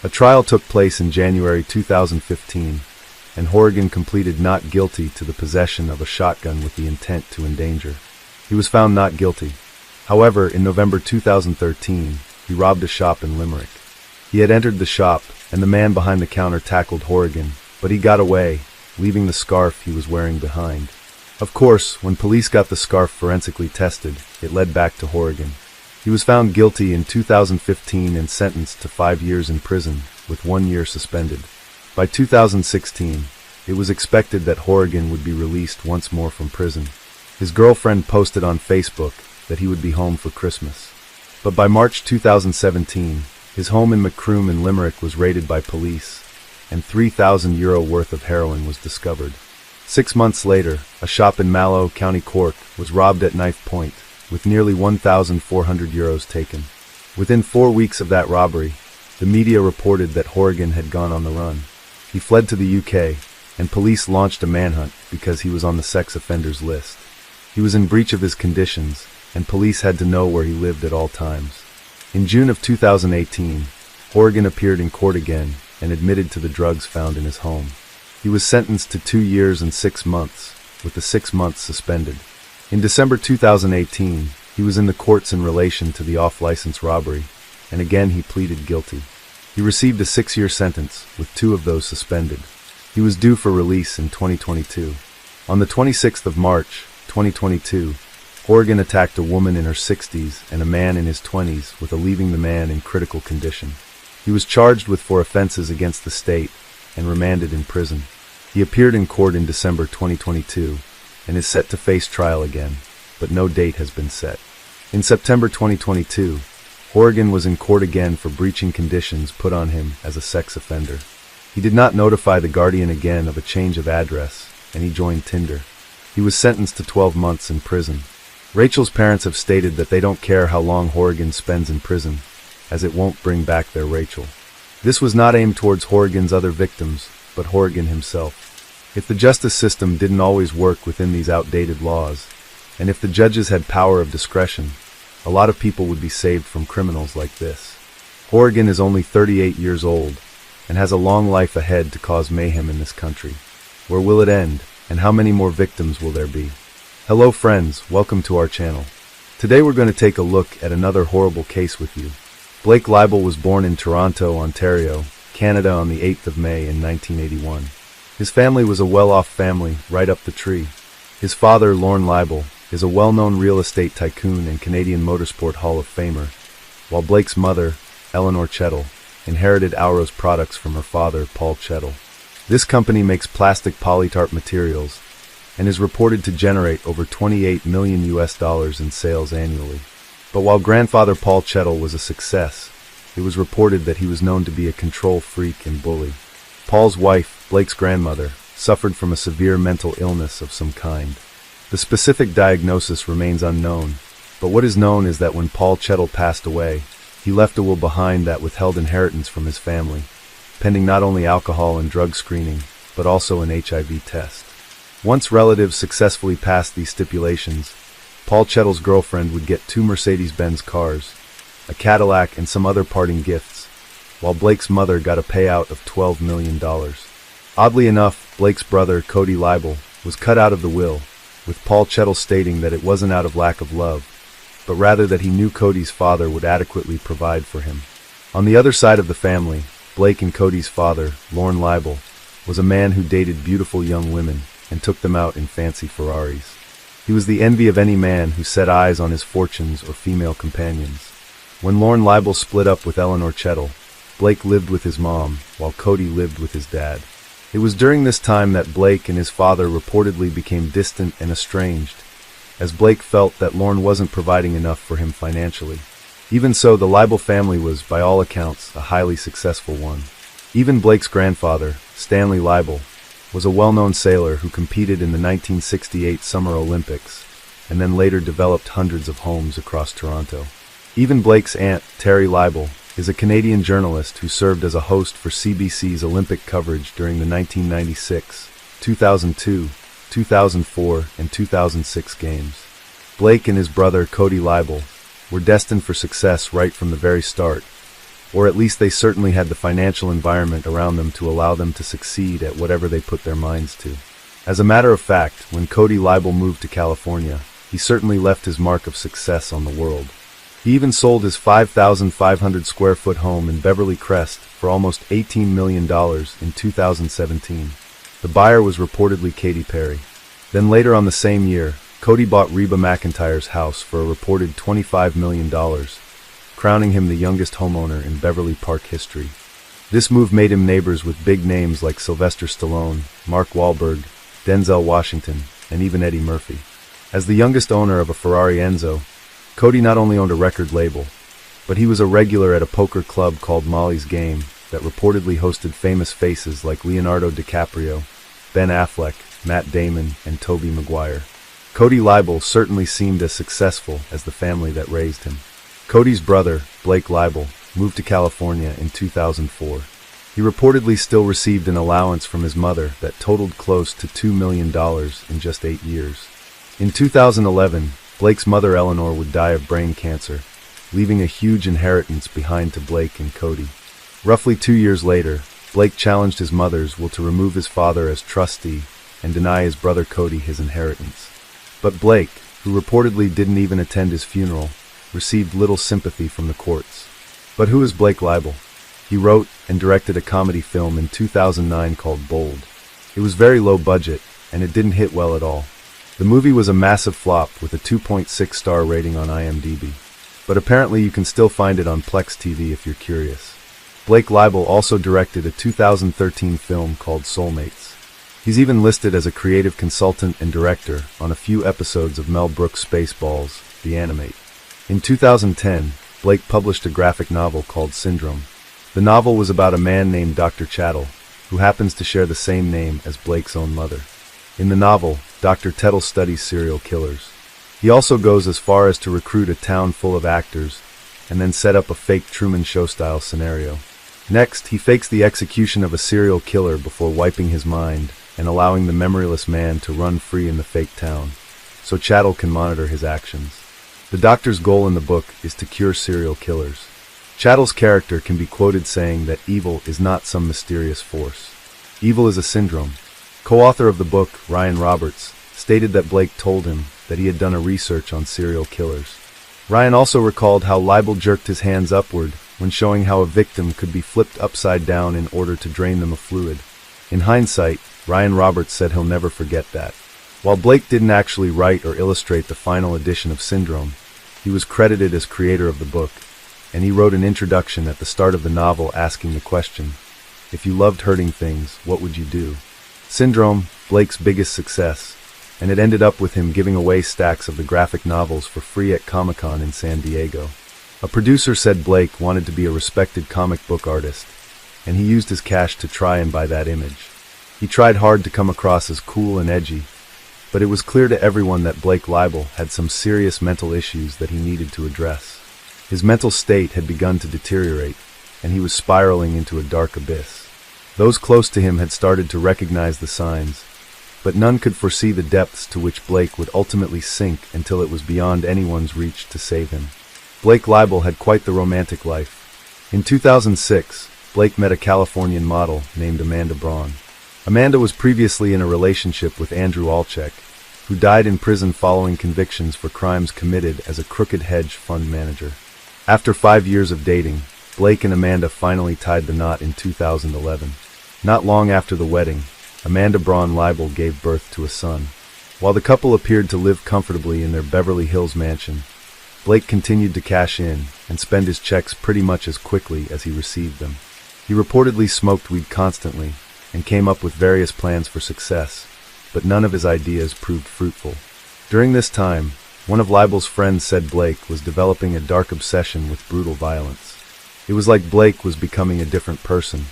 A trial took place in January 2015, and Horgan completed not guilty to the possession of a shotgun with the intent to endanger. He was found not guilty. However, in November 2013, he robbed a shop in Limerick. He had entered the shop, and the man behind the counter tackled Horgan, but he got away, leaving the scarf he was wearing behind. Of course, when police got the scarf forensically tested, it led back to Horgan. He was found guilty in 2015 and sentenced to 5 years in prison, with 1 year suspended. By 2016, it was expected that Horgan would be released once more from prison. His girlfriend posted on Facebook that he would be home for Christmas. But by March 2017, his home in Macroom in Limerick was raided by police, and €3,000 worth of heroin was discovered. 6 months later, a shop in Mallow, County Cork, was robbed at knife point, with nearly €1,400 taken. Within 4 weeks of that robbery, the media reported that Horgan had gone on the run. He fled to the UK, and police launched a manhunt because he was on the sex offenders list. He was in breach of his conditions, and police had to know where he lived at all times. In June of 2018, Horgan appeared in court again and admitted to the drugs found in his home. He was sentenced to 2 years and 6 months, with the 6 months suspended. In December 2018, he was in the courts in relation to the off-license robbery, and again he pleaded guilty. He received a 6-year sentence, with 2 of those suspended. He was due for release in 2022. On the 26th of March, 2022, Horrigan attacked a woman in her 60s and a man in his 20s, with leaving the man in critical condition. He was charged with 4 offenses against the state and remanded in prison. He appeared in court in December 2022 and is set to face trial again, but no date has been set. In September 2022, Horrigan was in court again for breaching conditions put on him as a sex offender. He did not notify the guardian again of a change of address, and he joined Tinder. He was sentenced to 12 months in prison. Rachel's parents have stated that they don't care how long Horrigan spends in prison, as it won't bring back their Rachel. This was not aimed towards Horrigan's other victims, but Horrigan himself. If the justice system didn't always work within these outdated laws, and if the judges had power of discretion, a lot of people would be saved from criminals like this. Horrigan is only 38 years old, and has a long life ahead to cause mayhem in this country. Where will it end, and how many more victims will there be? Hello friends, welcome to our channel. Today we're going to take a look at another horrible case with you. Blake Leibel was born in Toronto, Ontario, Canada on the 8th of May in 1981. His family was a well-off family, right up the tree. His father, Lorne Leibel, is a well-known real estate tycoon and Canadian Motorsport Hall of Famer, while Blake's mother, Eleanor Chettle, inherited Auro's products from her father, Paul Chettle. This company makes plastic polytarp materials and is reported to generate over $28 million in sales annually. But while grandfather Paul Chettle was a success, it was reported that he was known to be a control freak and bully. Paul's wife, Blake's grandmother, suffered from a severe mental illness of some kind. The specific diagnosis remains unknown, but what is known is that when Paul Chettle passed away, he left a will behind that withheld inheritance from his family, pending not only alcohol and drug screening, but also an HIV test. Once relatives successfully passed these stipulations, Paul Chettle's girlfriend would get 2 Mercedes-Benz cars, a Cadillac, and some other parting gifts, while Blake's mother got a payout of $12 million. Oddly enough, Blake's brother, Cody Leibel, was cut out of the will, with Paul Chettle stating that it wasn't out of lack of love, but rather that he knew Cody's father would adequately provide for him. On the other side of the family, Blake and Cody's father, Lorne Leibel, was a man who dated beautiful young women and took them out in fancy Ferraris. He was the envy of any man who set eyes on his fortunes or female companions. When Lorne Leibel split up with Eleanor Chettle, Blake lived with his mom, while Cody lived with his dad. It was during this time that Blake and his father reportedly became distant and estranged, as Blake felt that Lorne wasn't providing enough for him financially. Even so, the Leibel family was, by all accounts, a highly successful one. Even Blake's grandfather, Stanley Leibel, was a well-known sailor who competed in the 1968 Summer Olympics, and then later developed hundreds of homes across Toronto. Even Blake's aunt, Terry Leibel, is a Canadian journalist who served as a host for CBC's Olympic coverage during the 1996, 2002, 2004, and 2006 games. Blake and his brother, Cody Leibel, were destined for success right from the very start, or at least they certainly had the financial environment around them to allow them to succeed at whatever they put their minds to. As a matter of fact, when Cody Leibel moved to California, he certainly left his mark of success on the world. He even sold his 5,500 square foot home in Beverly Crest for almost $18 million in 2017. The buyer was reportedly Katy Perry. Then later on the same year, Cody bought Reba McEntire's house for a reported $25 million, crowning him the youngest homeowner in Beverly Park history. This move made him neighbors with big names like Sylvester Stallone, Mark Wahlberg, Denzel Washington, and even Eddie Murphy. As the youngest owner of a Ferrari Enzo, Cody not only owned a record label, but he was a regular at a poker club called Molly's Game that reportedly hosted famous faces like Leonardo DiCaprio, Ben Affleck, Matt Damon, and Tobey Maguire. Cody Leibel certainly seemed as successful as the family that raised him. Cody's brother, Blake Leibel, moved to California in 2004. He reportedly still received an allowance from his mother that totaled close to $2 million in just 8 years. In 2011, Blake's mother Eleanor would die of brain cancer, leaving a huge inheritance behind to Blake and Cody. Roughly 2 years later, Blake challenged his mother's will to remove his father as trustee and deny his brother Cody his inheritance. But Blake, who reportedly didn't even attend his funeral, received little sympathy from the courts. But who is Blake Leibel? He wrote and directed a comedy film in 2009 called Bold. It was very low budget, and it didn't hit well at all. The movie was a massive flop with a 2.6-star rating on IMDb. But apparently you can still find it on Plex TV if you're curious. Blake Leibel also directed a 2013 film called Soulmates. He's even listed as a creative consultant and director on a few episodes of Mel Brooks' Spaceballs, the Animate. In 2010, Blake published a graphic novel called Syndrome. The novel was about a man named Dr. Chattel, who happens to share the same name as Blake's own mother. In the novel, Dr. Chattel studies serial killers. He also goes as far as to recruit a town full of actors, and then set up a fake Truman Show-style scenario. Next, he fakes the execution of a serial killer before wiping his mind and allowing the memoryless man to run free in the fake town, so Chattel can monitor his actions. The doctor's goal in the book is to cure serial killers. Chattel's character can be quoted saying that evil is not some mysterious force. Evil is a syndrome. Co-author of the book, Ryan Roberts, stated that Blake told him that he had done a research on serial killers. Ryan also recalled how Leibel jerked his hands upward when showing how a victim could be flipped upside down in order to drain them of fluid. In hindsight, Ryan Roberts said he'll never forget that. While Blake didn't actually write or illustrate the final edition of Syndrome, he was credited as creator of the book, and he wrote an introduction at the start of the novel asking the question, "If you loved hurting things, what would you do?" Syndrome, Blake's biggest success, and it ended up with him giving away stacks of the graphic novels for free at Comic-Con in San Diego. A producer said Blake wanted to be a respected comic book artist, and he used his cash to try and buy that image. He tried hard to come across as cool and edgy, but it was clear to everyone that Blake Leibel had some serious mental issues that he needed to address. His mental state had begun to deteriorate, and he was spiraling into a dark abyss. Those close to him had started to recognize the signs, but none could foresee the depths to which Blake would ultimately sink until it was beyond anyone's reach to save him. Blake Leibel had quite the romantic life. In 2006, Blake met a Californian model named Amanda Braun. Amanda was previously in a relationship with Andrew Alchek, who died in prison following convictions for crimes committed as a crooked hedge fund manager. After 5 years of dating, Blake and Amanda finally tied the knot in 2011. Not long after the wedding, Amanda Braun Leibel gave birth to a son. While the couple appeared to live comfortably in their Beverly Hills mansion, Blake continued to cash in and spend his checks pretty much as quickly as he received them. He reportedly smoked weed constantly and came up with various plans for success, but none of his ideas proved fruitful. During this time, one of Leibel's friends said Blake was developing a dark obsession with brutal violence. It was like Blake was becoming a different person.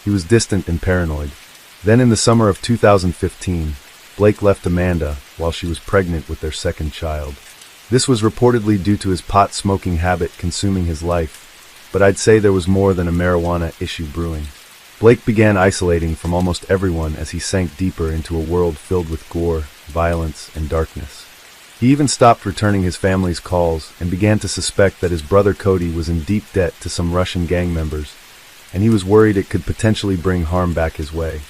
He was distant and paranoid. Then in the summer of 2015, Blake left Amanda while she was pregnant with their second child. This was reportedly due to his pot-smoking habit consuming his life, but I'd say there was more than a marijuana issue brewing. Blake began isolating from almost everyone as he sank deeper into a world filled with gore, violence, and darkness. He even stopped returning his family's calls and began to suspect that his brother Cody was in deep debt to some Russian gang members, and he was worried it could potentially bring harm back his way.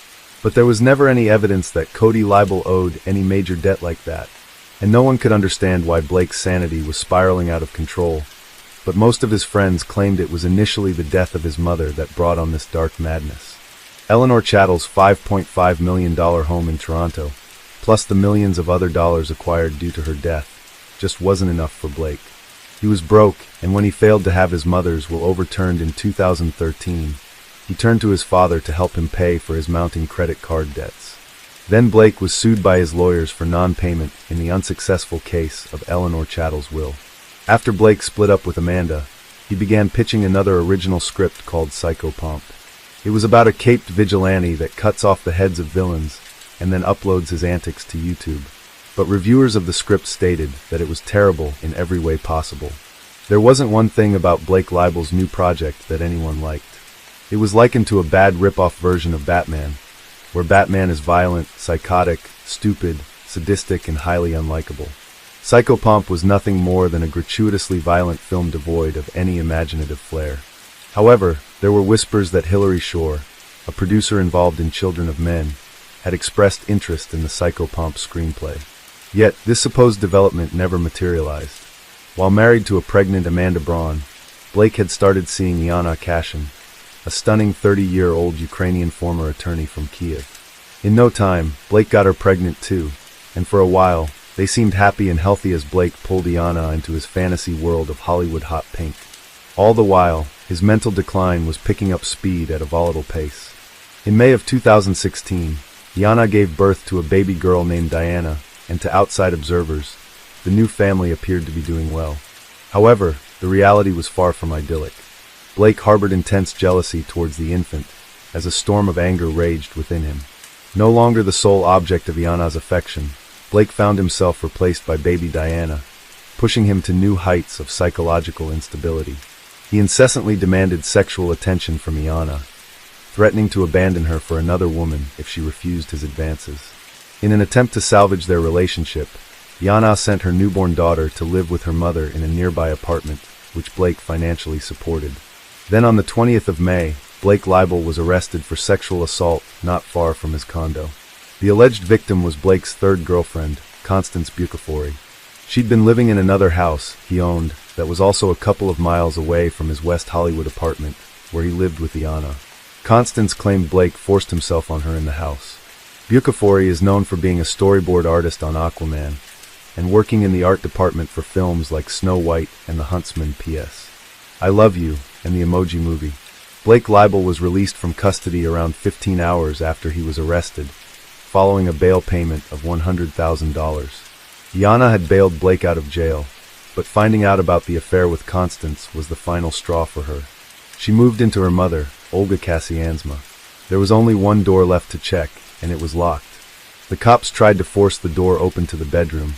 But there was never any evidence that Cody Leibel owed any major debt like that, and no one could understand why Blake's sanity was spiraling out of control. But most of his friends claimed it was initially the death of his mother that brought on this dark madness. Eleanor Chattel's $5.5 million home in Toronto, plus the millions of other dollars acquired due to her death, just wasn't enough for Blake. He was broke, and when he failed to have his mother's will overturned in 2013, he turned to his father to help him pay for his mounting credit card debts. Then Blake was sued by his lawyers for non-payment in the unsuccessful case of Eleanor Chattel's will. After Blake split up with Amanda, he began pitching another original script called Psychopomp. It was about a caped vigilante that cuts off the heads of villains and then uploads his antics to YouTube. But reviewers of the script stated that it was terrible in every way possible. There wasn't one thing about Blake Leibel's new project that anyone liked. It was likened to a bad rip-off version of Batman, where Batman is violent, psychotic, stupid, sadistic, and highly unlikable. Psychopomp was nothing more than a gratuitously violent film devoid of any imaginative flair. However, there were whispers that Hilary Shore, a producer involved in Children of Men, had expressed interest in the Psychopomp screenplay. Yet, this supposed development never materialized. While married to a pregnant Amanda Braun, Blake had started seeing Yana Kashin, a stunning 30-year-old Ukrainian former attorney from Kiev. In no time, Blake got her pregnant too, and for a while, they seemed happy and healthy as Blake pulled Iana into his fantasy world of Hollywood hot pink. All the while, his mental decline was picking up speed at a volatile pace. In May of 2016, Iana gave birth to a baby girl named Diana, and to outside observers, the new family appeared to be doing well. However, the reality was far from idyllic. Blake harbored intense jealousy towards the infant, as a storm of anger raged within him. No longer the sole object of Iana's affection, Blake found himself replaced by baby Diana, pushing him to new heights of psychological instability. He incessantly demanded sexual attention from Iana, threatening to abandon her for another woman if she refused his advances. In an attempt to salvage their relationship, Iana sent her newborn daughter to live with her mother in a nearby apartment, which Blake financially supported. Then on the 20th of May, Blake Leibel was arrested for sexual assault not far from his condo. The alleged victim was Blake's third girlfriend, Constance Bucafori. She'd been living in another house he owned that was also a couple of miles away from his West Hollywood apartment, where he lived with Iana. Constance claimed Blake forced himself on her in the house. Bucafori is known for being a storyboard artist on Aquaman, and working in the art department for films like Snow White and The Huntsman P.S. I Love You, and the Emoji Movie. Blake Leibel was released from custody around 15 hours after he was arrested, following a bail payment of $100,000. Iana had bailed Blake out of jail, but finding out about the affair with Constance was the final straw for her. She moved into her mother, Olga Kasiansma. There was only one door left to check, and it was locked. The cops tried to force the door open to the bedroom,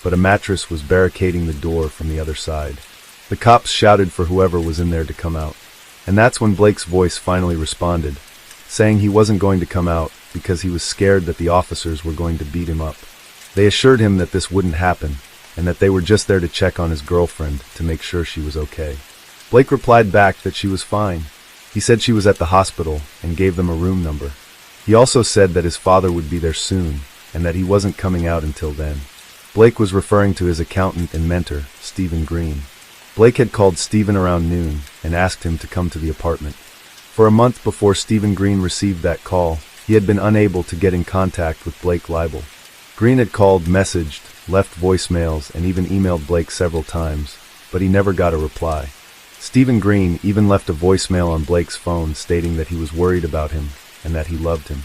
but a mattress was barricading the door from the other side. The cops shouted for whoever was in there to come out. And that's when Blake's voice finally responded, saying he wasn't going to come out because he was scared that the officers were going to beat him up. They assured him that this wouldn't happen, and that they were just there to check on his girlfriend to make sure she was okay. Blake replied back that she was fine. He said she was at the hospital and gave them a room number. He also said that his father would be there soon, and that he wasn't coming out until then. Blake was referring to his accountant and mentor, Stephen Green. Blake had called Stephen around noon and asked him to come to the apartment. For a month before Stephen Green received that call, he had been unable to get in contact with Blake Leibel. Green had called, messaged, left voicemails, and even emailed Blake several times, but he never got a reply. Stephen Green even left a voicemail on Blake's phone stating that he was worried about him and that he loved him.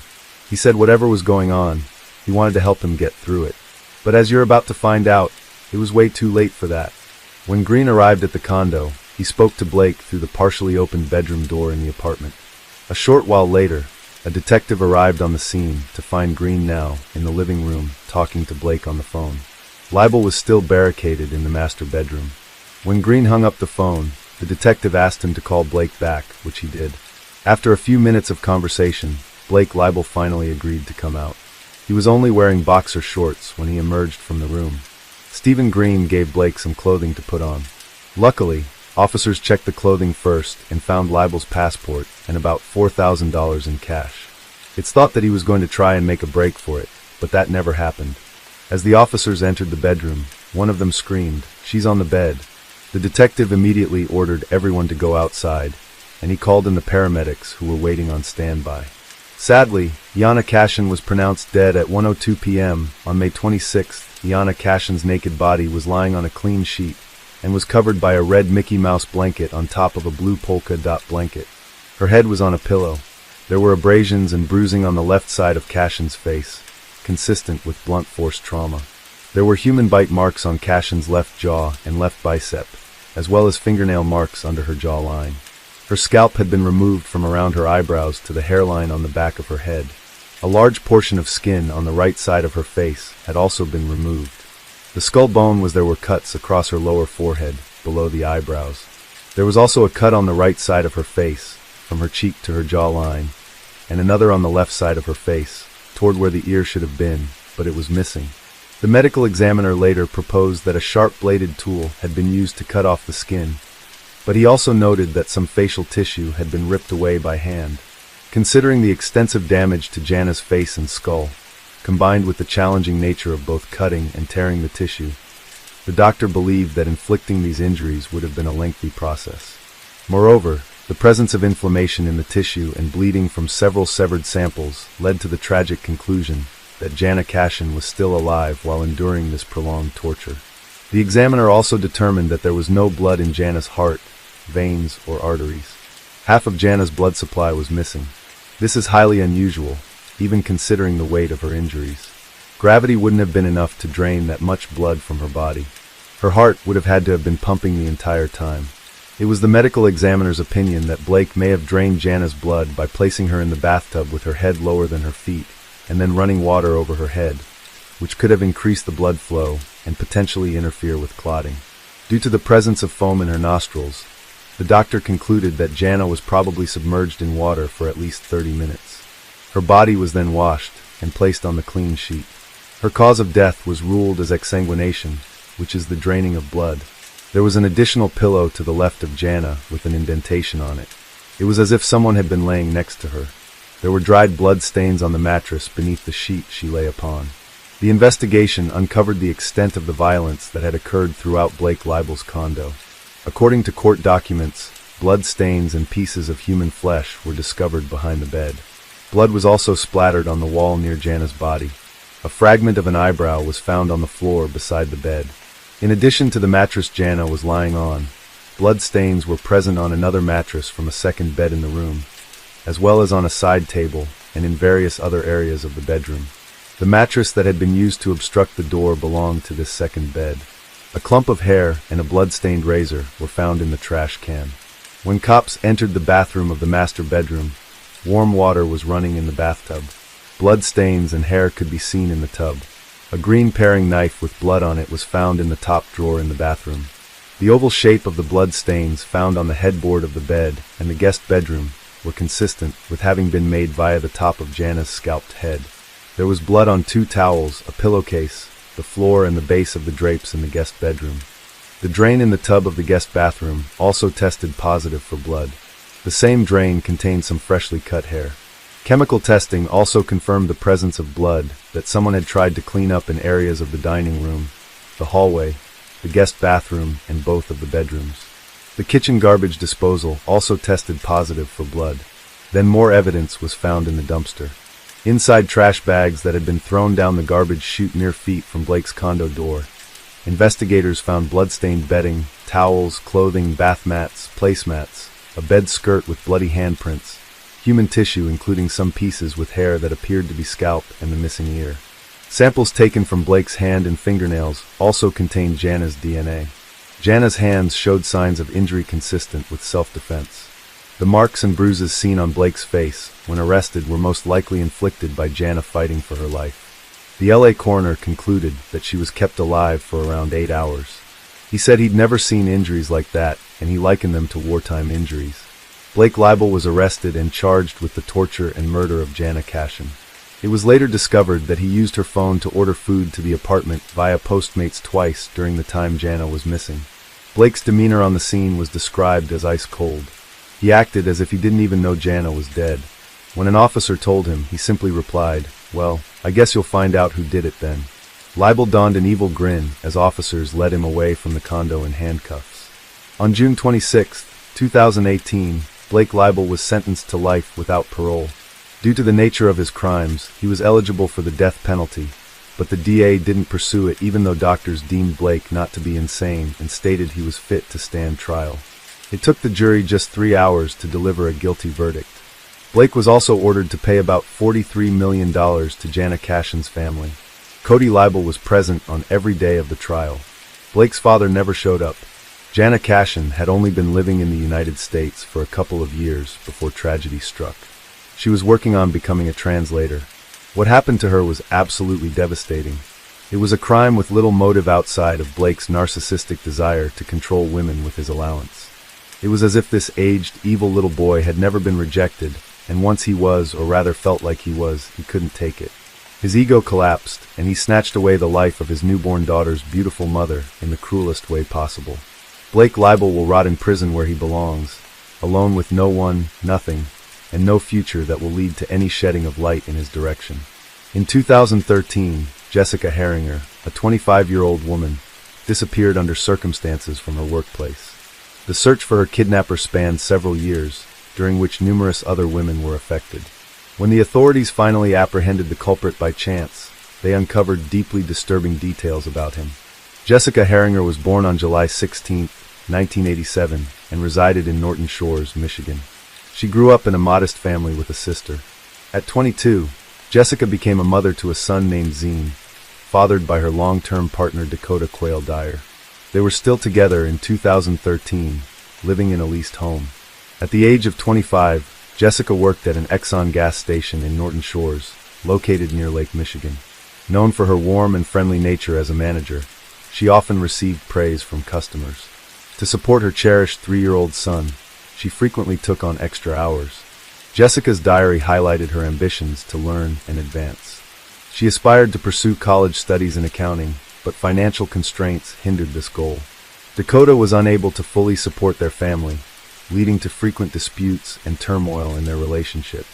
He said whatever was going on, he wanted to help him get through it. But as you're about to find out, it was way too late for that. When Green arrived at the condo, he spoke to Blake through the partially opened bedroom door in the apartment. A short while later, a detective arrived on the scene to find Green now in the living room talking to Blake on the phone. Leibel was still barricaded in the master bedroom. When Green hung up the phone, the detective asked him to call Blake back, which he did. After a few minutes of conversation, Blake Leibel finally agreed to come out. He was only wearing boxer shorts when he emerged from the room. Stephen Green gave Blake some clothing to put on. Luckily, officers checked the clothing first and found Leibel's passport and about $4,000 in cash. It's thought that he was going to try and make a break for it, but that never happened. As the officers entered the bedroom, one of them screamed, "She's on the bed." The detective immediately ordered everyone to go outside, and he called in the paramedics who were waiting on standby. Sadly, Iana Cashin was pronounced dead at 1:02 p.m. on May 26th. Iana Cashin's naked body was lying on a clean sheet and was covered by a red Mickey Mouse blanket on top of a blue polka dot blanket. Her head was on a pillow. There were abrasions and bruising on the left side of Cashin's face, consistent with blunt force trauma. There were human bite marks on Cashin's left jaw and left bicep, as well as fingernail marks under her jawline. Her scalp had been removed from around her eyebrows to the hairline on the back of her head. A large portion of skin on the right side of her face had also been removed. The skull bone was there were cuts across her lower forehead, below the eyebrows. There was also a cut on the right side of her face, from her cheek to her jawline, and another on the left side of her face, toward where the ear should have been, but it was missing. The medical examiner later proposed that a sharp-bladed tool had been used to cut off the skin, but he also noted that some facial tissue had been ripped away by hand. Considering the extensive damage to Jana's face and skull, combined with the challenging nature of both cutting and tearing the tissue, the doctor believed that inflicting these injuries would have been a lengthy process. Moreover, The presence of inflammation in the tissue and bleeding from several severed samples led to the tragic conclusion that Jana Cashin was still alive while enduring this prolonged torture. The examiner also determined that there was no blood in Jana's heart, veins, or arteries. Half of Jana's blood supply was missing. This is highly unusual, even considering the weight of her injuries. Gravity wouldn't have been enough to drain that much blood from her body. Her heart would have had to have been pumping the entire time. It was the medical examiner's opinion that Blake may have drained Jana's blood by placing her in the bathtub with her head lower than her feet, and then running water over her head, which could have increased the blood flow and potentially interfere with clotting. Due to the presence of foam in her nostrils, the doctor concluded that Jana was probably submerged in water for at least 30 minutes. Her body was then washed and placed on the clean sheet. Her cause of death was ruled as exsanguination, which is the draining of blood. There was an additional pillow to the left of Jana with an indentation on it. It was as if someone had been laying next to her. There were dried blood stains on the mattress beneath the sheet she lay upon. The investigation uncovered the extent of the violence that had occurred throughout Blake Libel's condo. According to court documents, blood stains and pieces of human flesh were discovered behind the bed. Blood was also splattered on the wall near Jana's body. A fragment of an eyebrow was found on the floor beside the bed. In addition to the mattress Jana was lying on, blood stains were present on another mattress from a second bed in the room, as well as on a side table and in various other areas of the bedroom. The mattress that had been used to obstruct the door belonged to this second bed. A clump of hair and a blood-stained razor were found in the trash can. When cops entered the bathroom of the master bedroom, warm water was running in the bathtub. Blood stains and hair could be seen in the tub. A green paring knife with blood on it was found in the top drawer in the bathroom. The oval shape of the blood stains found on the headboard of the bed and the guest bedroom were consistent with having been made via the top of Jana's scalped head. There was blood on 2 towels, a pillowcase, the floor, and the base of the drapes in the guest bedroom. The drain in the tub of the guest bathroom also tested positive for blood. The same drain contained some freshly cut hair. Chemical testing also confirmed the presence of blood that someone had tried to clean up in areas of the dining room, the hallway, the guest bathroom, and both of the bedrooms. The kitchen garbage disposal also tested positive for blood. Then more evidence was found in the dumpster. Inside trash bags that had been thrown down the garbage chute mere feet from Blake's condo door, investigators found blood-stained bedding, towels, clothing, bath mats, placemats, a bed skirt with bloody handprints, human tissue including some pieces with hair that appeared to be scalp and the missing ear. Samples taken from Blake's hand and fingernails also contained Jana's DNA. Jana's hands showed signs of injury consistent with self-defense. The marks and bruises seen on Blake's face when arrested were most likely inflicted by Jana fighting for her life. The LA coroner concluded that she was kept alive for around 8 hours. He said he'd never seen injuries like that, and he likened them to wartime injuries. Blake Libel was arrested and charged with the torture and murder of Jana Cashin. It was later discovered that he used her phone to order food to the apartment via Postmates twice during the time Jana was missing. Blake's demeanor on the scene was described as ice cold. He acted as if he didn't even know Jana was dead. When an officer told him, he simply replied, "Well, I guess you'll find out who did it then." Libel donned an evil grin as officers led him away from the condo in handcuffs. On June 26, 2018, Blake Libel was sentenced to life without parole. Due to the nature of his crimes, he was eligible for the death penalty, but the DA didn't pursue it even though doctors deemed Blake not to be insane and stated he was fit to stand trial. It took the jury just 3 hours to deliver a guilty verdict. Blake was also ordered to pay about $43 million to Jana Cashin's family. Cody Libel was present on every day of the trial. Blake's father never showed up. Jana Cashin had only been living in the United States for a couple of years before tragedy struck. She was working on becoming a translator. What happened to her was absolutely devastating. It was a crime with little motive outside of Blake's narcissistic desire to control women with his allowance. It was as if this aged, evil little boy had never been rejected, and once he was, or rather felt like he was, he couldn't take it. His ego collapsed, and he snatched away the life of his newborn daughter's beautiful mother in the cruelest way possible. Blake Libel will rot in prison where he belongs, alone with no one, nothing, and no future that will lead to any shedding of light in his direction. In 2013, Jessica Herringer, a 25-year-old woman, disappeared under circumstances from her workplace. The search for her kidnapper spanned several years, during which numerous other women were affected. When the authorities finally apprehended the culprit by chance, they uncovered deeply disturbing details about him. Jessica Herringer was born on July 16, 1987, and resided in Norton Shores, Michigan. She grew up in a modest family with a sister. At 22, Jessica became a mother to a son named Zine, fathered by her long-term partner Dakota Quayle Dyer. They were still together in 2013, living in a leased home. At the age of 25, Jessica worked at an Exxon gas station in Norton Shores, located near Lake Michigan. Known for her warm and friendly nature as a manager, she often received praise from customers. To support her cherished 3-year-old son, she frequently took on extra hours. Jessica's diary highlighted her ambitions to learn and advance. She aspired to pursue college studies in accounting, but financial constraints hindered this goal. Dakota was unable to fully support their family, leading to frequent disputes and turmoil in their relationship.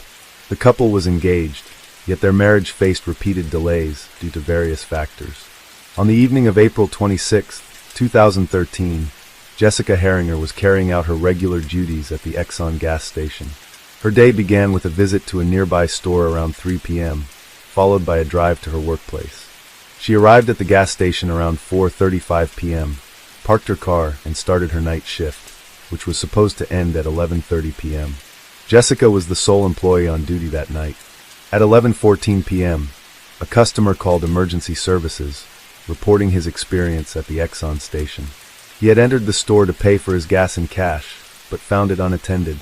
The couple was engaged, yet their marriage faced repeated delays due to various factors. On the evening of April 26, 2013, Jessica Herringer was carrying out her regular duties at the Exxon gas station. Her day began with a visit to a nearby store around 3 p.m., followed by a drive to her workplace. She arrived at the gas station around 4:35 p.m., parked her car, and started her night shift, which was supposed to end at 11:30 p.m. Jessica was the sole employee on duty that night. At 11:14 p.m., a customer called emergency services, reporting his experience at the Exxon station. He had entered the store to pay for his gas in cash, but found it unattended.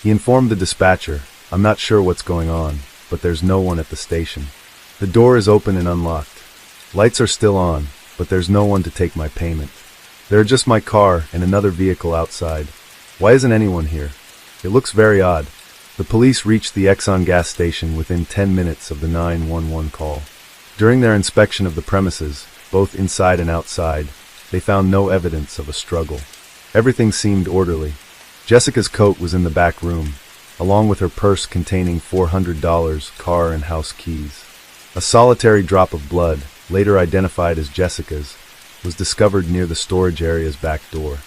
He informed the dispatcher, "I'm not sure what's going on, but there's no one at the station. The door is open and unlocked. Lights are still on, but there's no one to take my payment. There are just my car and another vehicle outside. Why isn't anyone here? It looks very odd." The police reached the Exxon gas station within 10 minutes of the 911 call. During their inspection of the premises, both inside and outside, they found no evidence of a struggle. Everything seemed orderly. Jessica's coat was in the back room, along with her purse containing $400, car and house keys. A solitary drop of blood, later identified as Jessica's, was discovered near the storage area's back door.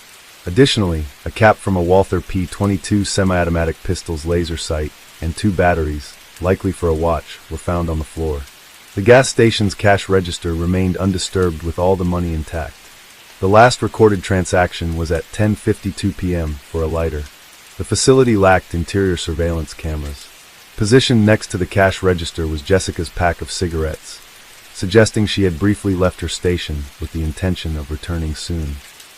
Additionally, a cap from a Walther P22 semi-automatic pistol's laser sight and 2 batteries, likely for a watch, were found on the floor. The gas station's cash register remained undisturbed with all the money intact. The last recorded transaction was at 10:52 p.m. for a lighter. The facility lacked interior surveillance cameras. Positioned next to the cash register was Jessica's pack of cigarettes, suggesting she had briefly left her station with the intention of returning soon.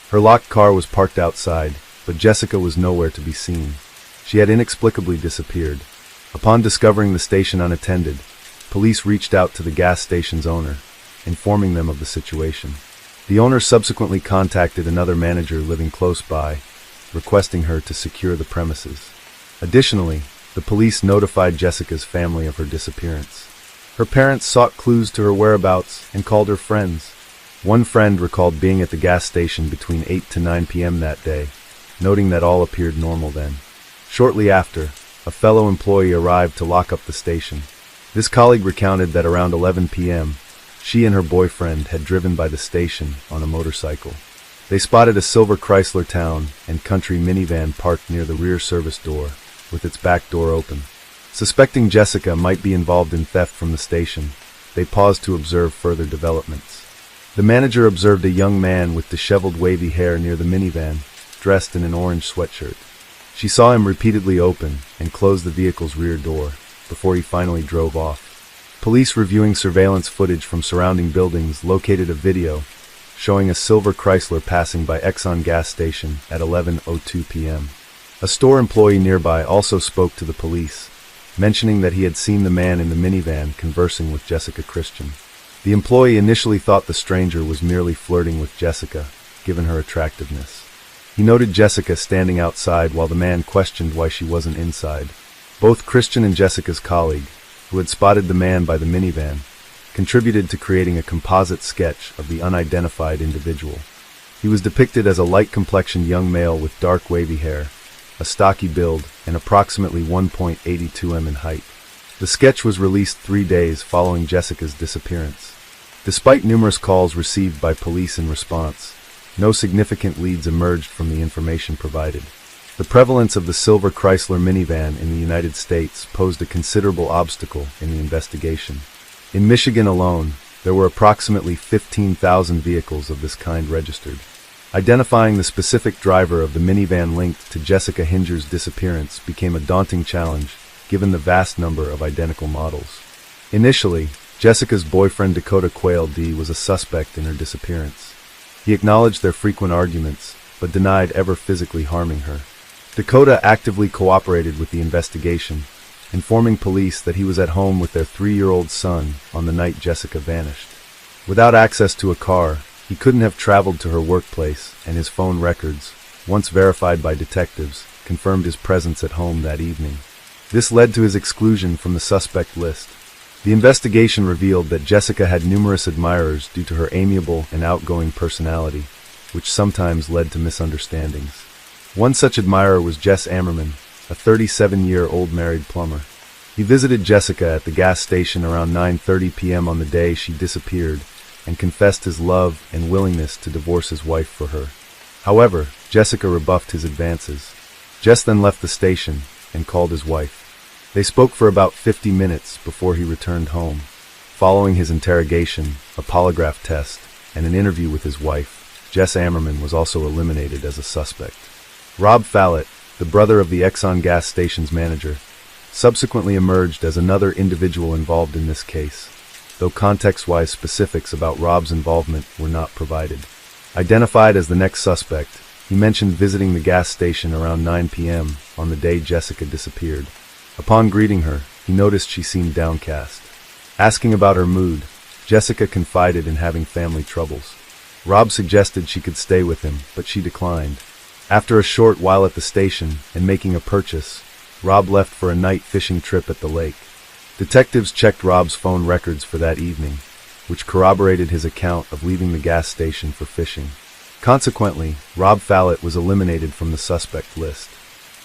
Her locked car was parked outside, but Jessica was nowhere to be seen. She had inexplicably disappeared. Upon discovering the station unattended, police reached out to the gas station's owner, informing them of the situation. The owner subsequently contacted another manager living close by, requesting her to secure the premises. Additionally, the police notified Jessica's family of her disappearance. Her parents sought clues to her whereabouts and called her friends. One friend recalled being at the gas station between 8 to 9 p.m. that day, noting that all appeared normal then. Shortly after, a fellow employee arrived to lock up the station. This colleague recounted that around 11 p.m., she and her boyfriend had driven by the station on a motorcycle. They spotted a silver Chrysler Town and Country minivan parked near the rear service door, with its back door open. Suspecting Jessica might be involved in theft from the station, they paused to observe further developments. The manager observed a young man with disheveled wavy hair near the minivan, dressed in an orange sweatshirt. She saw him repeatedly open and close the vehicle's rear door, before he finally drove off. Police reviewing surveillance footage from surrounding buildings located a video showing a silver Chrysler passing by Exxon gas station at 11:02 p.m. A store employee nearby also spoke to the police, mentioning that he had seen the man in the minivan conversing with Jessica Christian. The employee initially thought the stranger was merely flirting with Jessica, given her attractiveness. He noted Jessica standing outside while the man questioned why she wasn't inside. Both Christian and Jessica's colleague, who had spotted the man by the minivan, contributed to creating a composite sketch of the unidentified individual. He was depicted as a light-complexioned young male with dark wavy hair, a stocky build, and approximately 1.82 m in height. The sketch was released 3 days following Jessica's disappearance. Despite numerous calls received by police in response, no significant leads emerged from the information provided. The prevalence of the silver Chrysler minivan in the United States posed a considerable obstacle in the investigation. In Michigan alone, there were approximately 15,000 vehicles of this kind registered. Identifying the specific driver of the minivan linked to Jessica Hinger's disappearance became a daunting challenge, given the vast number of identical models. Initially, Jessica's boyfriend Dakota Quayle D. was a suspect in her disappearance. He acknowledged their frequent arguments, but denied ever physically harming her. Dakota actively cooperated with the investigation, informing police that he was at home with their 3-year-old son on the night Jessica vanished. Without access to a car, he couldn't have traveled to her workplace, and his phone records, once verified by detectives, confirmed his presence at home that evening. This led to his exclusion from the suspect list. The investigation revealed that Jessica had numerous admirers due to her amiable and outgoing personality, which sometimes led to misunderstandings. One such admirer was Jess Ammerman, a 37-year-old married plumber. He visited Jessica at the gas station around 9:30 p.m. on the day she disappeared and confessed his love and willingness to divorce his wife for her. However, Jessica rebuffed his advances. Jess then left the station and called his wife. They spoke for about 50 minutes before he returned home. Following his interrogation, a polygraph test, and an interview with his wife, Jess Ammerman was also eliminated as a suspect. Rob Fallett, the brother of the Exxon gas station's manager, subsequently emerged as another individual involved in this case, though context-wise specifics about Rob's involvement were not provided. Identified as the next suspect, he mentioned visiting the gas station around 9 p.m. on the day Jessica disappeared. Upon greeting her, he noticed she seemed downcast. Asking about her mood, Jessica confided in having family troubles. Rob suggested she could stay with him, but she declined. After a short while at the station and making a purchase, Rob left for a night fishing trip at the lake. Detectives checked Rob's phone records for that evening, which corroborated his account of leaving the gas station for fishing. Consequently, Rob Fallett was eliminated from the suspect list.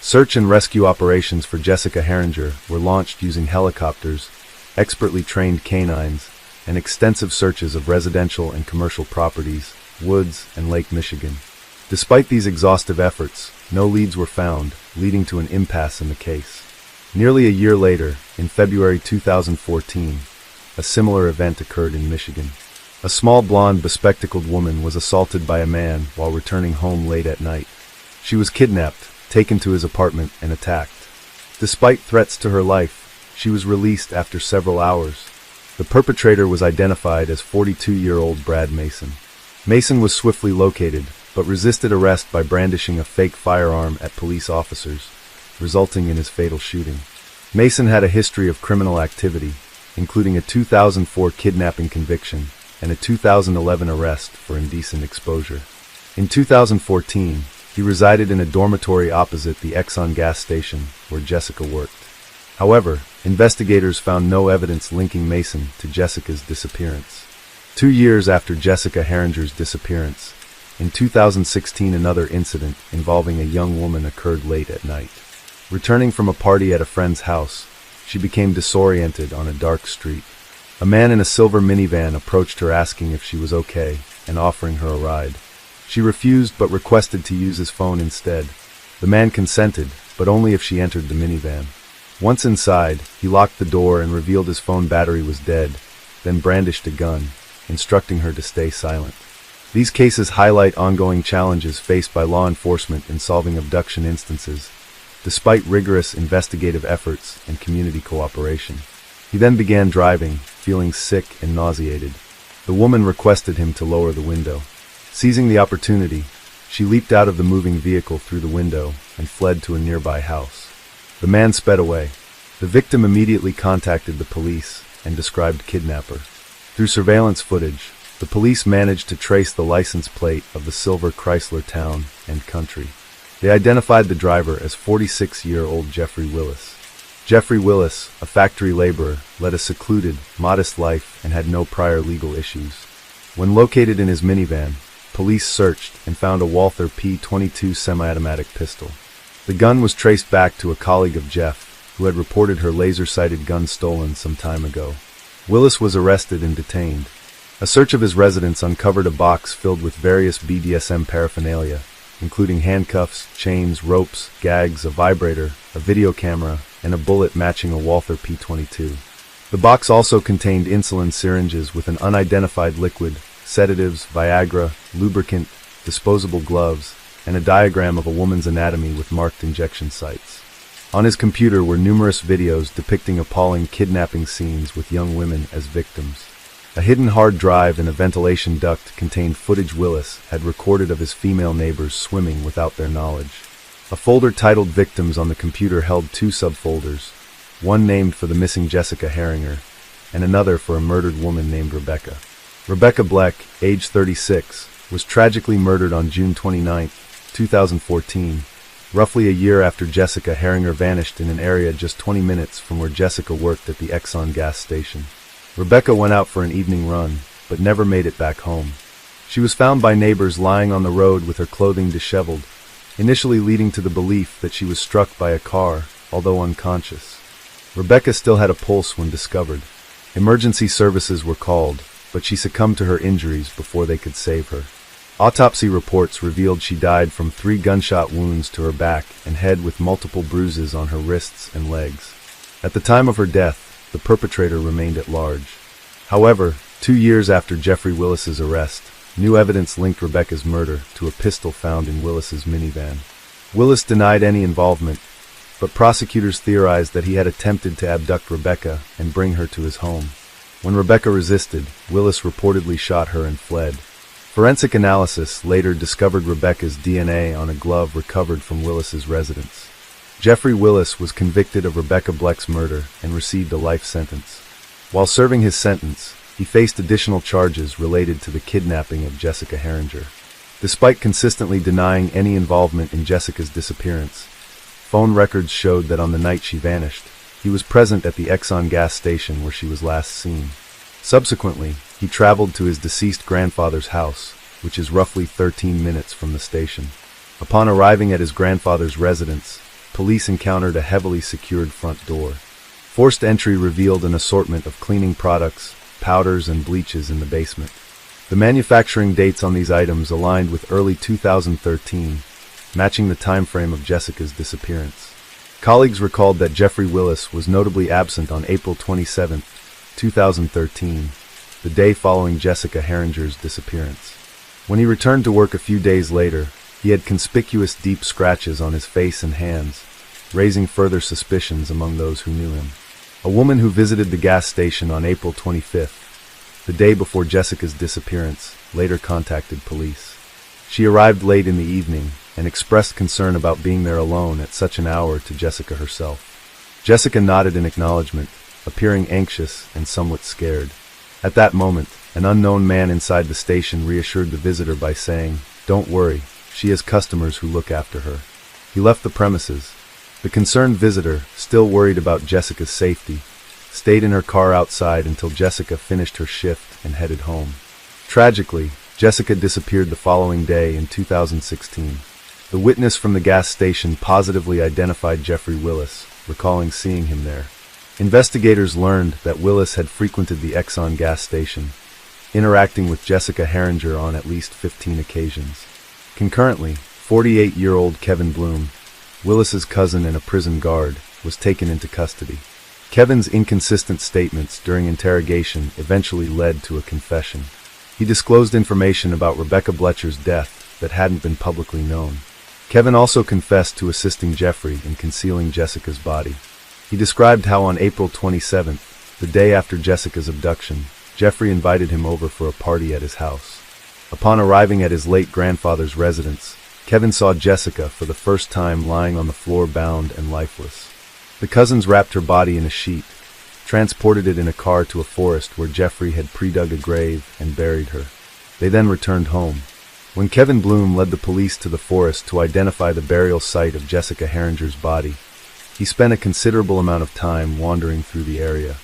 Search and rescue operations for Jessica Heringer were launched using helicopters, expertly trained canines, and extensive searches of residential and commercial properties, woods, and Lake Michigan. Despite these exhaustive efforts, no leads were found, leading to an impasse in the case. Nearly a year later, in February 2014, a similar event occurred in Michigan. A small blonde bespectacled woman was assaulted by a man while returning home late at night. She was kidnapped, taken to his apartment, and attacked. Despite threats to her life, she was released after several hours. The perpetrator was identified as 42-year-old Brad Mason. Mason was swiftly located, but resisted arrest by brandishing a fake firearm at police officers, resulting in his fatal shooting. Mason had a history of criminal activity, including a 2004 kidnapping conviction and a 2011 arrest for indecent exposure. In 2014, he resided in a dormitory opposite the Exxon gas station where Jessica worked. However, investigators found no evidence linking Mason to Jessica's disappearance. 2 years after Jessica Heringer's disappearance, in 2016 another incident involving a young woman occurred late at night. Returning from a party at a friend's house, she became disoriented on a dark street. A man in a silver minivan approached her asking if she was okay and offering her a ride. She refused but requested to use his phone instead. The man consented, but only if she entered the minivan. Once inside, he locked the door and revealed his phone battery was dead, then brandished a gun, instructing her to stay silent. These cases highlight ongoing challenges faced by law enforcement in solving abduction instances, despite rigorous investigative efforts and community cooperation. He then began driving, feeling sick and nauseated. The woman requested him to lower the window. Seizing the opportunity, she leaped out of the moving vehicle through the window and fled to a nearby house. The man sped away. The victim immediately contacted the police and described kidnapper. Through surveillance footage, the police managed to trace the license plate of the silver Chrysler Town and Country. They identified the driver as 46-year-old Jeffrey Willis. Jeffrey Willis, a factory laborer, led a secluded, modest life and had no prior legal issues. When located in his minivan, police searched and found a Walther P.22 semi-automatic pistol. The gun was traced back to a colleague of Jeff, who had reported her laser-sighted gun stolen some time ago. Willis was arrested and detained. A search of his residence uncovered a box filled with various BDSM paraphernalia, including handcuffs, chains, ropes, gags, a vibrator, a video camera, and a bullet matching a Walther P22. The box also contained insulin syringes with an unidentified liquid, sedatives, Viagra, lubricant, disposable gloves, and a diagram of a woman's anatomy with marked injection sites. On his computer were numerous videos depicting appalling kidnapping scenes with young women as victims. A hidden hard drive in a ventilation duct contained footage Willis had recorded of his female neighbors swimming without their knowledge. A folder titled Victims on the computer held two subfolders, one named for the missing Jessica Herringer, and another for a murdered woman named Rebecca. Rebecca Bleck, age 36, was tragically murdered on June 29, 2014, roughly a year after Jessica Herringer vanished in an area just 20 minutes from where Jessica worked at the Exxon gas station. Rebecca went out for an evening run, but never made it back home. She was found by neighbors lying on the road with her clothing disheveled, initially leading to the belief that she was struck by a car, although unconscious. Rebecca still had a pulse when discovered. Emergency services were called, but she succumbed to her injuries before they could save her. Autopsy reports revealed she died from 3 gunshot wounds to her back and head with multiple bruises on her wrists and legs. At the time of her death, the perpetrator remained at large. However, 2 years after Jeffrey Willis's arrest, new evidence linked Rebecca's murder to a pistol found in Willis's minivan. Willis denied any involvement, but prosecutors theorized that he had attempted to abduct Rebecca and bring her to his home. When Rebecca resisted, Willis reportedly shot her and fled. Forensic analysis later discovered Rebecca's DNA on a glove recovered from Willis's residence. Jeffrey Willis was convicted of Rebecca Bleck's murder and received a life sentence. While serving his sentence, he faced additional charges related to the kidnapping of Jessica Herringer. Despite consistently denying any involvement in Jessica's disappearance, phone records showed that on the night she vanished, he was present at the Exxon gas station where she was last seen. Subsequently, he traveled to his deceased grandfather's house, which is roughly 13 minutes from the station. Upon arriving at his grandfather's residence, police encountered a heavily secured front door. Forced entry revealed an assortment of cleaning products, powders, and bleaches in the basement. The manufacturing dates on these items aligned with early 2013, matching the time frame of Jessica's disappearance. Colleagues recalled that Jeffrey Willis was notably absent on April 27, 2013, the day following Jessica Herringer's disappearance. When he returned to work a few days later, he had conspicuous deep scratches on his face and hands, raising further suspicions among those who knew him. A woman who visited the gas station on April 25, the day before Jessica's disappearance, later contacted police. She arrived late in the evening and expressed concern about being there alone at such an hour to Jessica herself. Jessica nodded in acknowledgement, appearing anxious and somewhat scared. At that moment, an unknown man inside the station reassured the visitor by saying, "Don't worry, she has customers who look after her." He left the premises. The concerned visitor, still worried about Jessica's safety, stayed in her car outside until Jessica finished her shift and headed home. Tragically, Jessica disappeared the following day in 2016. The witness from the gas station positively identified Jeffrey Willis, recalling seeing him there. Investigators learned that Willis had frequented the Exxon gas station, interacting with Jessica Herringer on at least 15 occasions. Concurrently, 48-year-old Kevin Bloom, Willis's cousin and a prison guard, was taken into custody. Kevin's inconsistent statements during interrogation eventually led to a confession. He disclosed information about Rebecca Blecher's death that hadn't been publicly known. Kevin also confessed to assisting Jeffrey in concealing Jessica's body. He described how on April 27th, the day after Jessica's abduction, Jeffrey invited him over for a party at his house. Upon arriving at his late grandfather's residence, Kevin saw Jessica for the first time lying on the floor bound and lifeless. The cousins wrapped her body in a sheet, transported it in a car to a forest where Jeffrey had pre-dug a grave and buried her. They then returned home. When Kevin Bloom led the police to the forest to identify the burial site of Jessica Herringer's body, he spent a considerable amount of time wandering through the area.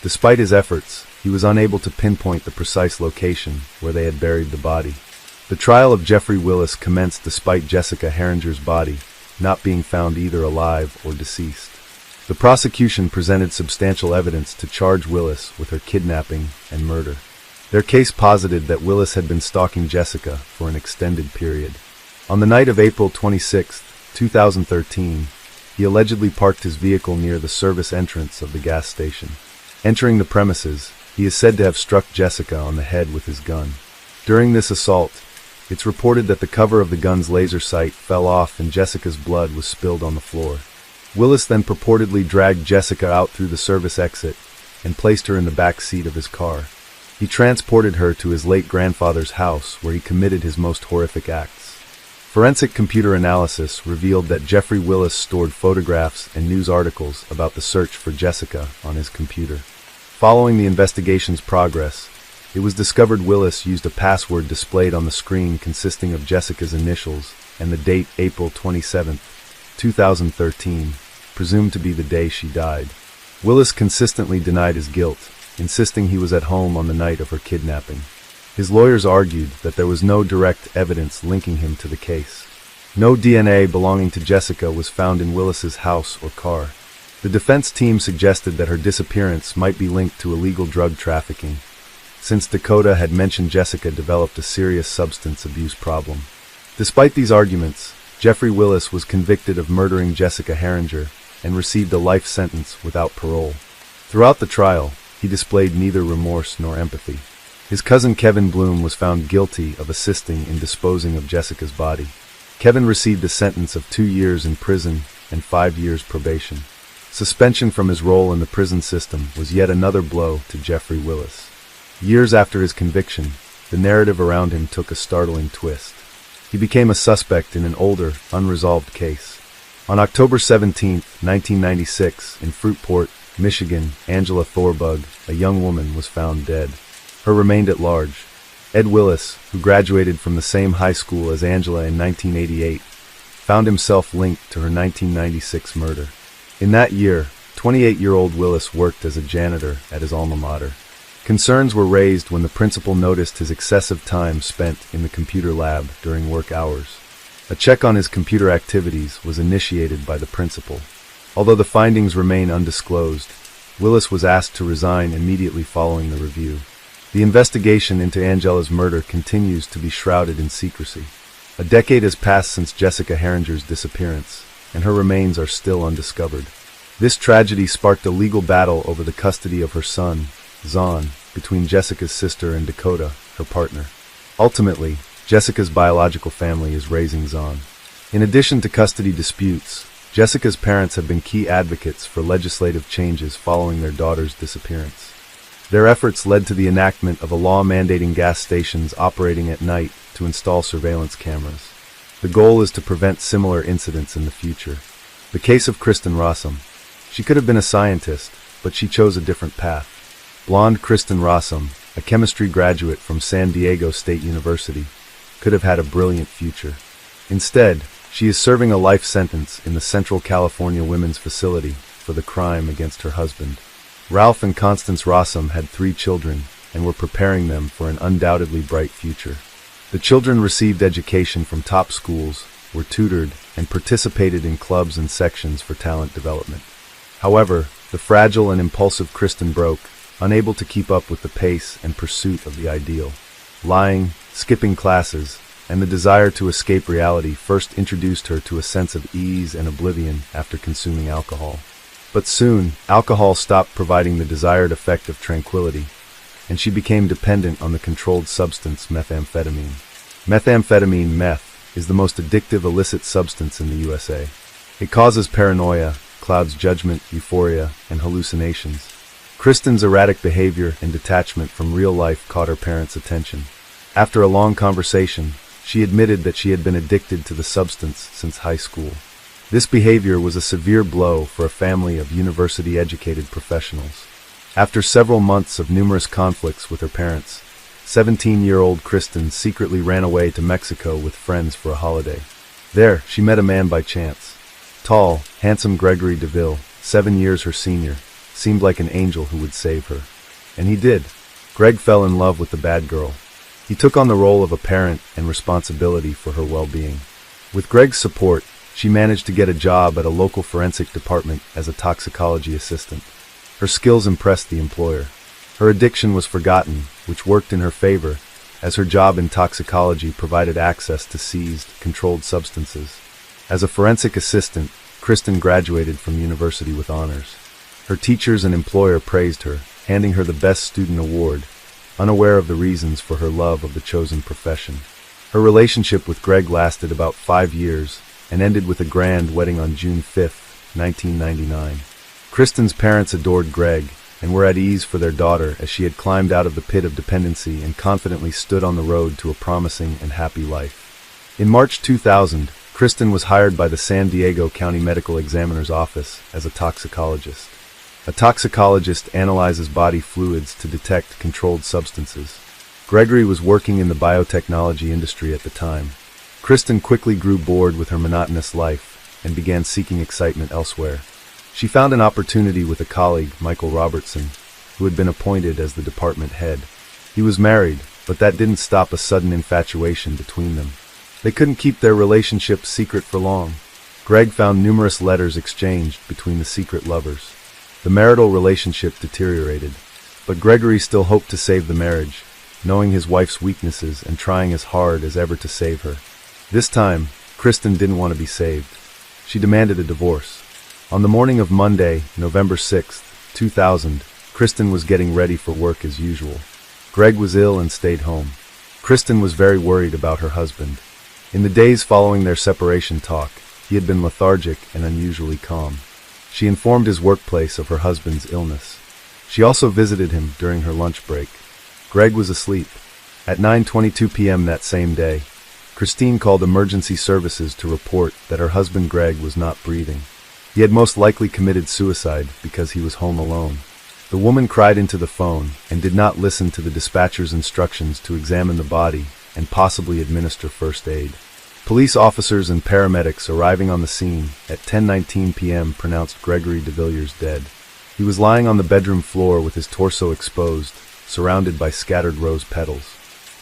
Despite his efforts, he was unable to pinpoint the precise location where they had buried the body. The trial of Jeffrey Willis commenced despite Jessica Herringer's body not being found either alive or deceased. The prosecution presented substantial evidence to charge Willis with her kidnapping and murder. Their case posited that Willis had been stalking Jessica for an extended period. On the night of April 26, 2013, he allegedly parked his vehicle near the service entrance of the gas station. Entering the premises, he is said to have struck Jessica on the head with his gun. During this assault, it's reported that the cover of the gun's laser sight fell off and Jessica's blood was spilled on the floor. Willis then purportedly dragged Jessica out through the service exit and placed her in the back seat of his car. He transported her to his late grandfather's house, where he committed his most horrific acts. Forensic computer analysis revealed that Jeffrey Willis stored photographs and news articles about the search for Jessica on his computer. Following the investigation's progress, it was discovered Willis used a password displayed on the screen consisting of Jessica's initials and the date April 27, 2013, presumed to be the day she died. Willis consistently denied his guilt, insisting he was at home on the night of her kidnapping. His lawyers argued that there was no direct evidence linking him to the case. No DNA belonging to Jessica was found in Willis's house or car. The defense team suggested that her disappearance might be linked to illegal drug trafficking, since Dakota had mentioned Jessica developed a serious substance abuse problem. Despite these arguments, Jeffrey Willis was convicted of murdering Jessica Herringer and received a life sentence without parole. Throughout the trial, he displayed neither remorse nor empathy. His cousin Kevin Bloom was found guilty of assisting in disposing of Jessica's body. Kevin received a sentence of 2 years in prison and 5 years probation. Suspension from his role in the prison system was yet another blow to Jeffrey Willis. Years after his conviction, the narrative around him took a startling twist. He became a suspect in an older, unresolved case. On October 17, 1996, in Fruitport, Michigan, Angela Thorbug, a young woman, was found dead. Her remained at large. Ed Willis, who graduated from the same high school as Angela in 1988, found himself linked to her 1996 murder. In that year, 28-year-old Willis worked as a janitor at his alma mater. Concerns were raised when the principal noticed his excessive time spent in the computer lab during work hours. A check on his computer activities was initiated by the principal. Although the findings remain undisclosed, Willis was asked to resign immediately following the review. The investigation into Angela's murder continues to be shrouded in secrecy. A decade has passed since Jessica Herringer's disappearance, and her remains are still undiscovered. This tragedy sparked a legal battle over the custody of her son, Zahn, between Jessica's sister and Dakota, her partner. Ultimately, Jessica's biological family is raising Zahn. In addition to custody disputes, Jessica's parents have been key advocates for legislative changes following their daughter's disappearance. Their efforts led to the enactment of a law mandating gas stations operating at night to install surveillance cameras. The goal is to prevent similar incidents in the future. The case of Kristen Rossum. She could have been a scientist, but she chose a different path. Blonde Kristen Rossum, a chemistry graduate from San Diego State University, could have had a brilliant future. Instead, she is serving a life sentence in the Central California Women's Facility for the crime against her husband. Ralph and Constance Rossum had 3 children and were preparing them for an undoubtedly bright future. The children received education from top schools, were tutored, and participated in clubs and sections for talent development. However, the fragile and impulsive Kristen broke, unable to keep up with the pace and pursuit of the ideal. Lying, skipping classes, and the desire to escape reality first introduced her to a sense of ease and oblivion after consuming alcohol. But soon, alcohol stopped providing the desired effect of tranquility, and she became dependent on the controlled substance methamphetamine. Methamphetamine, meth, is the most addictive illicit substance in the USA. It causes paranoia, clouds judgment, euphoria, and hallucinations. Kristen's erratic behavior and detachment from real life caught her parents' attention. After a long conversation, she admitted that she had been addicted to the substance since high school. This behavior was a severe blow for a family of university-educated professionals. After several months of numerous conflicts with her parents, 17-year-old Kristen secretly ran away to Mexico with friends for a holiday. There, she met a man by chance. Tall, handsome Gregory DeVille, 7 years her senior, seemed like an angel who would save her. And he did. Greg fell in love with the bad girl. He took on the role of a parent and responsibility for her well-being. With Greg's support, she managed to get a job at a local forensic department as a toxicology assistant. Her skills impressed the employer. Her addiction was forgotten, which worked in her favor, as her job in toxicology provided access to seized, controlled substances. As a forensic assistant, Kristen graduated from university with honors. Her teachers and employer praised her, handing her the Best Student Award, unaware of the reasons for her love of the chosen profession. Her relationship with Greg lasted about 5 years and ended with a grand wedding on June 5, 1999. Kristen's parents adored Greg and were at ease for their daughter as she had climbed out of the pit of dependency and confidently stood on the road to a promising and happy life. In March 2000, Kristen was hired by the San Diego County Medical Examiner's Office as a toxicologist. A toxicologist analyzes body fluids to detect controlled substances. Gregory was working in the biotechnology industry at the time. Kristen quickly grew bored with her monotonous life and began seeking excitement elsewhere. She found an opportunity with a colleague, Michael Robertson, who had been appointed as the department head. He was married, but that didn't stop a sudden infatuation between them. They couldn't keep their relationship secret for long. Greg found numerous letters exchanged between the secret lovers. The marital relationship deteriorated, but Gregory still hoped to save the marriage, knowing his wife's weaknesses and trying as hard as ever to save her. This time, Kristen didn't want to be saved. She demanded a divorce. On the morning of Monday, November 6, 2000, Kristen was getting ready for work as usual. Greg was ill and stayed home. Kristen was very worried about her husband. In the days following their separation talk, he had been lethargic and unusually calm. She informed his workplace of her husband's illness. She also visited him during her lunch break. Greg was asleep. At 9:22 p.m. that same day, Christine called emergency services to report that her husband Greg was not breathing. He had most likely committed suicide because he was home alone. The woman cried into the phone and did not listen to the dispatcher's instructions to examine the body and possibly administer first aid. Police officers and paramedics arriving on the scene at 10:19 p.m. pronounced Gregory DeVilliers dead. He was lying on the bedroom floor with his torso exposed, surrounded by scattered rose petals.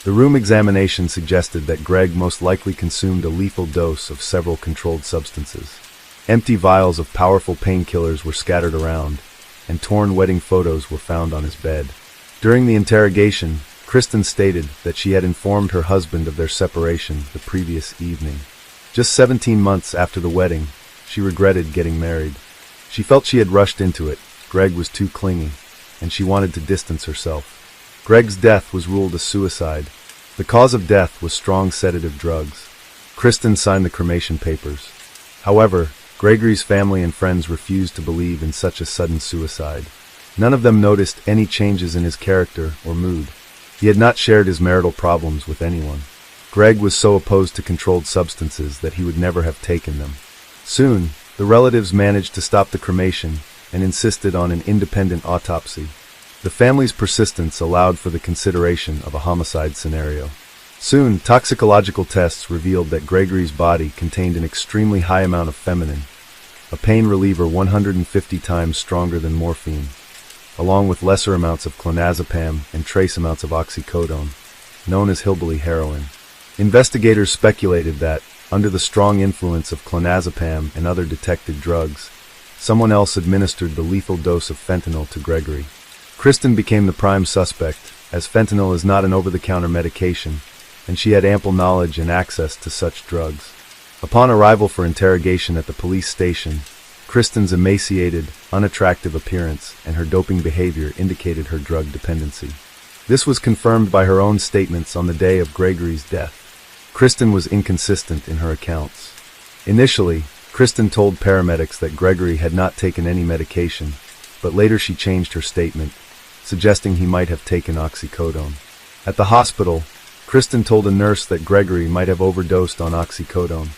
The room examination suggested that Greg most likely consumed a lethal dose of several controlled substances. Empty vials of powerful painkillers were scattered around, and torn wedding photos were found on his bed. During the interrogation, Kristen stated that she had informed her husband of their separation the previous evening. Just 17 months after the wedding, she regretted getting married. She felt she had rushed into it. Greg was too clingy, and she wanted to distance herself. Greg's death was ruled a suicide. The cause of death was strong sedative drugs. Kristen signed the cremation papers. However, Gregory's family and friends refused to believe in such a sudden suicide. None of them noticed any changes in his character or mood. He had not shared his marital problems with anyone. Greg was so opposed to controlled substances that he would never have taken them. Soon, the relatives managed to stop the cremation and insisted on an independent autopsy. The family's persistence allowed for the consideration of a homicide scenario. Soon, toxicological tests revealed that Gregory's body contained an extremely high amount of feminine, a pain reliever 150 times stronger than morphine, along with lesser amounts of clonazepam and trace amounts of oxycodone, known as hillbilly heroin. Investigators speculated that, under the strong influence of clonazepam and other detected drugs, someone else administered the lethal dose of fentanyl to Gregory. Kristen became the prime suspect, as fentanyl is not an over-the-counter medication, and she had ample knowledge and access to such drugs. Upon arrival for interrogation at the police station, Kristen's emaciated, unattractive appearance and her doping behavior indicated her drug dependency. This was confirmed by her own statements on the day of Gregory's death. Kristen was inconsistent in her accounts. Initially, Kristen told paramedics that Gregory had not taken any medication, but later she changed her statement, suggesting he might have taken oxycodone. At the hospital, Kristen told a nurse that Gregory might have overdosed on oxycodone.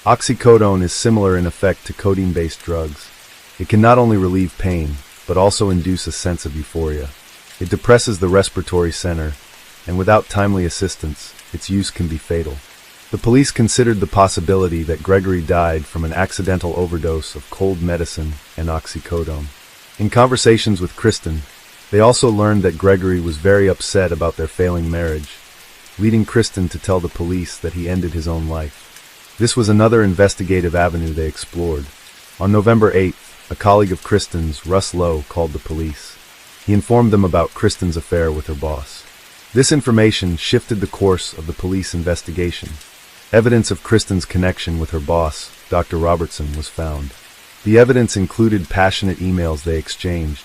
Oxycodone is similar in effect to codeine-based drugs. It can not only relieve pain, but also induce a sense of euphoria. It depresses the respiratory center, and without timely assistance, its use can be fatal. The police considered the possibility that Gregory died from an accidental overdose of cold medicine and oxycodone. In conversations with Kristen, they also learned that Gregory was very upset about their failing marriage, leading Kristen to tell the police that he ended his own life. This was another investigative avenue they explored. On November 8th, a colleague of Kristen's, Russ Lowe, called the police. He informed them about Kristen's affair with her boss. This information shifted the course of the police investigation. Evidence of Kristen's connection with her boss, Dr. Robertson, was found. The evidence included passionate emails they exchanged,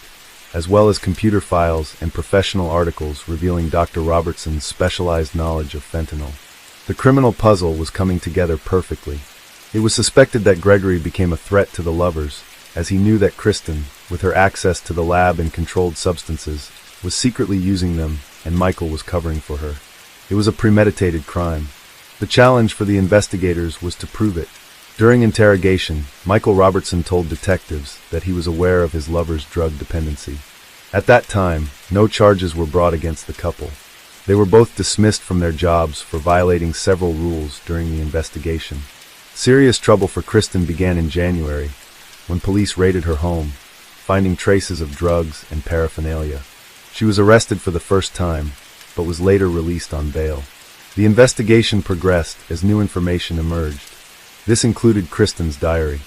as well as computer files and professional articles revealing Dr. Robertson's specialized knowledge of fentanyl. The criminal puzzle was coming together perfectly. It was suspected that Gregory became a threat to the lovers, as he knew that Kristen, with her access to the lab and controlled substances, was secretly using them, and Michael was covering for her. It was a premeditated crime. The challenge for the investigators was to prove it. During interrogation, Michael Robertson told detectives that he was aware of his lover's drug dependency. At that time, no charges were brought against the couple. They were both dismissed from their jobs for violating several rules during the investigation. Serious trouble for Kristen began in January, when police raided her home, finding traces of drugs and paraphernalia. She was arrested for the first time, but was later released on bail. The investigation progressed as new information emerged. This included Kristen's diary.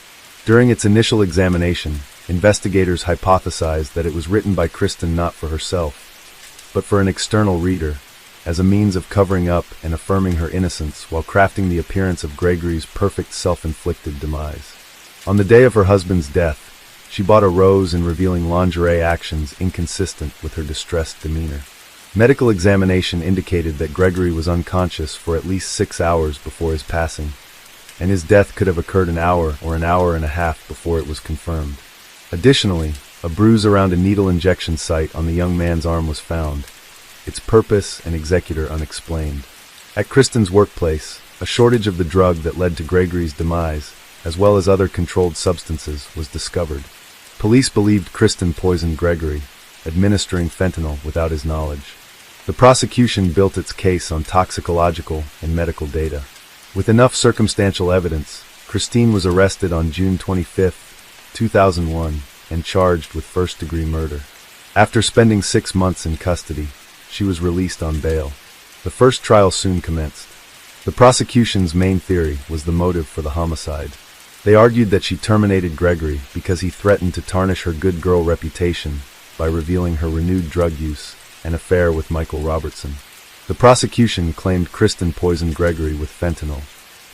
During its initial examination, investigators hypothesized that it was written by Kristen not for herself, but for an external reader, as a means of covering up and affirming her innocence while crafting the appearance of Gregory's perfect self-inflicted demise. On the day of her husband's death, she bought a rose in revealing lingerie actions inconsistent with her distressed demeanor. Medical examination indicated that Gregory was unconscious for at least 6 hours before his passing, and his death could have occurred an hour or an hour and a half before it was confirmed. Additionally, a bruise around a needle injection site on the young man's arm was found, its purpose and executor unexplained. At Kristen's workplace, a shortage of the drug that led to Gregory's demise, as well as other controlled substances, was discovered. Police believed Kristen poisoned Gregory, administering fentanyl without his knowledge. The prosecution built its case on toxicological and medical data. With enough circumstantial evidence, Christine was arrested on June 25, 2001, and charged with first-degree murder. After spending 6 months in custody, she was released on bail. The first trial soon commenced. The prosecution's main theory was the motive for the homicide. They argued that she terminated Gregory because he threatened to tarnish her good girl reputation by revealing her renewed drug use and affair with Michael Robertson. The prosecution claimed Kristen poisoned Gregory with fentanyl.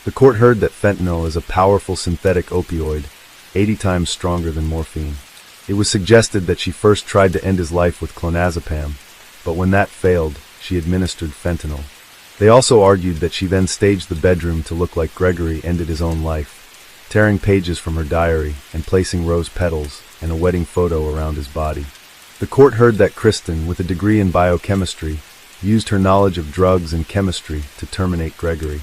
The court heard that fentanyl is a powerful synthetic opioid, 80 times stronger than morphine. It was suggested that she first tried to end his life with clonazepam, but when that failed, she administered fentanyl. They also argued that she then staged the bedroom to look like Gregory ended his own life, tearing pages from her diary and placing rose petals and a wedding photo around his body. The court heard that Kristen, with a degree in biochemistry, used her knowledge of drugs and chemistry to terminate Gregory.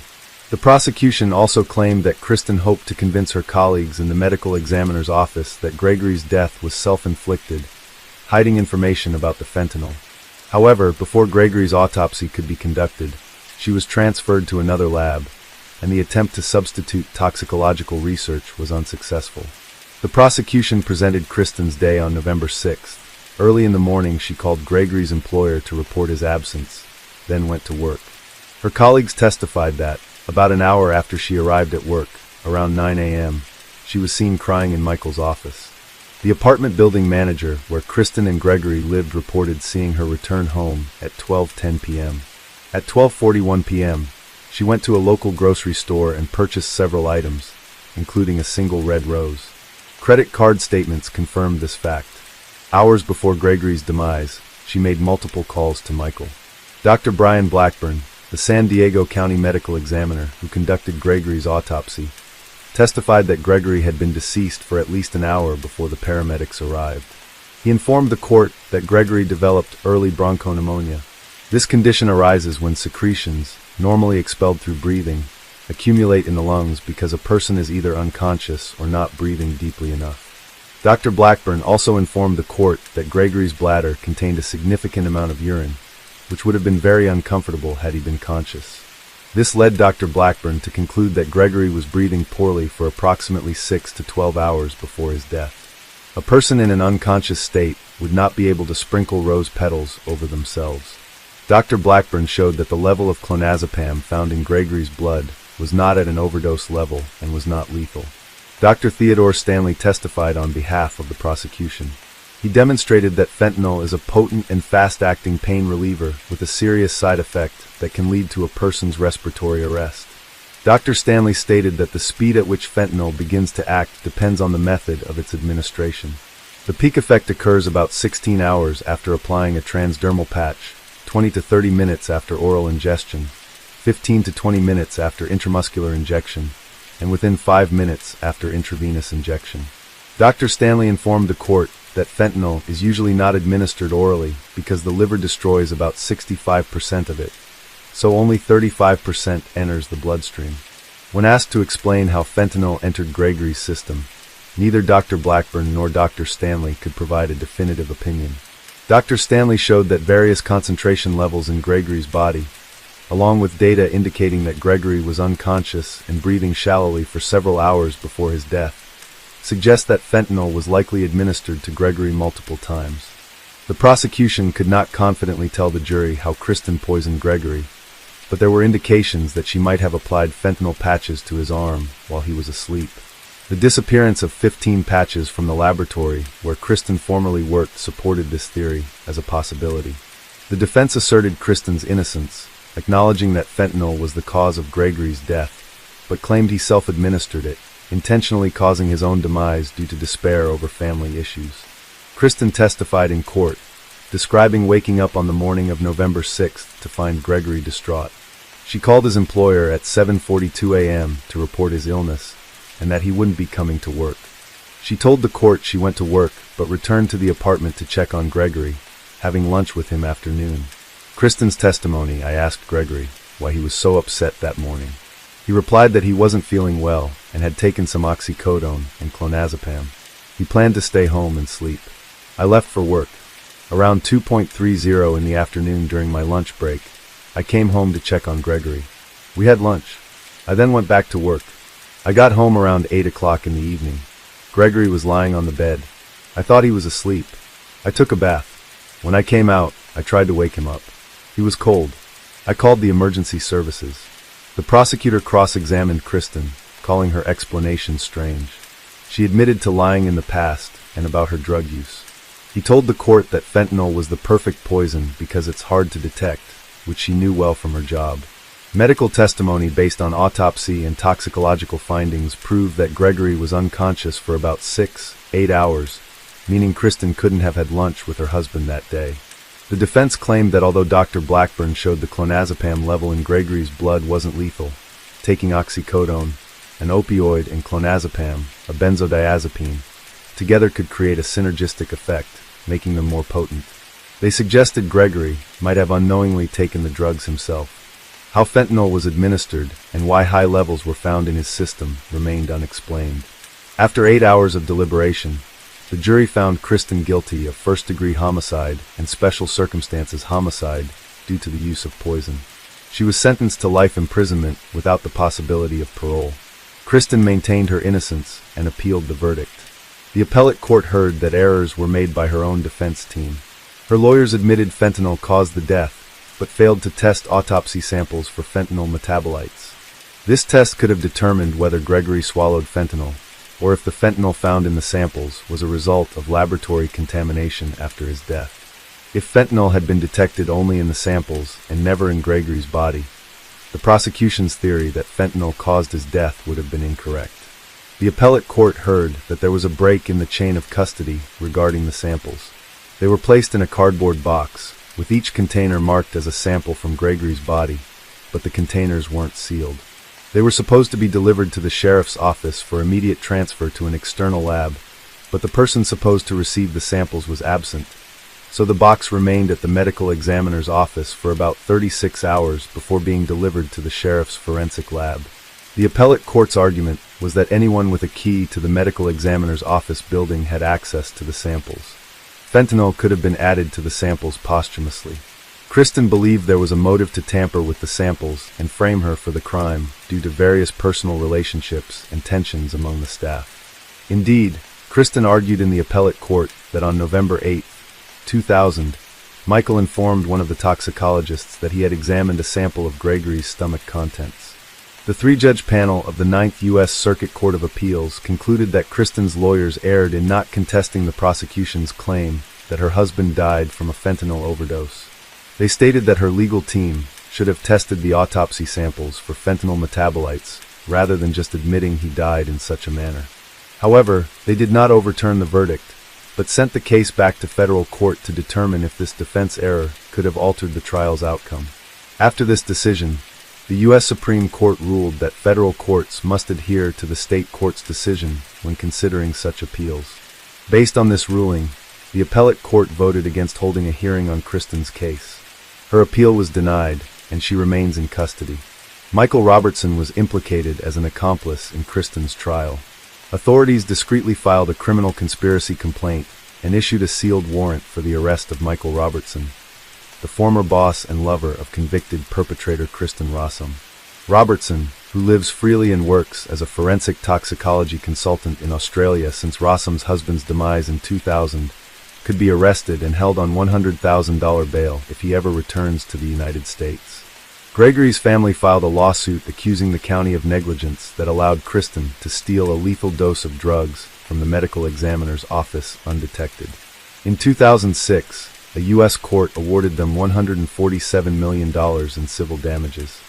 The prosecution also claimed that Kristen hoped to convince her colleagues in the medical examiner's office that Gregory's death was self-inflicted, hiding information about the fentanyl. However, before Gregory's autopsy could be conducted, she was transferred to another lab, and the attempt to substitute toxicological research was unsuccessful. The prosecution presented Kristen's day on November 6th. Early in the morning, she called Gregory's employer to report his absence, then went to work. Her colleagues testified that, about an hour after she arrived at work, around 9 a.m., she was seen crying in Michael's office. The apartment building manager, where Kristen and Gregory lived, reported seeing her return home at 12:10 p.m. At 12:41 p.m., she went to a local grocery store and purchased several items, including a single red rose. Credit card statements confirmed this fact. Hours before Gregory's demise, she made multiple calls to Michael. Dr. Brian Blackburn, the San Diego County medical examiner who conducted Gregory's autopsy, testified that Gregory had been deceased for at least an hour before the paramedics arrived. He informed the court that Gregory developed early bronchopneumonia. This condition arises when secretions, normally expelled through breathing, accumulate in the lungs because a person is either unconscious or not breathing deeply enough. Dr. Blackburn also informed the court that Gregory's bladder contained a significant amount of urine, which would have been very uncomfortable had he been conscious. This led Dr. Blackburn to conclude that Gregory was breathing poorly for approximately 6 to 12 hours before his death. A person in an unconscious state would not be able to sprinkle rose petals over themselves. Dr. Blackburn showed that the level of clonazepam found in Gregory's blood was not at an overdose level and was not lethal. Dr. Theodore Stanley testified on behalf of the prosecution. He demonstrated that fentanyl is a potent and fast-acting pain reliever with a serious side effect that can lead to a person's respiratory arrest. Dr. Stanley stated that the speed at which fentanyl begins to act depends on the method of its administration. The peak effect occurs about 16 hours after applying a transdermal patch, 20 to 30 minutes after oral ingestion, 15 to 20 minutes after intramuscular injection, and within 5 minutes after intravenous injection. Dr. Stanley informed the court that fentanyl is usually not administered orally because the liver destroys about 65% of it, so only 35% enters the bloodstream. When asked to explain how fentanyl entered Gregory's system, neither Dr. Blackburn nor Dr. Stanley could provide a definitive opinion. Dr. Stanley showed that various concentration levels in Gregory's body, along with data indicating that Gregory was unconscious and breathing shallowly for several hours before his death, suggest that fentanyl was likely administered to Gregory multiple times. The prosecution could not confidently tell the jury how Kristen poisoned Gregory, but there were indications that she might have applied fentanyl patches to his arm while he was asleep. The disappearance of 15 patches from the laboratory where Kristen formerly worked supported this theory as a possibility. The defense asserted Kristen's innocence, acknowledging that fentanyl was the cause of Gregory's death, but claimed he self-administered it, intentionally causing his own demise due to despair over family issues. Kristen testified in court, describing waking up on the morning of November 6th to find Gregory distraught. She called his employer at 7:42 a.m. to report his illness, and that he wouldn't be coming to work. She told the court she went to work, but returned to the apartment to check on Gregory, having lunch with him after noon. Kristen's testimony, I asked Gregory why he was so upset that morning. He replied that he wasn't feeling well and had taken some oxycodone and clonazepam. He planned to stay home and sleep. I left for work. Around 2:30 in the afternoon during my lunch break, I came home to check on Gregory. We had lunch. I then went back to work. I got home around 8 o'clock in the evening. Gregory was lying on the bed. I thought he was asleep. I took a bath. When I came out, I tried to wake him up. He was cold. I called the emergency services. The prosecutor cross-examined Kristen, calling her explanation strange. She admitted to lying in the past and about her drug use. He told the court that fentanyl was the perfect poison because it's hard to detect, which she knew well from her job. Medical testimony based on autopsy and toxicological findings proved that Gregory was unconscious for about 6-8 hours, meaning Kristen couldn't have had lunch with her husband that day. The defense claimed that although Dr. Blackburn showed the clonazepam level in Gregory's blood wasn't lethal, taking oxycodone, an opioid, and clonazepam, a benzodiazepine, together could create a synergistic effect, making them more potent. They suggested Gregory might have unknowingly taken the drugs himself. How fentanyl was administered and why high levels were found in his system remained unexplained. After 8 hours of deliberation, the jury found Kristen guilty of first-degree homicide and special circumstances homicide due to the use of poison. She was sentenced to life imprisonment without the possibility of parole. Kristen maintained her innocence and appealed the verdict. The appellate court heard that errors were made by her own defense team. Her lawyers admitted fentanyl caused the death, but failed to test autopsy samples for fentanyl metabolites. This test could have determined whether Gregory swallowed fentanyl, or if the fentanyl found in the samples was a result of laboratory contamination after his death. If fentanyl had been detected only in the samples and never in Gregory's body, the prosecution's theory that fentanyl caused his death would have been incorrect. The appellate court heard that there was a break in the chain of custody regarding the samples. They were placed in a cardboard box, with each container marked as a sample from Gregory's body, but the containers weren't sealed. They were supposed to be delivered to the sheriff's office for immediate transfer to an external lab, but the person supposed to receive the samples was absent, so the box remained at the medical examiner's office for about 36 hours before being delivered to the sheriff's forensic lab. The appellate court's argument was that anyone with a key to the medical examiner's office building had access to the samples. Fentanyl could have been added to the samples posthumously. Kristen believed there was a motive to tamper with the samples and frame her for the crime due to various personal relationships and tensions among the staff. Indeed, Kristen argued in the appellate court that on November 8, 2000, Michael informed one of the toxicologists that he had examined a sample of Gregory's stomach contents. The three-judge panel of the Ninth U.S. Circuit Court of Appeals concluded that Kristen's lawyers erred in not contesting the prosecution's claim that her husband died from a fentanyl overdose. They stated that her legal team should have tested the autopsy samples for fentanyl metabolites rather than just admitting he died in such a manner. However, they did not overturn the verdict, but sent the case back to federal court to determine if this defense error could have altered the trial's outcome. After this decision, the U.S. Supreme Court ruled that federal courts must adhere to the state court's decision when considering such appeals. Based on this ruling, the appellate court voted against holding a hearing on Kristen's case. Her appeal was denied, and she remains in custody. Michael Robertson was implicated as an accomplice in Kristen's trial. Authorities discreetly filed a criminal conspiracy complaint and issued a sealed warrant for the arrest of Michael Robertson, the former boss and lover of convicted perpetrator Kristen Rossum. Robertson, who lives freely and works as a forensic toxicology consultant in Australia since Rossum's husband's demise in 2000, could be arrested and held on $100,000 bail if he ever returns to the United States. Gregory's family filed a lawsuit accusing the county of negligence that allowed Kristen to steal a lethal dose of drugs from the medical examiner's office undetected. In 2006, a U.S. court awarded them $147 million in civil damages.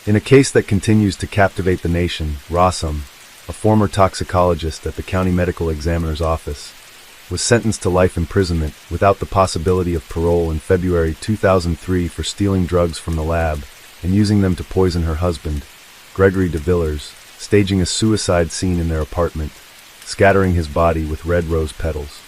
In a case that continues to captivate the nation, Rossum, a former toxicologist at the county medical examiner's office, was sentenced to life imprisonment without the possibility of parole in February 2003 for stealing drugs from the lab and using them to poison her husband, Gregory DeVillers, staging a suicide scene in their apartment, scattering his body with red rose petals.